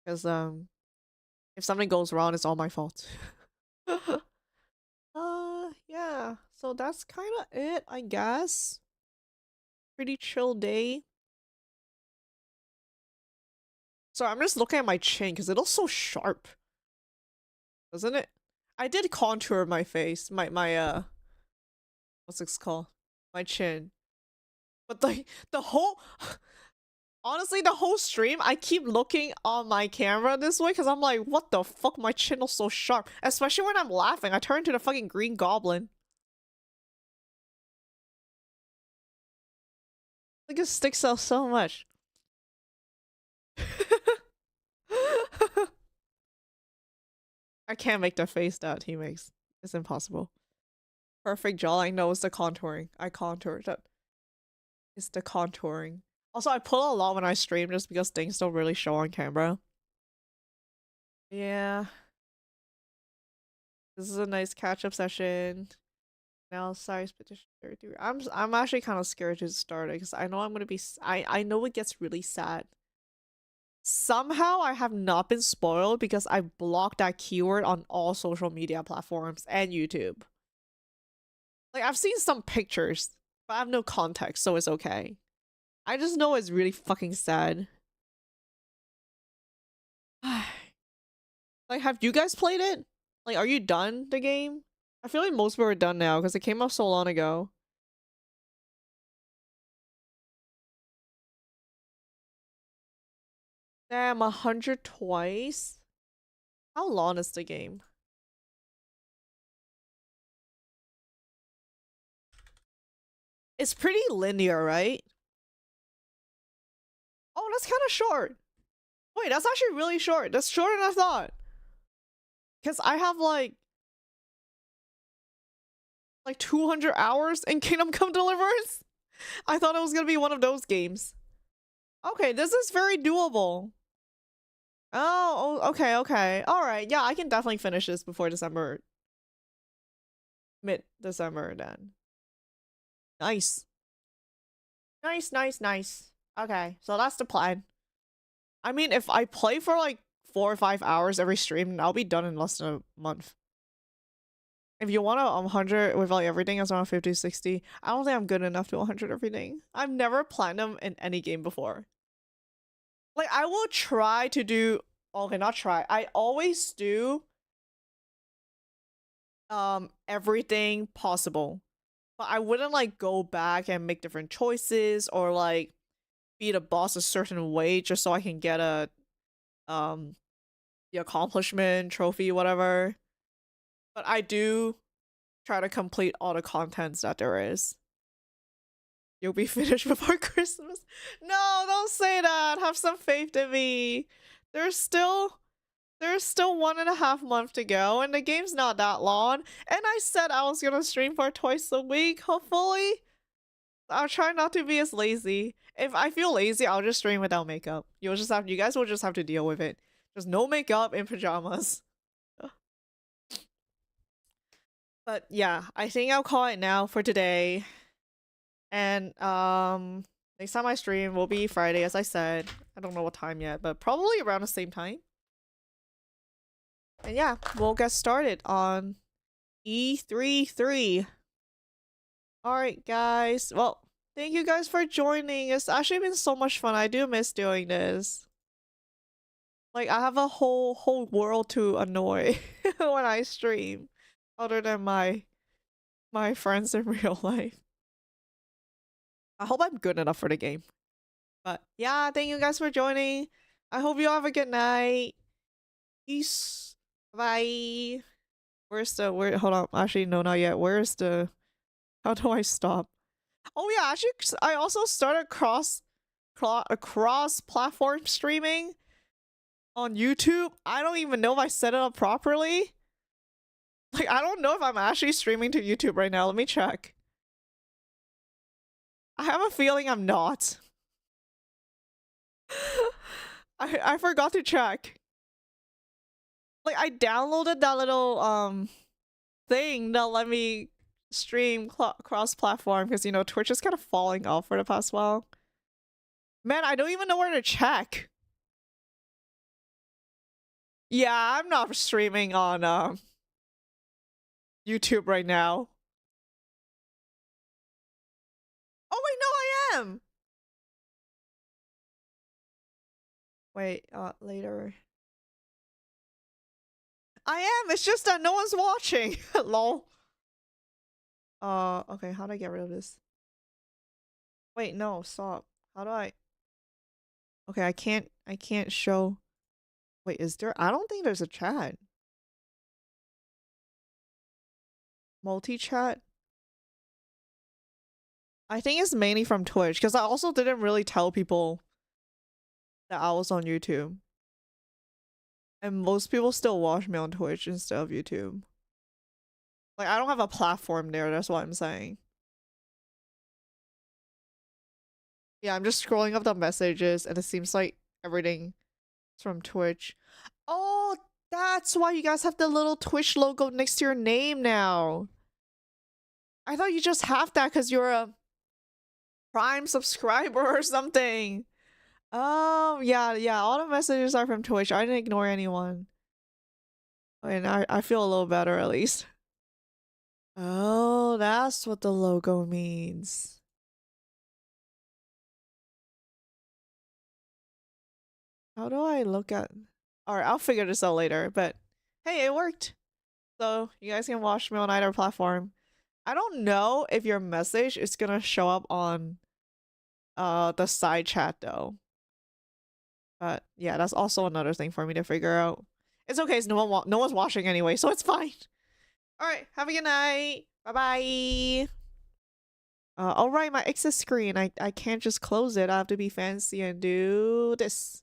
Because if something goes wrong, it's all my fault. Yeah. so that's kind of it, I guess. Pretty chill day. So I'm just looking at my chin because it looks so sharp, doesn't it? I did contour my face, my what's this called? My chin. But the whole honestly, the whole stream, I keep looking on my camera this way because I'm like, what the fuck? My chin looks so sharp. Especially when I'm laughing. I turn into the fucking Green Goblin. Like, it sticks out so much. I can't make the face that he makes. It's impossible. Perfect jawline. No, it's the contouring. I contoured that. It's the contouring. Also, I pull a lot when I stream just because things don't really show on camera. Yeah. This is a nice catch-up session. Now size petition 33. I'm actually kind of scared to start it because I know I'm gonna be I know it gets really sad. Somehow I have not been spoiled because I blocked that keyword on all social media platforms and YouTube. Like, I've seen some pictures, but I have no context, so it's okay. I just know it's really fucking sad. Like, have you guys played it? Like, are you done the game? I feel like most people are done now because it came out so long ago. Damn, 100 twice? How long is the game? It's pretty linear, right? Oh, that's kind of short. Wait, that's actually really short. That's shorter than I thought. Because I have like 200 hours in Kingdom Come Deliverance. I thought it was gonna be one of those games. Okay, this is very doable. Oh, okay, okay. Alright, yeah, I can definitely finish this before December. Mid-December then. Nice. Nice, nice, nice. Okay, so that's the plan. I mean, if I play for like 4 or 5 hours every stream, I'll be done in less than a month. If you want to 100 with like everything, it's around 50, 60. I don't think I'm good enough to 100 everything. I've never platinum in any game before. Like, I will try to do... Okay, not try. I always do everything possible. But I wouldn't like go back and make different choices or like beat a boss a certain way just so I can get a the accomplishment trophy, whatever. But I do try to complete all the contents that there is. You'll be finished before Christmas. No, don't say that. Have some faith in me. There's still 1.5 months to go, and the game's not that long. And I said I was gonna stream for twice a week, hopefully. I'll try not to be as lazy. If I feel lazy, I'll just stream without makeup. You guys will just have to deal with it. Just no makeup in pajamas. But yeah, I think I'll call it now for today. And next time I stream will be Friday, as I said. I don't know what time yet, but probably around the same time. And yeah, we'll get started on E3-3. Alright, guys. Well, thank you guys for joining. It's actually been so much fun. I do miss doing this. Like, I have a whole world to annoy when I stream. Other than my friends in real life. I hope I'm good enough for the game. But yeah, thank you guys for joining. I hope you have a good night. Peace. Bye. Hold on. Actually, no, not yet. Where's the... How do I stop? Oh yeah, actually, I also started cross-platform streaming on YouTube. I don't even know if I set it up properly. Like, I don't know if I'm actually streaming to YouTube right now. Let me check. I have a feeling I'm not. I forgot to check. Like, I downloaded that little thing that let me stream cross-platform because, you know, Twitch is kind of falling off for the past while. Man, I don't even know where to check. Yeah, I'm not streaming on YouTube right now. am. Wait, later. I am. It's just that no one's watching. Lol. Okay, how do I get rid of this? Wait, no, stop. How do I? Okay, I can't show. Wait, is there? I don't think there's a chat. Multi-chat? I think it's mainly from Twitch because I also didn't really tell people that I was on YouTube. And most people still watch me on Twitch instead of YouTube. Like, I don't have a platform there, that's what I'm saying. Yeah, I'm just scrolling up the messages and it seems like everything is from Twitch. Oh, that's why you guys have the little Twitch logo next to your name now. I thought you just have that because you're a Prime subscriber or something. Oh, yeah, all the messages are from Twitch. I didn't ignore anyone. And I feel a little better at least. Oh, that's what the logo means. How do I look at... Alright, I'll figure this out later, but hey, it worked. So, you guys can watch me on either platform. I don't know if your message is gonna show up on the side chat though. But yeah, that's also another thing for me to figure out. It's okay, it's no one's watching anyway, so it's fine. Alright, have a good night. Bye-bye. Alright, my exit screen. I can't just close it. I have to be fancy and do this.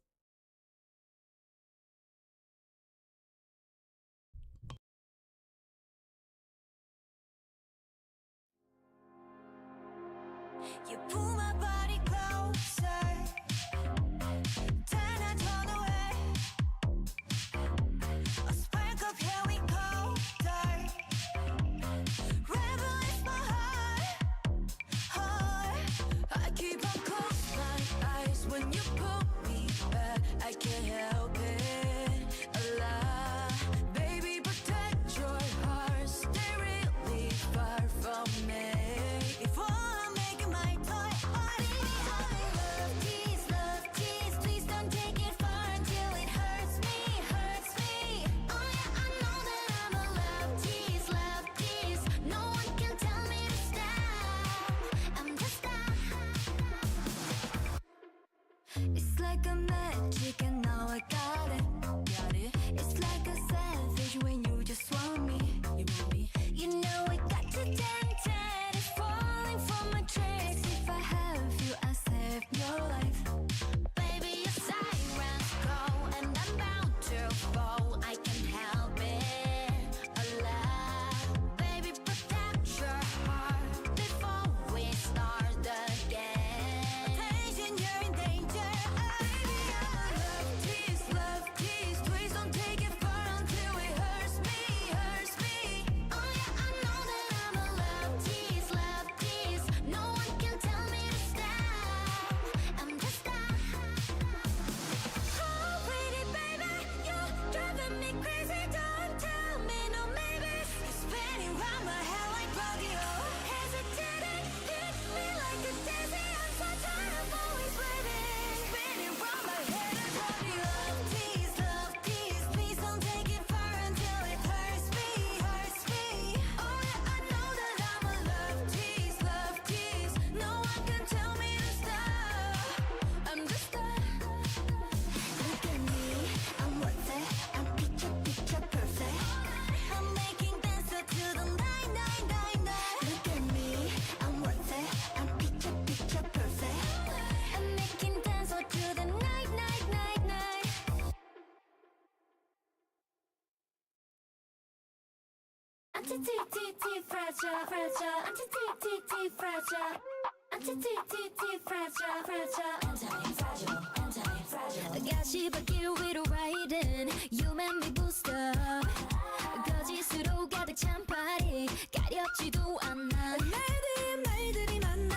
You pull my body closer, turn and turn away. A spark of here we go, dark. Rebel is my heart. I keep on closed my eyes when you pull me back. I can't help it. Allah, baby, protect your heart. Stay really far from me. If I'm making my toy, baby, I love tease, please don't take it far until it hurts me, Oh yeah, I know that I'm a love tease, no one can tell me to stop, I'm just It's like a magic and now I got it, It's like a savage when you just want me, You know I got you tempted, it's falling for my tricks. If I have you, I save your life. Baby, your sirens go and I'm bound to fall. I can't help it. Allah, baby, protect your heart before we start again. Attention, you're in danger. Baby, I'm a love tease. Please don't take it far until it hurts me, Oh yeah, I know that I'm a love tease, no one can tell me to stop, I'm just Oh, pretty baby, you're driving me crazy. Don't tell me no maybe. You're spinning round my head like rodeo. Hesitating, hit me like a daisy. I'm so tired of always waiting. Spinning round my head like rodeo. Love tease, please don't take it far until it hurts me, Oh yeah, I know that I'm a love tease, no one can tell me to stop, I'm just Look at me, I'm worth it, I'm picture perfect. I'm making dancer to the night. Look at me, I'm worth it, I'm picture perfect. I'm making dancer to the night. Anti-T-T-T fragile, anti-T-T-T fragile, anti-T-T-T fragile, anti-fragile. 가시밭길 위로 riding, you make me boost up. 거짓으로 가득 찬 party, 가렵지도 않아. 날들이 많아,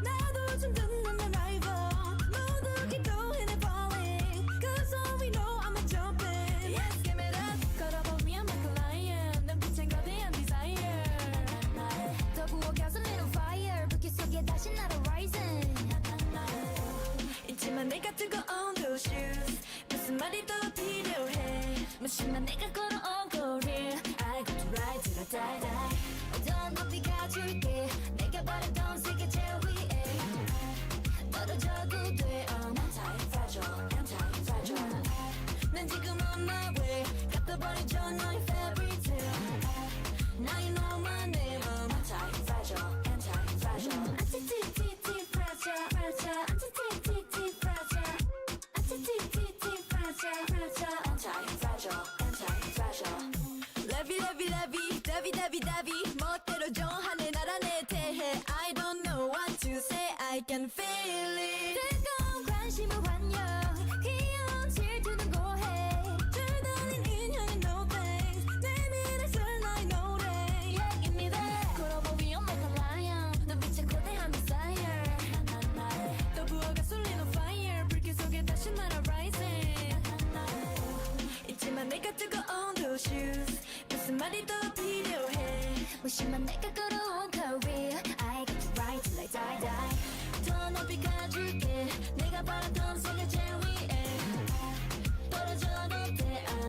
나도 좀 듣는 내 rival. 모두 keep going and falling, 'cause all we know I'm a jumping. Yes, give it up, 걸어보면 I'm a lion. 눈빛엔 거대한 desire. 더 부어 gasoline on fire, 불길 속에 다시 날아 rising. 뜨거운 those shoes 무슨 말이 더 필요해 무심한 내가 걸어온 거리 I got to ride till I die die 더 높이 가줄게 내가 바랬던 세계 제일 위에 떨어져도 돼 I'm anti-fragile anti-fragile 난 지금 on my way 갚아버리죠 너의 fairy tale Now you know my name I'm anti-fragile anti-fragile anti-fragile fragile anti-fragile anti-fragile anti-fragile anti-fragile Lovey lovey lovey lovey lovey lovey 멋대로 정하네 나라 내 대해 I don't know what to say I can feel it 뜨거운 관심을 환영 귀여운 질투는 고해 줄다린 인형은 no thanks 내밀었을 나의 노래 Yeah give me that 걸어봐 위험한 lion 눈빛에 거대한 desire 또 부어가 쏠리는 fire 불길 속에 다시 날아 rising 있지만 내가 뜨거운 those shoes 무슨 말이 더 필요해 무심한 내가 걸어온 career I get to ride till I die die 더 높이 가줄게 내가 바란